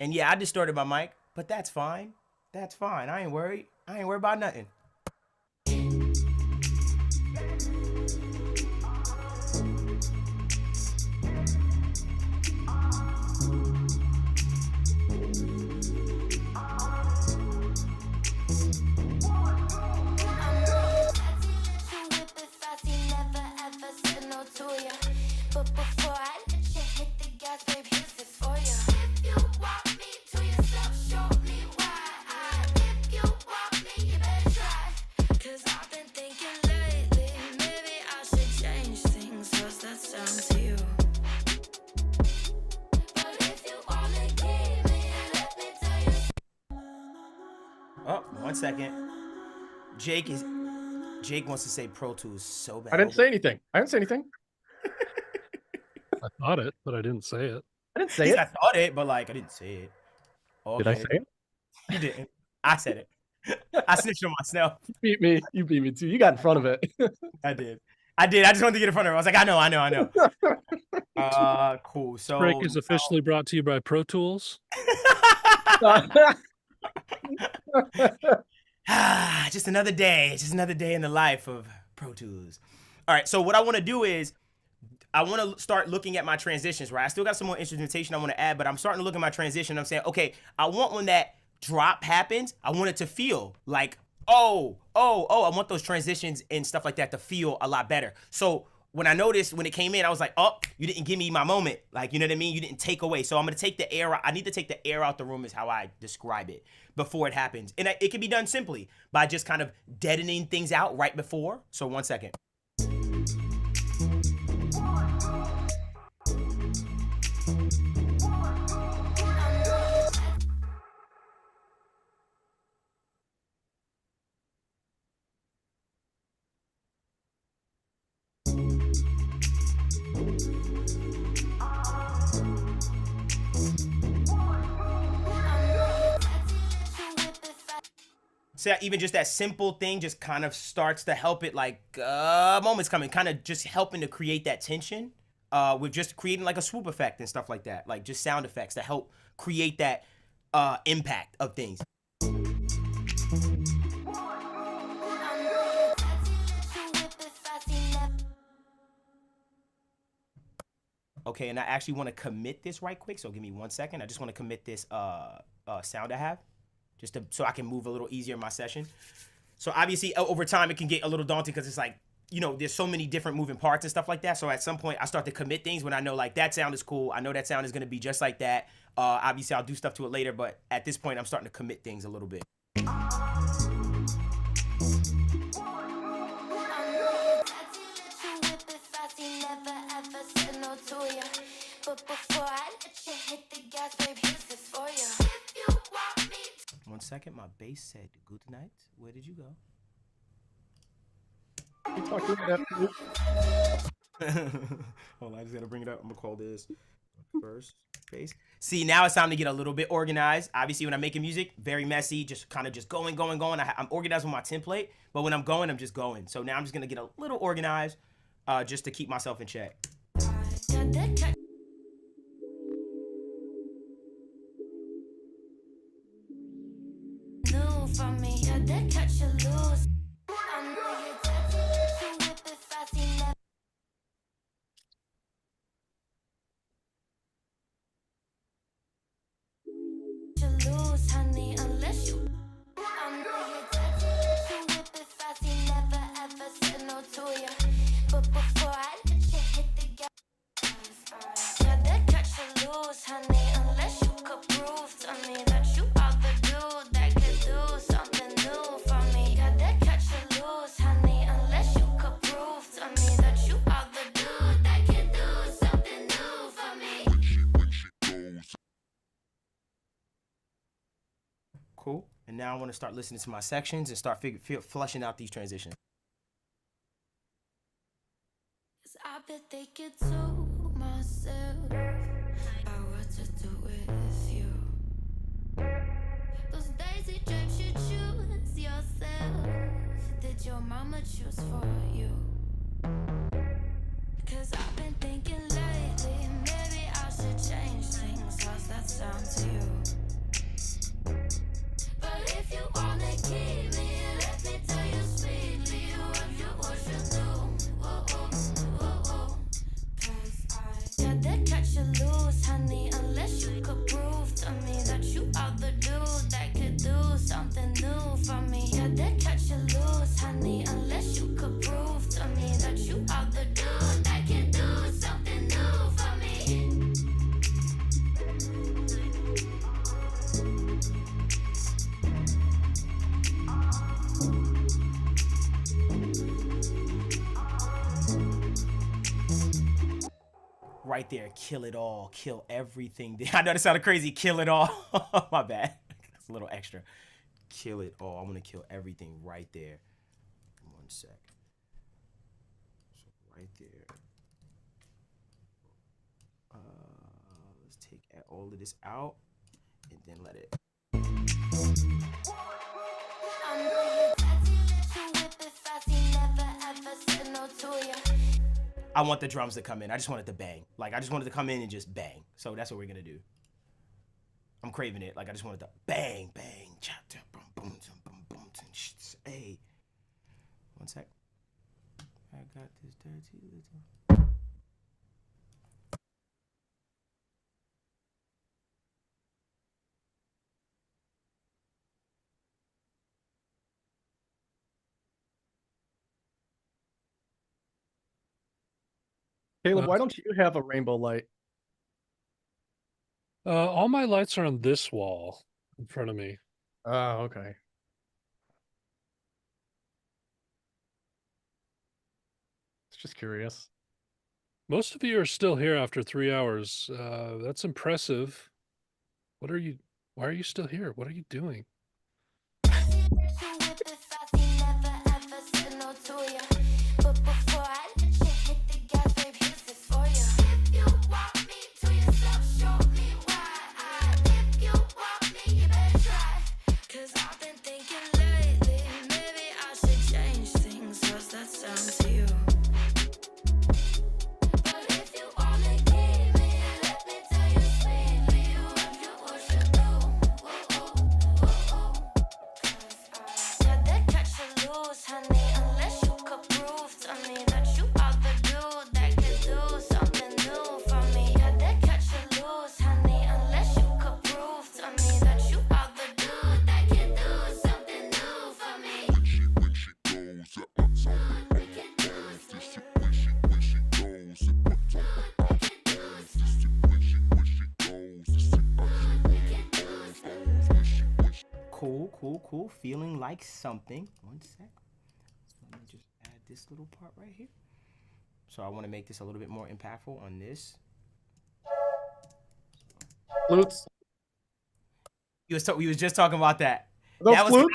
And yeah, I distorted my mic, but that's fine. I ain't worried. About nothing. But before I let you hit the gas, babe, here's it for you. If you want me to yourself, show me why. If you want me, you better try. 'Cause I've been thinking lately, maybe I should change things. How's that sound to you? But if you wanna keep me, let me tell you. Oh, 1 second. Jake wants to say Pro Tools so bad. I didn't say anything. I thought it, but I didn't say it. I didn't say it. I thought it, but like I didn't say it. Okay. Did I say it? You didn't. I said it. I snitched on myself. You beat me too. You got in front of it. I did. I just wanted to get in front of her. I was like, I know. Cool. So Break is officially brought to you by Pro Tools. just another day. It's just another day in the life of Pro Tools. All right, so what I want to do is I want to start looking at my transitions, right? I still got some more instrumentation I want to add, but I'm starting to look at my transition. I'm saying, okay, I want when that drop happens, I want it to feel like, oh, I want those transitions and stuff like that to feel a lot better. So when I noticed when it came in, I was like, oh, you didn't give me my moment. Like, you know what I mean? You didn't take away. So I'm going to take the air out. I need to take the air out the room is how I describe it before it happens. And it can be done simply by just kind of deadening things out right before. So 1 second. So even just that simple thing just kind of starts to help it, like moments coming, kind of just helping to create that tension with just creating like a swoop effect and stuff like that, like just sound effects to help create that impact of things. Okay, and I actually want to commit this right quick, so give me 1 second. I just want to commit this sound I have, just to, so I can move a little easier in my session. So obviously over time it can get a little daunting because it's like, you know, there's so many different moving parts and stuff like that. So at some point I start to commit things when I know like that sound is cool. I know that sound is going to be just like that. Obviously I'll do stuff to it later, but at this point I'm starting to commit things a little bit. But before I let you hit the gas, baby, this is for you. If you want me. 1 second, my bass said good night. Where did you go? Hold on, I just gotta bring it up. I'm gonna call this first bass. See, now it's time to get a little bit organized. Obviously, when I'm making music, very messy, just kind of just going. I'm organized with my template, but when I'm going, I'm just going. So now I'm just gonna get a little organized, just to keep myself in check. From me, I did catch you loose. I know you touch you whip it fast, you never. You lose, honey, unless you. I know you touch you whip it fast, you never ever said no to you. But before I let you hit the gas, I did catch you loose, honey, unless you could prove to me that you are the dude that could do something new for me. I did catch you loose, honey, unless you could prove to me that you are the dude that can do something new for me. Cool. And now I want to start listening to my sections and start flushing out these transitions. I bet they could tell myself about what to do with you. Those daisy drapes you choose yourself. Did your mama choose for you? Cause I've been thinking lately, maybe I should change things. How's that sound to you? But if you wanna keep me, let me tell you sweetly what you do. Cause I got that catch you loose, honey, unless you could prove to me that you are the dude that could do something new for me. Got that catch you loose, honey, unless you could prove to me that you are the dude that can do something new for me. Right there, kill it all, kill everything. I know that sounded crazy, kill it all. My bad, it's a little extra. Kill it all, I'm gonna kill everything right there. 1 sec. So right there. Let's take all of this out and then let it. I want the drums to come in. I just want it to bang. Like, I just want it to come in and just bang. So that's what we're gonna do. I'm craving it. Like, I just want it to bang, bang. Hey, one sec. I got this dirty little. Caleb, Uh, why don't you have a rainbow light? all my lights are on this wall in front of me. Oh, okay. It's just curious. Most of you are still here after 3 hours. That's impressive. What are you? Why are you still here? What are you doing? Cool. Feeling like something. One sec. So let me just add this little part right here. So I want to make this a little bit more impactful on this. Flutes. We was just talking about that. Those That was flutes?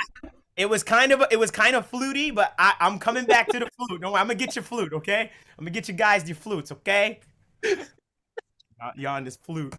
it was kind of fluty, but I'm coming back to the flute. Don't worry, I'm gonna get your flute, okay? I'm gonna get you guys your flutes, okay? Y'all on this flute.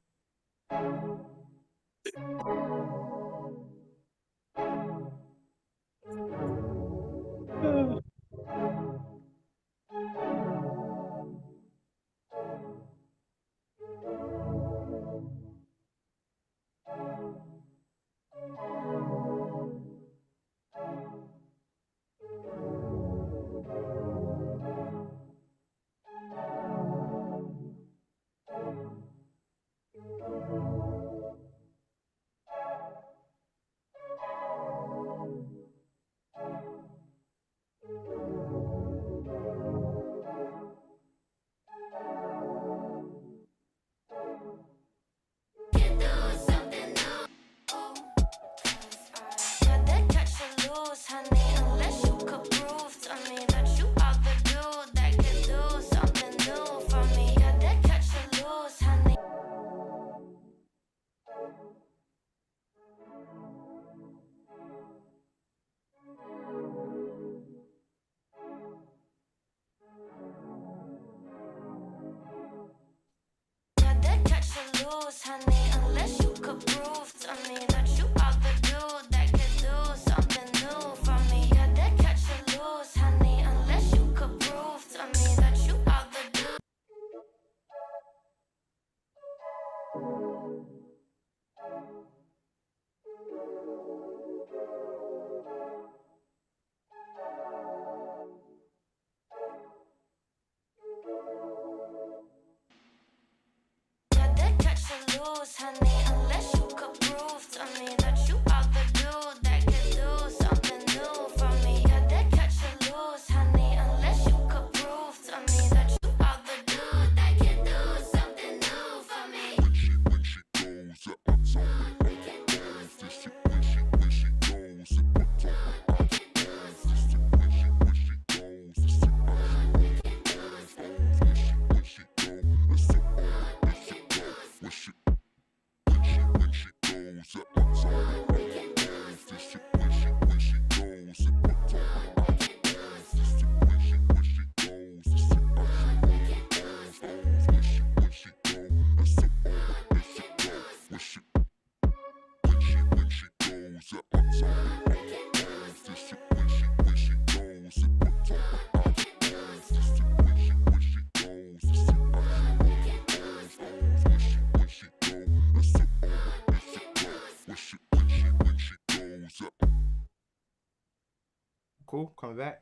Cool. Coming back.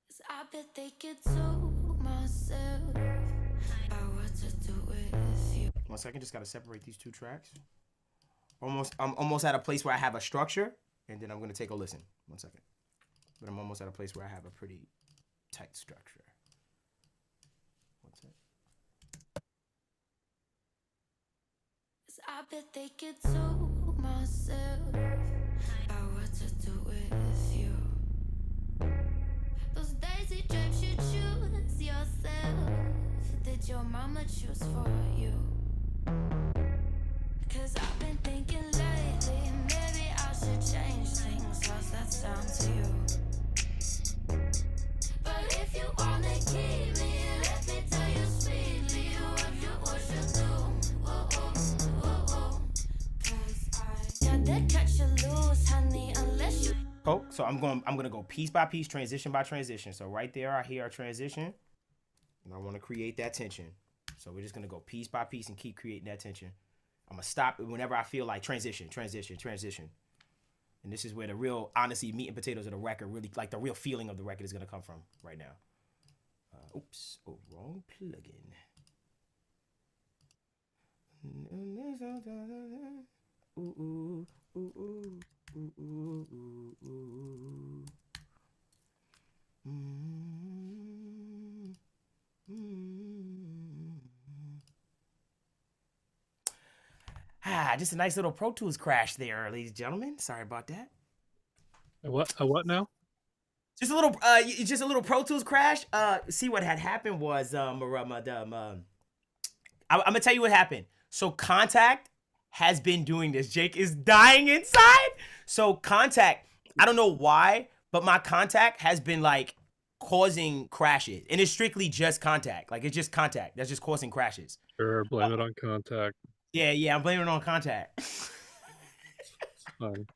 'Cause I bet they get so myself about what to do with you. 1 second. Just gotta separate these two tracks. I'm almost at a place where I have a structure, and then I'm gonna take a listen. 1 second. But I'm almost at a place where I have a pretty tight structure. 1 second. 'Cause I bet they get so myself about what to do with you. Those daisy drapes you choose yourself. Did your mama choose for you? 'Cause I've been thinking lately, maybe I should change things. How's that sound to you? But if you wanna keep me, let me tell you sweetly what you do. Oh, oh, oh, oh. 'Cause I gotta cut you loose, honey, unless you. Cool. So I'm gonna go piece by piece, transition by transition. So right there, I hear a transition, and I want to create that tension. So we're just gonna go piece by piece and keep creating that tension. I'm gonna stop whenever I feel like transition. And this is where the real, honestly, meat and potatoes of the record, really, like the real feeling of the record is gonna come from right now. Oops, oh, wrong plugin. Ooh, ooh, ooh, ooh, ooh, ooh, ooh, ooh. Just a nice little Pro Tools crash there, ladies and gentlemen. Sorry about that. A what now? Just a little Pro Tools crash. See what had happened was I'm gonna tell you what happened. So Contact has been doing this. Jake is dying inside. So Contact, I don't know why, but my Contact has been like causing crashes, and it's strictly just Contact. Like it's just Contact that's just causing crashes. Sure, blame it on Contact. Yeah, I'm blaming it on Contact. Fine.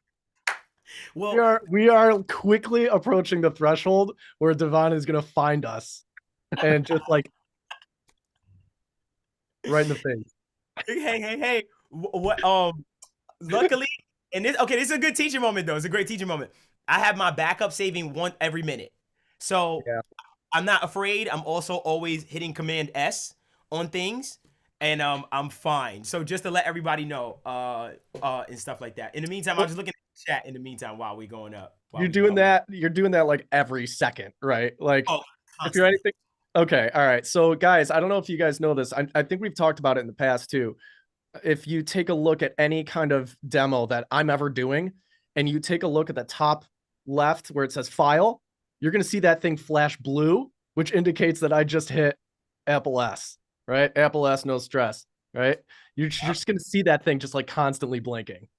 Well, We are quickly approaching the threshold where Devon is gonna find us and just like right in the face. hey. What? Luckily, and this is a good teaching moment though. It's a great teaching moment. I have my backup saving one every minute, so Yeah. I'm not afraid. I'm also always hitting Command S on things, and I'm fine. So just to let everybody know, and stuff like that. In the meantime, I'm just looking at the chat. In the meantime, while we're going up, You're doing that like every second, right? Like Oh, if you're anything. Okay, all right. So guys, I don't know if you guys know this. I think we've talked about it in the past too. If you take a look at any kind of demo that I'm ever doing, and you take a look at the top left where it says file, you're going to see that thing flash blue, which indicates that I just hit Apple S, right? Apple S, no stress, right? You're just going to see that thing just like constantly blinking.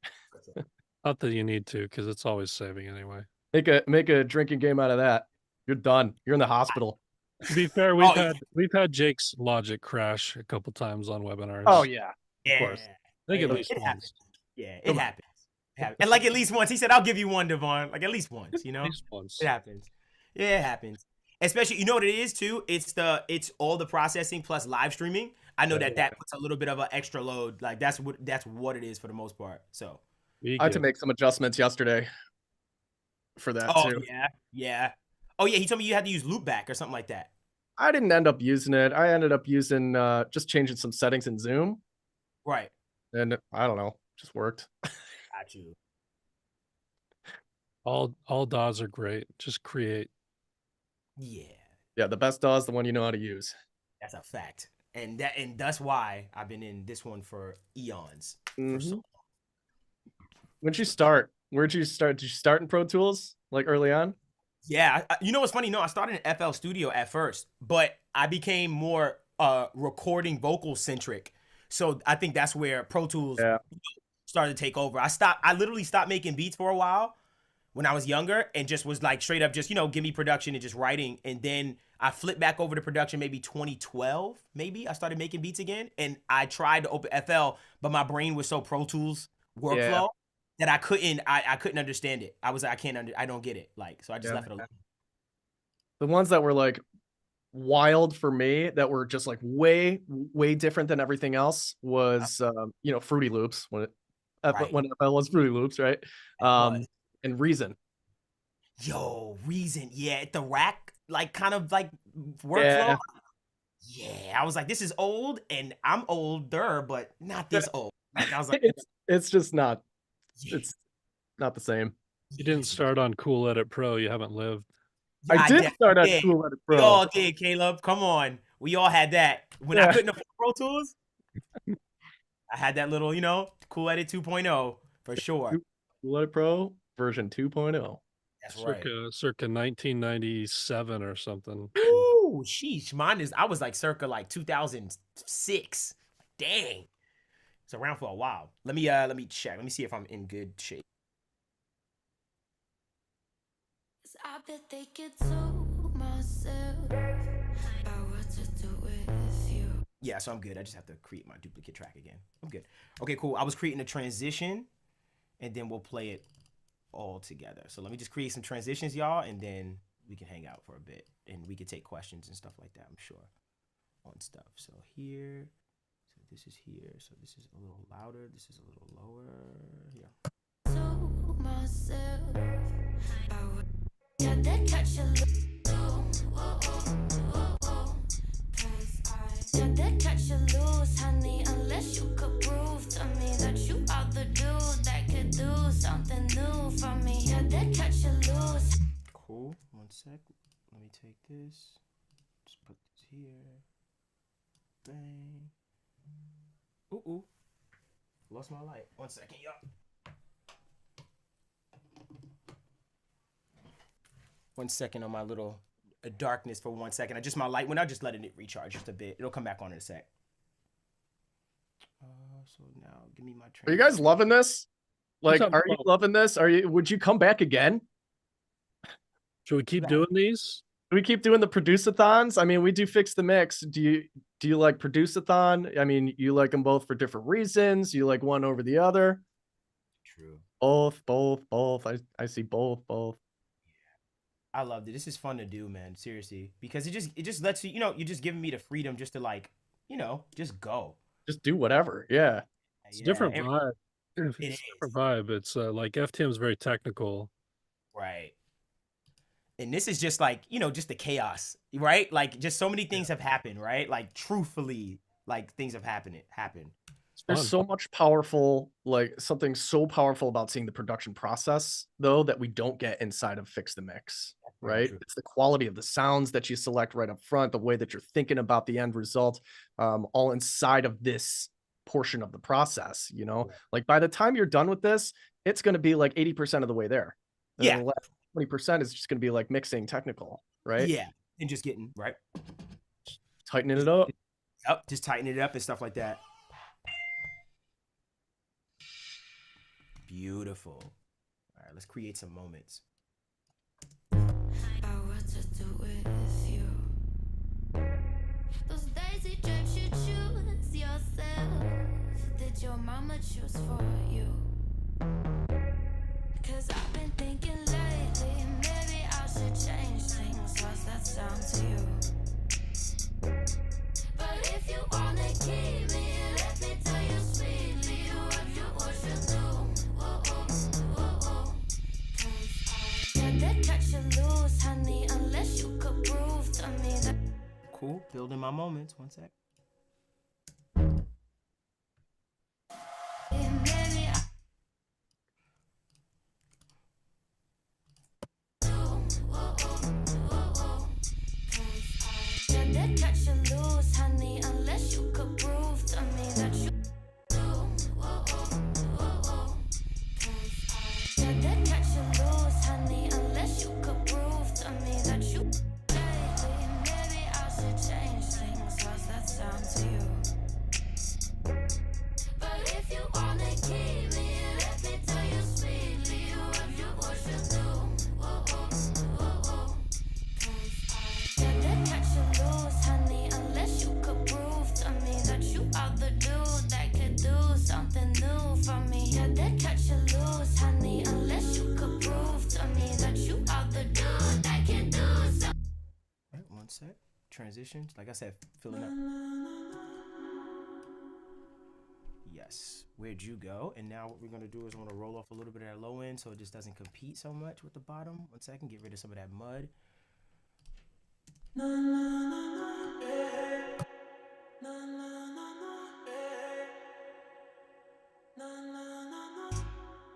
Not that you need to, because it's always saving anyway. Make a drinking game out of that. You're done. You're in the hospital. To be fair, we've had Jake's Logic crash a couple times on webinars. Oh yeah, Yeah, of course. I think at It least once. happens. Yeah, it happens. And like at least once, he said, "I'll give you one, Devon." Like at least once, you know. At least once. It happens. Yeah, it happens. Especially, you know what it is too. It's all the processing plus live streaming. I know that puts a little bit of an extra load. Like that's what it is for the most part. So I had to make some adjustments yesterday for that too. Yeah. Oh yeah, he told me you had to use loopback or something like that. I didn't end up using it. I ended up using just changing some settings in Zoom, Right. and I don't know, just worked. Got you. All DAWs are great. Just create. Yeah, Yeah, the best DAW is the one you know how to use. that's a fact. And that's why I've been in this one for eons. For so long. When'd you start? Where'd you start? Did you start in Pro Tools like early on? Yeah, you know what's funny? No, I started in FL Studio at first, but I became more recording vocal centric. So I think that's where Pro Tools started to take over. I literally stopped making beats for a while when I was younger and just was like straight up just, give me production and just writing. And then I flipped back over to production maybe 2012, maybe. I started making beats again. And I tried to open FL, but my brain was so Pro Tools workflow that I couldn't understand it. I was like, I don't get it. Like, so I just left it alone. The ones that were like wild for me that were just like way different than everything else was Fruity Loops when FL was Fruity Loops, right? And Reason. Yo, reason. Yeah, the rack, like, kind of like workflow. Yeah. Yeah, I was like, this is old, and I'm older, but not this old. Like, I was like, It's just not. yeah, It's not the same. You didn't start on Cool Edit Pro. You haven't lived. I did definitely start on did. Cool Edit We Pro. all did, Caleb. Come on. We all had that. When I Yeah. couldn't afford Pro Tools, I had that little, Cool Edit 2.0 for sure. Cool Edit Pro version 2.0. That's right. Circa 1997 or something. Ooh, sheesh. I was like circa like 2006. Dang. It's around for a while. Let me check. Let me see if I'm in good shape. I bet they could tell myself about what to do with you. Yeah, so I'm good. I just have to create my duplicate track again. I'm good. Okay, cool. I was creating a transition, and then we'll play it all together. So let me just create some transitions, y'all, and then we can hang out for a bit, and we can take questions and stuff like that, I'm sure, on stuff. So here, so this is here, so this is a little louder, this is a little lower. Yeah. Told myself about what they catch a Got that catch a loose, honey, unless you could prove to me that you are the dude that could do something new for me. Got that catch a loose. Cool. 1 sec. Let me take this. Just put this here. Bang. Ooh. Lost my light. 1 second, y'all. 1 second on my little darkness for 1 second. I just my light went out, just letting it recharge just a bit. It'll come back on in a sec. So now give me my Are you guys loving this? Like, are you loving this? Would you come back again? Should we keep doing these? Do we keep doing the Produce-A-Thons? I mean, we do Fix the Mix. Do you like Produce-A-Thon? I mean, you like them both for different reasons. You like one over the other. True. Both. I see both. I loved it. This is fun to do, man. Seriously, because it just lets you, you're just giving me the freedom just to like, just go. Just do whatever. Yeah. It's a different vibe. It's a different vibe. It's like FTM's very technical. Right. And this is just like, just the chaos, right? Like just so many things have happened, right? Like truthfully, like things have happened. There's so much powerful, like something so powerful about seeing the production process, though, that we don't get inside of Fix the Mix, right? It's the quality of the sounds that you select right up front, the way that you're thinking about the end result, all inside of this portion of the process, Like by the time you're done with this, it's going to be like 80% of the way there. And yeah. The last 20% is just going to be like mixing technical, right? Yeah. And just getting, right? Tightening it up. Yep. Just tightening it up and stuff like that. Beautiful. All right, let's create some moments. About what to do with you. Those daisy drapes you choose yourself. Did your mama choose for you? Cause I've been thinking lately, maybe I should change things. How's that sound to you? But if you wanna keep me, let me tell you sweetly what you do. Loose, honey, unless you could prove to me that. Cool. Building my moments. 1 sec. Catch you loose, honey, unless you could prove to me that you. Catch you loose, honey, unless you could prove to me that you. Maybe I should change things. How's that sound to you? But if you wanna keep me, let me tell you sweetly what you do. Catch you loose, honey, unless you could prove to me that you are the dude that could do something new for me. Catch you loose, honey, unless you could prove to me that you are the dude that can do something. All right, 1 sec. Transitions. Like I said, filling up. Yes. Yes. Where'd you go? And now what we're gonna do is I'm gonna roll off a little bit of that low end so it just doesn't compete so much with the bottom. 1 second, get rid of some of that mud.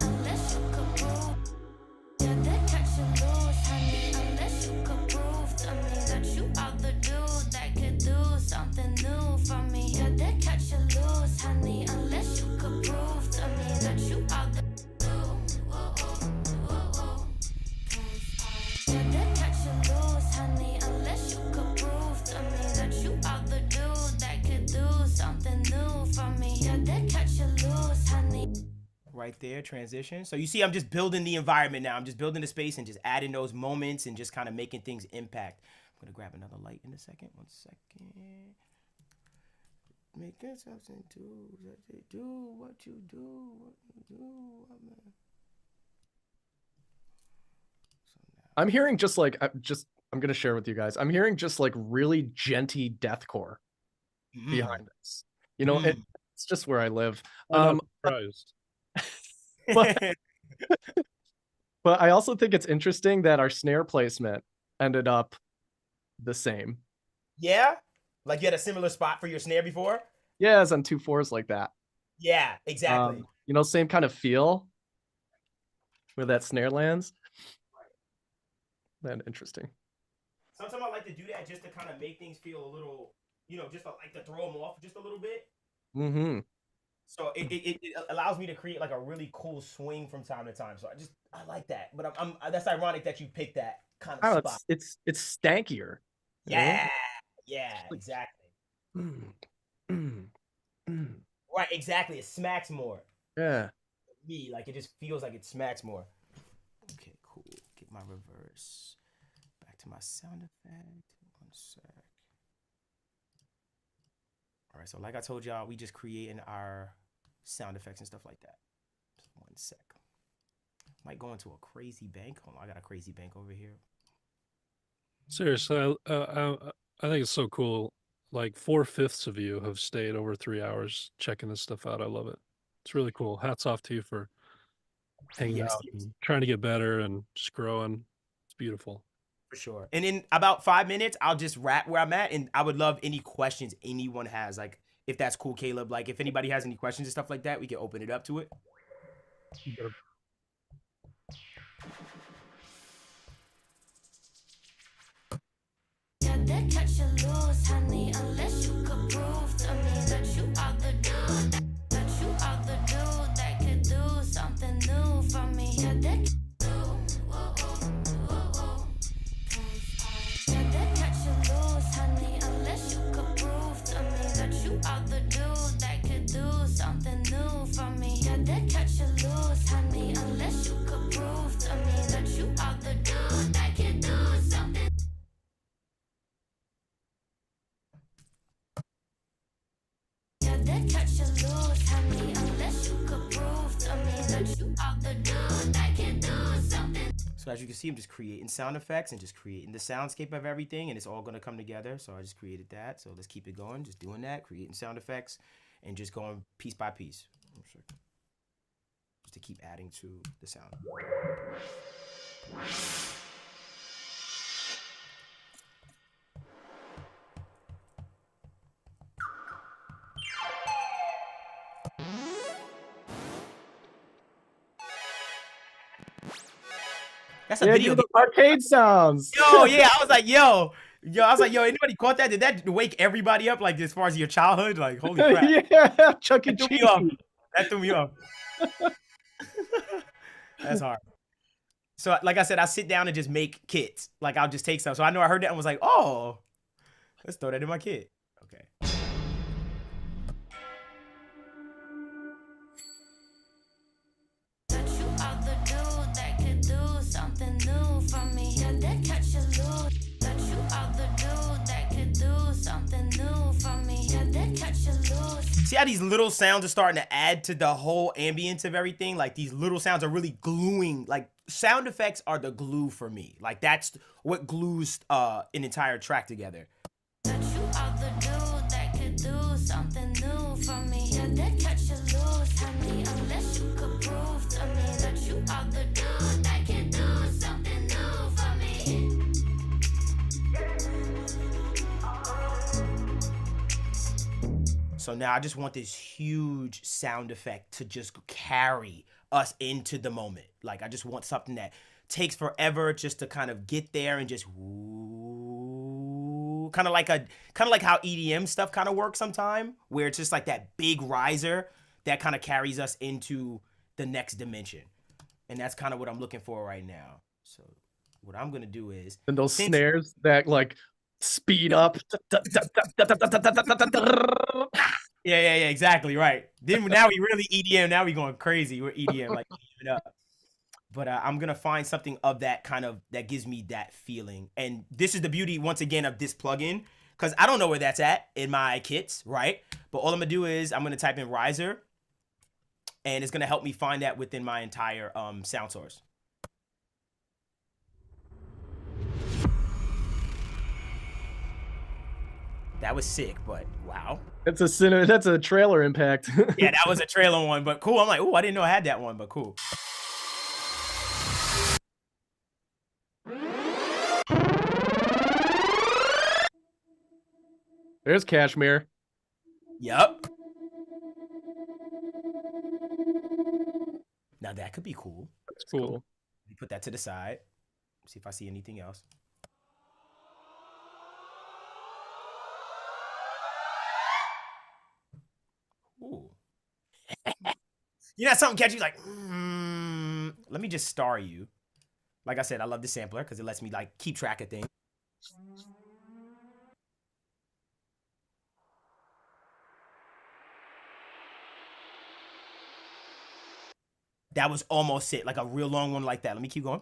Unless you could prove, yeah, they catch you loose, honey. Unless you could prove to me that you are the dude that could do something new for me. Yeah, they catch you loose, honey. Unless you could prove to me that you are the dude. Yeah, they catch you loose, honey. Unless you could prove to me that you are the dude that could do something new for me. Yeah, they catch you loose, honey. Right there, transition. So you see, I'm just building the environment now. I'm just building the space and just adding those moments and just kind of making things impact. I'm gonna grab another light in a second. 1 second. Making something do what you do, what you do. So now, I'm hearing just like I'm gonna share with you guys. I'm hearing just like really genty deathcore behind this. You know, it's just where I live. I'm not surprised. But, but I also think it's interesting that our snare placement ended up the same. yeah, like you had a similar spot for your snare before. Yeah, as on 2/4s like that. Yeah, exactly. You know, same kind of feel where that snare lands. Then interesting. Sometimes I like to do that just to kind of make things feel a little, you know, just to, like to throw them off just a little bit. Mm-hmm. So it allows me to create like a really cool swing from time to time. So I like that. But I'm that's ironic that you picked that kind of spot. It's stankier. Yeah, yeah, exactly. Right, exactly. It smacks more. Yeah. Me, like it just feels like it smacks more. Okay, cool. Get my reverse. Back to my sound effect. 1 sec. All right, so like I told y'all, we just creating our sound effects and stuff like that. Just 1 sec. Might go into a crazy bank. Hold on, I got a crazy bank over here. Seriously, I think it's so cool. Like 4/5 of you have stayed over 3 hours checking this stuff out. I love it. It's really cool. Hats off to you for hanging Yes, out and trying to get better and just growing. It's beautiful. for sure. And in about 5 minutes, I'll just wrap where I'm at. And I would love any questions anyone has. Like, if that's cool, Caleb. Like, if anybody has any questions and stuff like that, we can open it up to it. Yeah, they catch you loose, honey. Unless you could prove to me that you are the dude, that you are the dude that could do something new for me. Yeah, they yeah, they catch you loose, honey. Unless you could prove to me that you are the dude that could do something new for me. Yeah, they catch you loose, honey. Unless you could prove to me that you are the dude that could do something. Yeah, they catch you loose, honey. Unless you could prove to me that you are the dude that can do something. So as you can see, I'm just creating sound effects and just creating the soundscape of everything, and it's all gonna come together. So I just created that. So let's keep it going. Just doing that, creating sound effects, and just going piece by piece. Just to keep adding to the sound. That's a Yeah, video do the game. arcade sounds. Yo, yeah, I was like, yo, anybody caught that? Did that wake everybody up, like, as far as your childhood? Like, holy crap. Yeah, Chuck E. That threw me Cheese. off. That threw me off. That's hard. So, like I said, I sit down and just make kits. Like, I'll just take stuff. So I know I heard that and was like, oh, let's throw that in my kit. Okay. That you are the dude that could do something new for me. Yeah, they catch you loose. That you are the dude that could do something new for me. Yeah, they catch you loose. See how these little sounds are starting to add to the whole ambience of everything? Like, these little sounds are really gluing. Like, sound effects are the glue for me. Like, that's what glues an entire track together. That you are the dude that could do something new for me. Yeah, they catch you loose. So now I just want this huge sound effect to just carry us into the moment. Like I just want something that takes forever just to kind of get there and just woo, kind of like how EDM stuff kind of works sometime, where it's just like that big riser that kind of carries us into the next dimension. And that's kind of what I'm looking for right now. So what I'm gonna do is, and those snares that like speed up. Yeah, exactly, right. Then now we really EDM. Now we going crazy. We're EDM, like EDM it up. But I'm gonna find something of that kind of that gives me that feeling. And this is the beauty once again of this plugin, because I don't know where that's at in my kits, right? But all I'm gonna do is I'm gonna type in riser, and it's gonna help me find that within my entire sound source. That was sick, but wow. That's a trailer impact. Yeah, that was a trailer one, but cool. I'm like, oh, I didn't know I had that one, but cool. There's Cashmere. Yep. Now that could be cool. That's cool. Let me put that to the side. See if I see anything else. Ooh. You know something catchy? Like, let me just star you. Like I said, I love the sampler because it lets me like keep track of things. That was almost it, like a real long one like that. Let me keep going.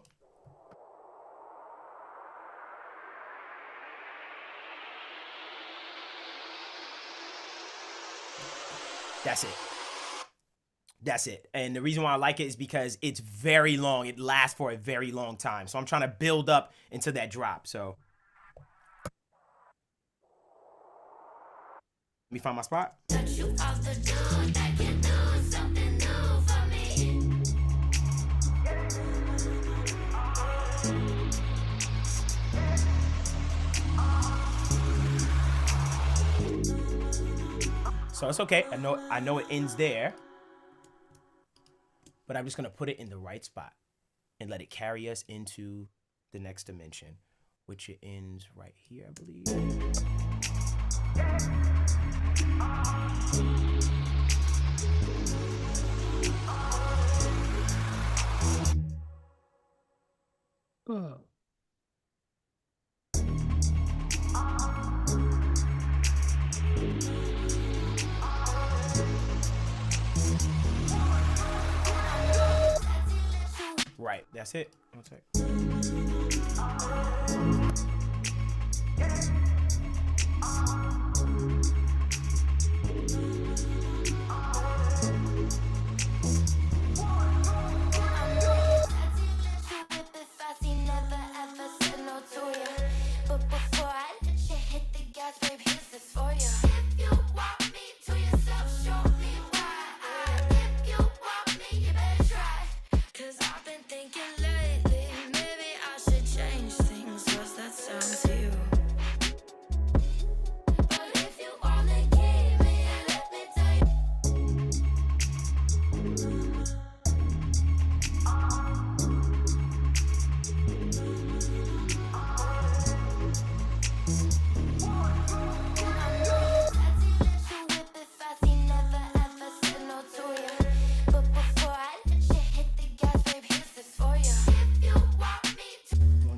That's it. That's it. And the reason why I like it is because it's very long. It lasts for a very long time. So I'm trying to build up into that drop. So let me find my spot. So it's okay. I know it ends there. But I'm just gonna put it in the right spot and let it carry us into the next dimension, which it ends right here, I believe. Oh. Right, that's it. One sec.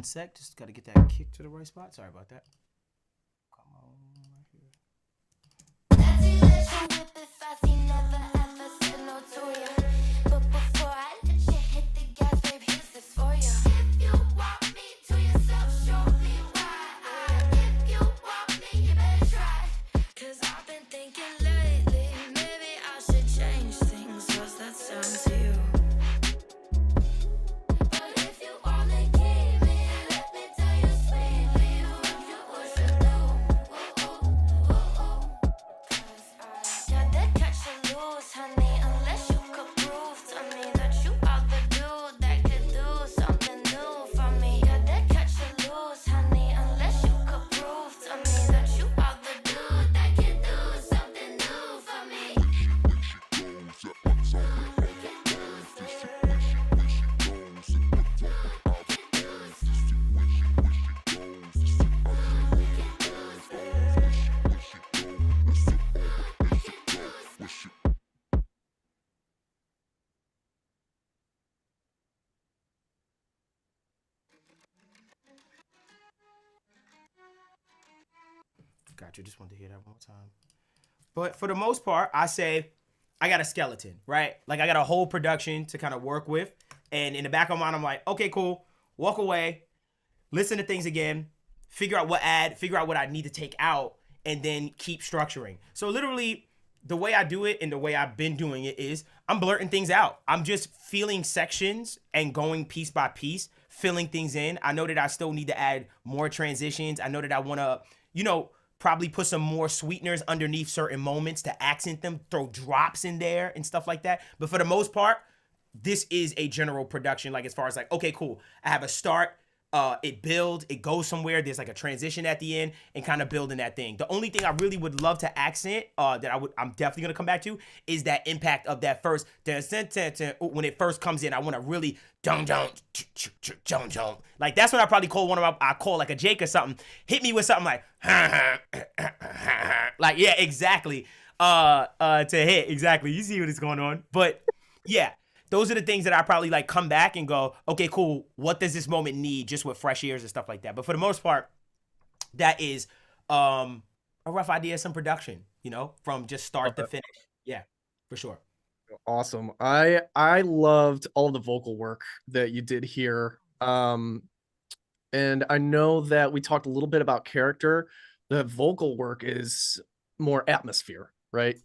Sec, just gotta get that kick to the right spot. Sorry about that. Come on, right Gotcha. Just wanted to hear that one more time. But for the most part, I say I got a skeleton, right? Like I got a whole production to kind of work with. And in the back of my mind, I'm like, okay, cool. Walk away, listen to things again, figure out what I need to take out, and then keep structuring. So literally, the way I do it and the way I've been doing it is I'm blurting things out. I'm just feeling sections and going piece by piece, filling things in. I know that I still need to add more transitions. I know that I want to, probably put some more sweeteners underneath certain moments to accent them, throw drops in there and stuff like that. But for the most part, this is a general production. Like as far as like, okay, cool. I have a start, it builds, it goes somewhere. There's like a transition at the end and kind of building that thing. The only thing I really would love to accent I'm definitely going to come back to is that impact of that first when it first comes in. I want to really don't like that's what I probably call I call like a Jake or something. Hit me with something like like yeah, exactly. To hit exactly. You see what is going on, but yeah. Those are the things that I probably like come back and go, okay, cool. What does this moment need just with fresh ears and stuff like that? But for the most part, that is a rough idea of some production, from just start to finish. Yeah, for sure. Awesome. I loved all the vocal work that you did here. And I know that we talked a little bit about character. The vocal work is more atmosphere, right?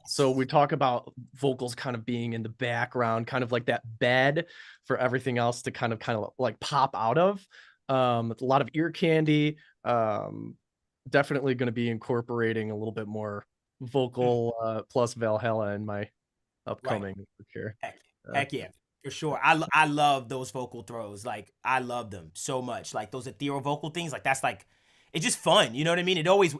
So we talk about vocals kind of being in the background, kind of like that bed for everything else to kind of like pop out of. A lot of ear candy. Definitely going to be incorporating a little bit more vocal plus Valhalla in my upcoming here. Heck yeah, for sure. I love those vocal throws. Like I love them so much. Like those ethereal vocal things. Like that's like. It's just fun, you know what I mean? It always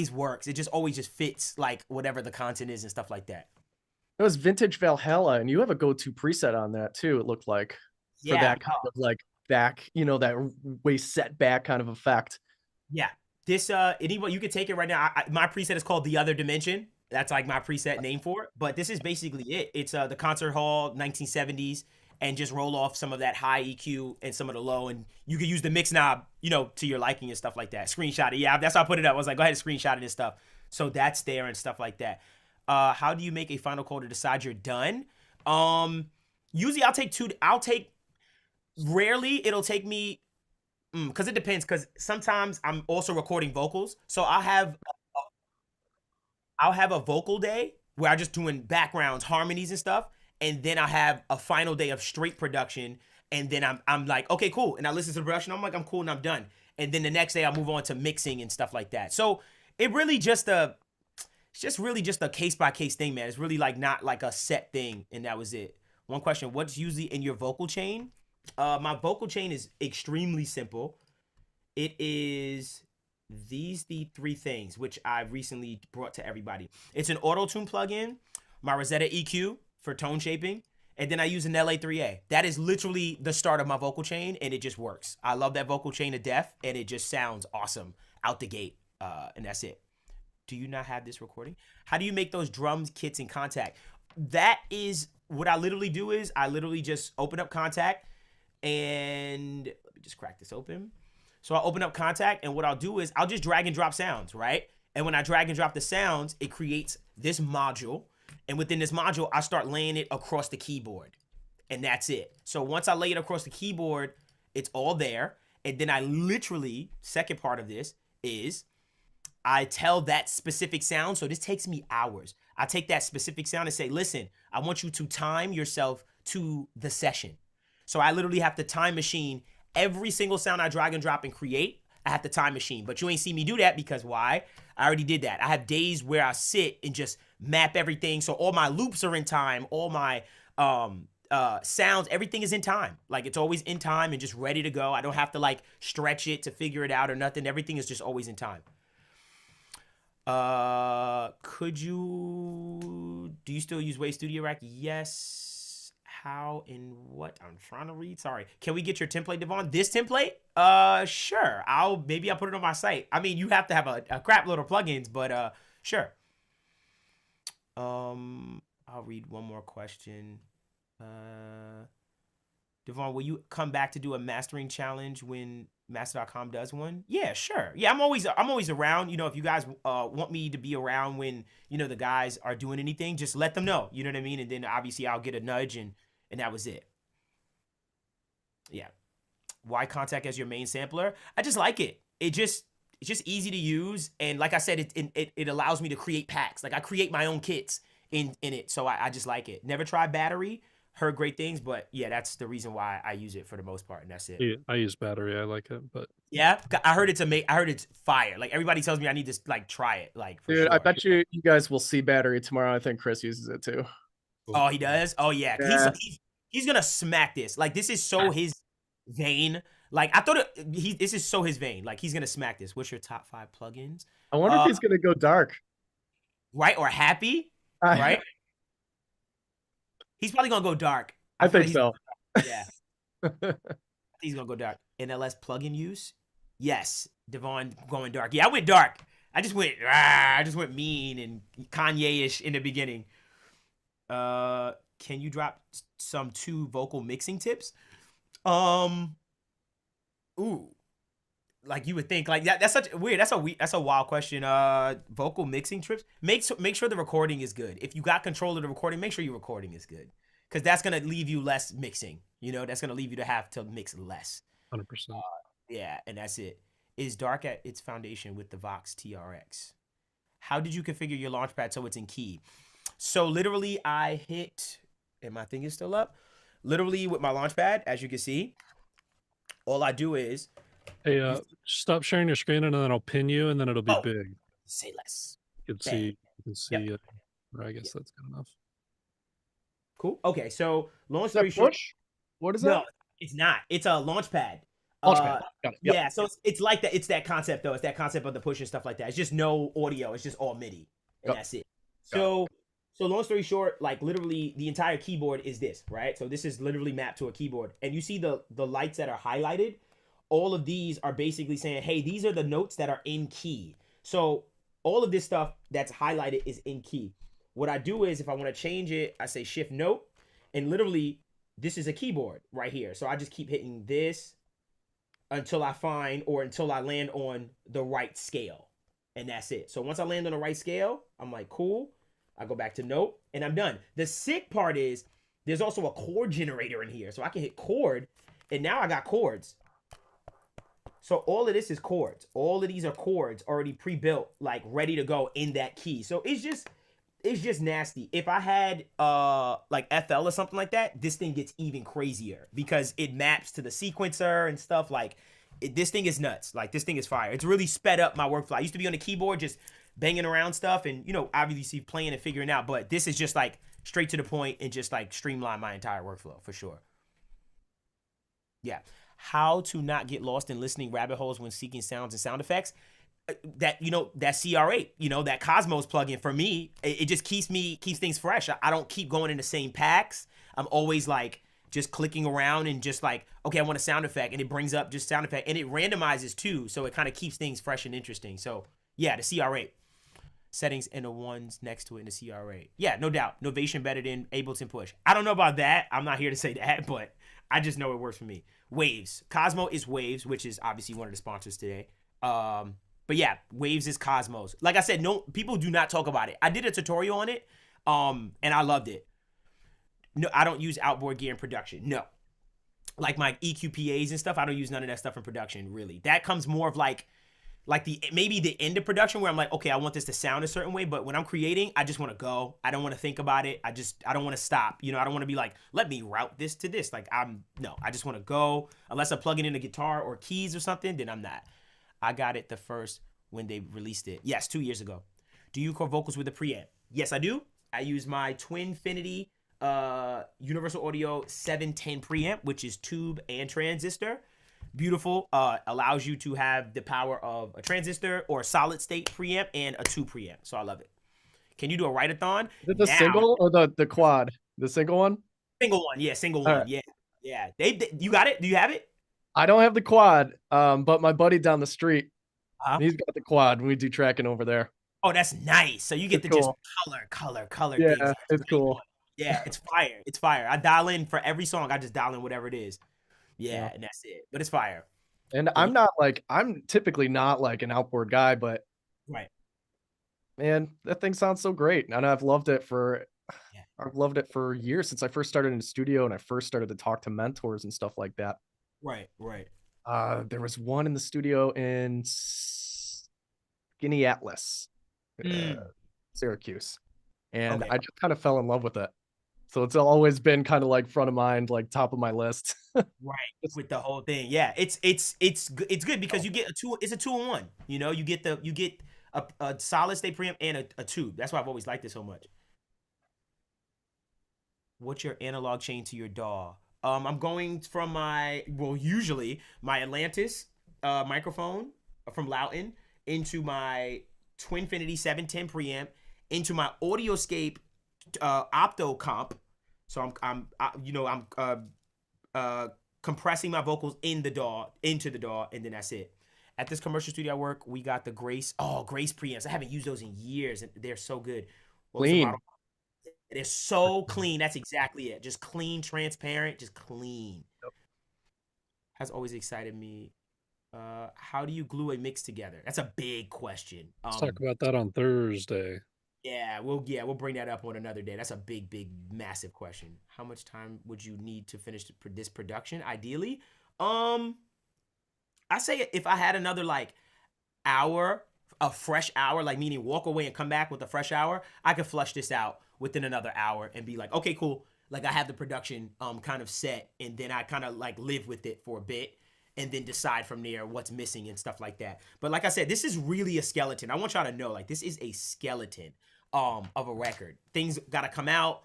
works. It just always just fits like whatever the content is and stuff like that. It was vintage Valhalla, and you have a go-to preset on that too. It looked like for that kind of like back, that way set back kind of effect. Yeah, this anyone you could take it right now. My preset is called The Other Dimension. That's like my preset name for it. But this is basically it. It's the concert hall 1970s. And just roll off some of that high EQ and some of the low, and you can use the mix knob, to your liking and stuff like that. Screenshot it. Yeah, that's how I put it up. I was like, go ahead and screenshot it and stuff. So that's there and stuff like that. How do you make a final call to decide you're done? Usually rarely it'll take me, because it depends, because sometimes I'm also recording vocals. So I'll have a vocal day where I'm just doing backgrounds, harmonies and stuff. And then I have a final day of straight production, and then I'm like, okay, cool. And I listen to the production, I'm like, I'm cool and I'm done. And then the next day I'll move on to mixing and stuff like that. So it's really just a case by case thing, man. It's really like not like a set thing, and that was it. One question: what's usually in your vocal chain? My vocal chain is extremely simple. It is the three things which I recently brought to everybody. It's an auto-tune plugin, my Rosetta EQ for tone shaping, and then I use an LA3A. That is literally the start of my vocal chain, and it just works. I love that vocal chain to death, and it just sounds awesome out the gate, and that's it. Do you not have this recording? How do you make those drums kits in Contact? That is what I literally do is I literally just open up Contact, and let me just crack this open. So I'll open up Contact, and what I'll do is I'll just drag and drop sounds, right? And when I drag and drop the sounds, it creates this module. And within this module, I start laying it across the keyboard. And that's it. So once I lay it across the keyboard, it's all there. And then I literally, second part of this is I tell that specific sound. So this takes me hours. I take that specific sound and say, listen, I want you to time yourself to the session. So I literally have to time machine every single sound I drag and drop and create. I have to time machine. But you ain't see me do that because why? I already did that. I have days where I sit and just map everything. So all my loops are in time. All my sounds, everything is in time. Like it's always in time and just ready to go. I don't have to like stretch it to figure it out or nothing. Everything is just always in time. Do you still use Wave Studio Rack? Yes. How and what? I'm trying to read. Sorry. Can we get your template, Devon? This template? Sure. Maybe I'll put it on my site. I mean, you have to have a crap load of plugins, but sure. I'll read one more question. Devon, will you come back to do a mastering challenge when master.com does one? Yeah, sure. Yeah, I'm always around. You know, if you guys want me to be around when, you know, the guys are doing anything, just let them know. You know what I mean? And then obviously I'll get a nudge and that was it. Yeah. Why contact as your main sampler? I just like it. It's just easy to use, and like I said, it allows me to create packs. Like I create my own kits in it, so I just like it. Never tried battery. Heard great things, but yeah, that's the reason why I use it for the most part, and that's it. Yeah, I use battery. I like it, but yeah, I heard it's fire. Like everybody tells me I need to like try it. Like for Dude, sure. I bet you guys will see battery tomorrow. I think Chris uses it too. Oh, he does. Oh yeah, Yeah. he's gonna smack this. Like this is so his vein. Like I thought this is so his vein. Like he's gonna smack this. What's your top 5 plugins? I wonder if he's gonna go dark. Right, or happy, right? He's probably gonna go dark. I think so. Yeah. He's gonna go dark. NLS plugin use? Yes. Devon going dark. Yeah, I went dark. I just went mean and Kanye-ish in the beginning. Can you drop some 2 vocal mixing tips? Ooh. Like you would think, like that's such weird. That's a wild question. Vocal mixing trips. Make sure the recording is good. If you got control of the recording, make sure your recording is good, because that's gonna leave you less mixing. You know, that's gonna leave you to have to mix less. 100%. Yeah, and that's it. Is dark at its foundation with the Vox TRX. How did you configure your Launchpad so it's in key? So literally, I hit, and my thing is still up. Literally with my Launchpad, as you can see, all I do is. Hey, stop sharing your screen and then I'll pin you and then it'll be big. Say less. You can see, Yep. or I guess that's good enough. Cool. Okay, so long Is story that short. push? What is No, that? it's not. It's a Launchpad. Launchpad. Got it. Yep. Yeah, so it's like that. It's that concept though. It's that concept of the push and stuff like that. It's just no audio. It's just all MIDI, and that's it. So long story short, like literally the entire keyboard is this, right? So this is literally mapped to a keyboard, and you see the lights that are highlighted. All of these are basically saying, hey, these are the notes that are in key. So all of this stuff that's highlighted is in key. What I do is if I want to change it, I say shift note, and literally this is a keyboard right here. So I just keep hitting this until I find or until I land on the right scale. And that's it. So once I land on the right scale, I'm like, cool. I go back to note and I'm done. The sick part is there's also a chord generator in here. So I can hit chord and now I got chords. So all of this is chords. All of these are chords already pre-built, like ready to go in that key. So it's just nasty. If I had like FL or something like that, this thing gets even crazier because it maps to the sequencer and stuff. Like this thing is nuts. Like this thing is fire. It's really sped up my workflow. I used to be on the keyboard just banging around stuff and, you know, obviously playing and figuring out, but this is just like straight to the point and just like streamline my entire workflow for sure. Yeah. How to not get lost in listening rabbit holes when seeking sounds and sound effects. That, you know, that CR8, you know, that Cosmos plugin for me, it just keeps things fresh. I don't keep going in the same packs. I'm always like just clicking around and just like, okay, I want a sound effect, and it brings up just sound effect, and it randomizes too, so it kind of keeps things fresh and interesting. So yeah, the CR8 settings and the ones next to it in the CR8. Yeah, no doubt. Novation better than Ableton Push. I don't know about that. I'm not here to say that, but I just know it works for me. Waves. Cosmo is Waves, which is obviously one of the sponsors today. But yeah, Waves is Cosmos. Like I said, no, people do not talk about it. I did a tutorial on it, and I loved it. No, I don't use outboard gear in production. No. Like my EQPAs and stuff, I don't use none of that stuff in production, really. That comes more of like maybe the end of production where I'm like, okay, I want this to sound a certain way, but when I'm creating, I just want to go. I don't want to think about it. I don't want to stop. You know, I don't want to be like, let me route this to this. Like I just want to go. Unless I'm plugging in a guitar or keys or something, then I'm not. I got it the first when they released it. Yes, 2 years ago. Do you record vocals with a preamp? Yes, I do. I use my Twinfinity Universal Audio 710 preamp, which is tube and transistor. Beautiful. Allows you to have the power of a transistor or a solid state preamp and a 2 preamp. So I love it. Can you do a write-a-thon? Is it the single or the quad? The single one? Single one. Yeah, single one. Right. Yeah. You got it? Do you have it? I don't have the quad, but my buddy down the street, he's got the quad. We do tracking over there. Oh, that's nice. So you get It's to cool. just color Yeah, things. it's cool. Yeah, it's fire. It's fire. I dial in for every song. I just dial in whatever it is. Yeah, Yeah. and that's it. But it's fire. And But I'm typically not like an outboard guy, but right. man, that thing sounds so great. And Yeah. I've loved it for years since I first started in the studio and I first started to talk to mentors and stuff like that. Right. Right. There was one in the studio in Skinny Atlas, uh, Mm, Syracuse, and okay. I just kind of fell in love with it. So it's always been kind of like front of mind, like top of my list. Right. It's- With the whole thing. Yeah. It's good because you get a two. It's a 2-in-1. You know, you get a solid state preamp and a tube. That's why I've always liked it so much. What's your analog chain to your DAW? I'm going from usually my Atlantis microphone from Loughton into my Twinfinity 710 preamp into my Audioscape opto comp. So I'm compressing my vocals in the DAW into the DAW, and then that's it. At this commercial studio I work, we got the Grace preamps. I haven't used those in years, and they're so good. What was the Clean. model? They're so clean. That's exactly it. Just clean, transparent, just clean. Has always excited me. How do you glue a mix together? That's a big question. Let's talk about that on Thursday. We'll bring that up on another day. That's a big, massive question. How much time would you need to finish this production? Ideally, I say if I had another like hour, a fresh hour, like meaning walk away and come back with a fresh hour, I could flush this out within another hour and be like, okay, cool. Like I have the production kind of set, and then I kind of like live with it for a bit and then decide from there what's missing and stuff like that. But like I said, this is really a skeleton. I want y'all to know, like, this is a skeleton of a record. Things gotta come out,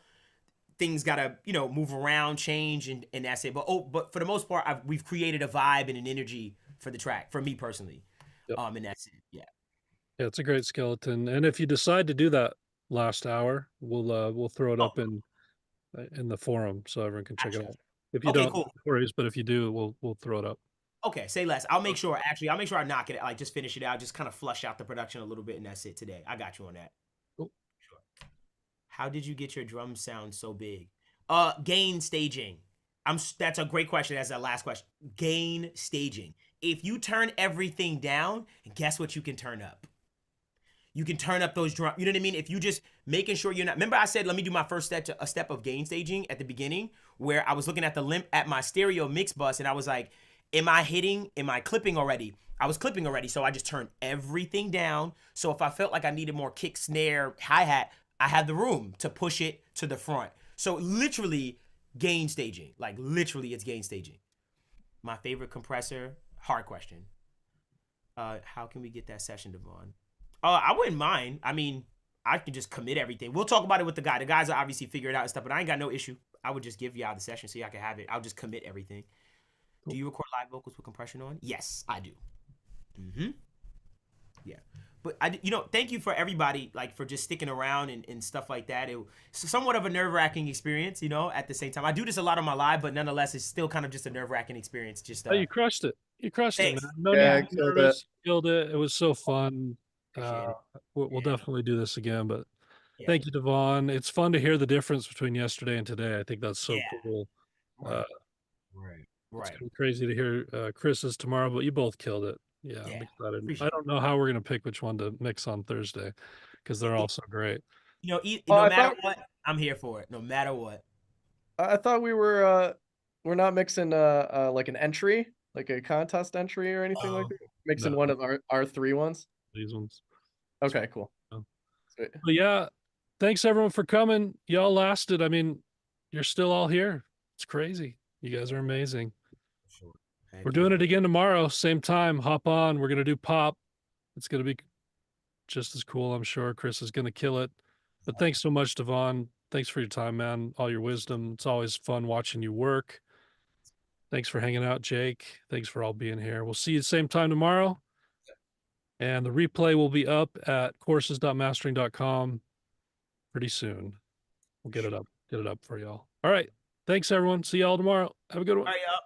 things gotta, move around, change, and that's it. But for the most part, we've created a vibe and an energy for the track, for me personally. Yep. And that's it. Yeah. Yeah, it's a great skeleton. And if you decide to do that last hour, we'll throw it Oh, up in the forum so everyone can check it gotcha. out. If you Okay, don't, no cool. worries, but if you do, we'll throw it up. Okay, say less. I'll make sure. Actually, I'll make sure I knock it. Like, just finish it out. Just kind of flush out the production a little bit, and that's it today. I got you on that. Cool. Sure. How did you get your drum sound so big? Gain staging. That's a great question. That's the last question. Gain staging. If you turn everything down, guess what you can turn up? You can turn up those drums. You know what I mean? If you just making sure you're not. Remember, I said let me do my first step of gain staging at the beginning, where I was looking at at my stereo mix bus, and I was like, am I clipping already? I was clipping already, so I just turned everything down. So if I felt like I needed more kick, snare, hi-hat, I had the room to push it to the front. So literally gain staging. Like literally it's gain staging. My favorite compressor, hard question. How can we get that session, Devon? I wouldn't mind. I mean, I can just commit everything. We'll talk about it with the guy. The guys will obviously figure it out and stuff, but I ain't got no issue. I would just give y'all the session so y'all can have it. I'll just commit everything. Cool. Do you record live vocals with compression on? Yes, I do. Yeah. But thank you for everybody, like, for just sticking around and stuff like that. It's somewhat of a nerve-wracking experience, at the same time. I do this a lot on my live, but nonetheless, it's still kind of just a nerve-wracking experience. Just Oh, you crushed it. You crushed it, thanks. man. No Yeah, need to be killed nervous. Killed it. It was so fun. Appreciate it. We'll Yeah. definitely do this again, but Yeah. thank you, Devon. It's fun to hear the difference between yesterday and today. I think that's so Yeah. cool. Right. It's Right. gonna be crazy to hear Chris's tomorrow, but you both killed it. Yeah, I'm Yeah. excited. Appreciate I don't know how we're gonna pick which one to mix on Thursday because they're all so great. No I matter thought what, I'm here for it. No matter what. I thought we're not mixing like an entry, like a contest entry or anything like that. Mixing No. one of our three ones. These ones. Okay, cool. Oh. Sweet. But yeah, thanks everyone for coming. Y'all lasted. I mean, you're still all here. It's crazy. You guys are amazing. Sure. We're doing it again tomorrow, same time. Hop on. We're gonna do pop. It's gonna be just as cool, I'm sure. Chris is gonna kill it. But thanks so much, Devon. Thanks for your time, man. All your wisdom. It's always fun watching you work. Thanks for hanging out, Jake. Thanks for all being here. We'll see you same time tomorrow. And the replay will be up at courses.mastering.com pretty soon. We'll get it up for y'all. All right. Thanks, everyone. See y'all tomorrow. Have a good one. All right, y'all.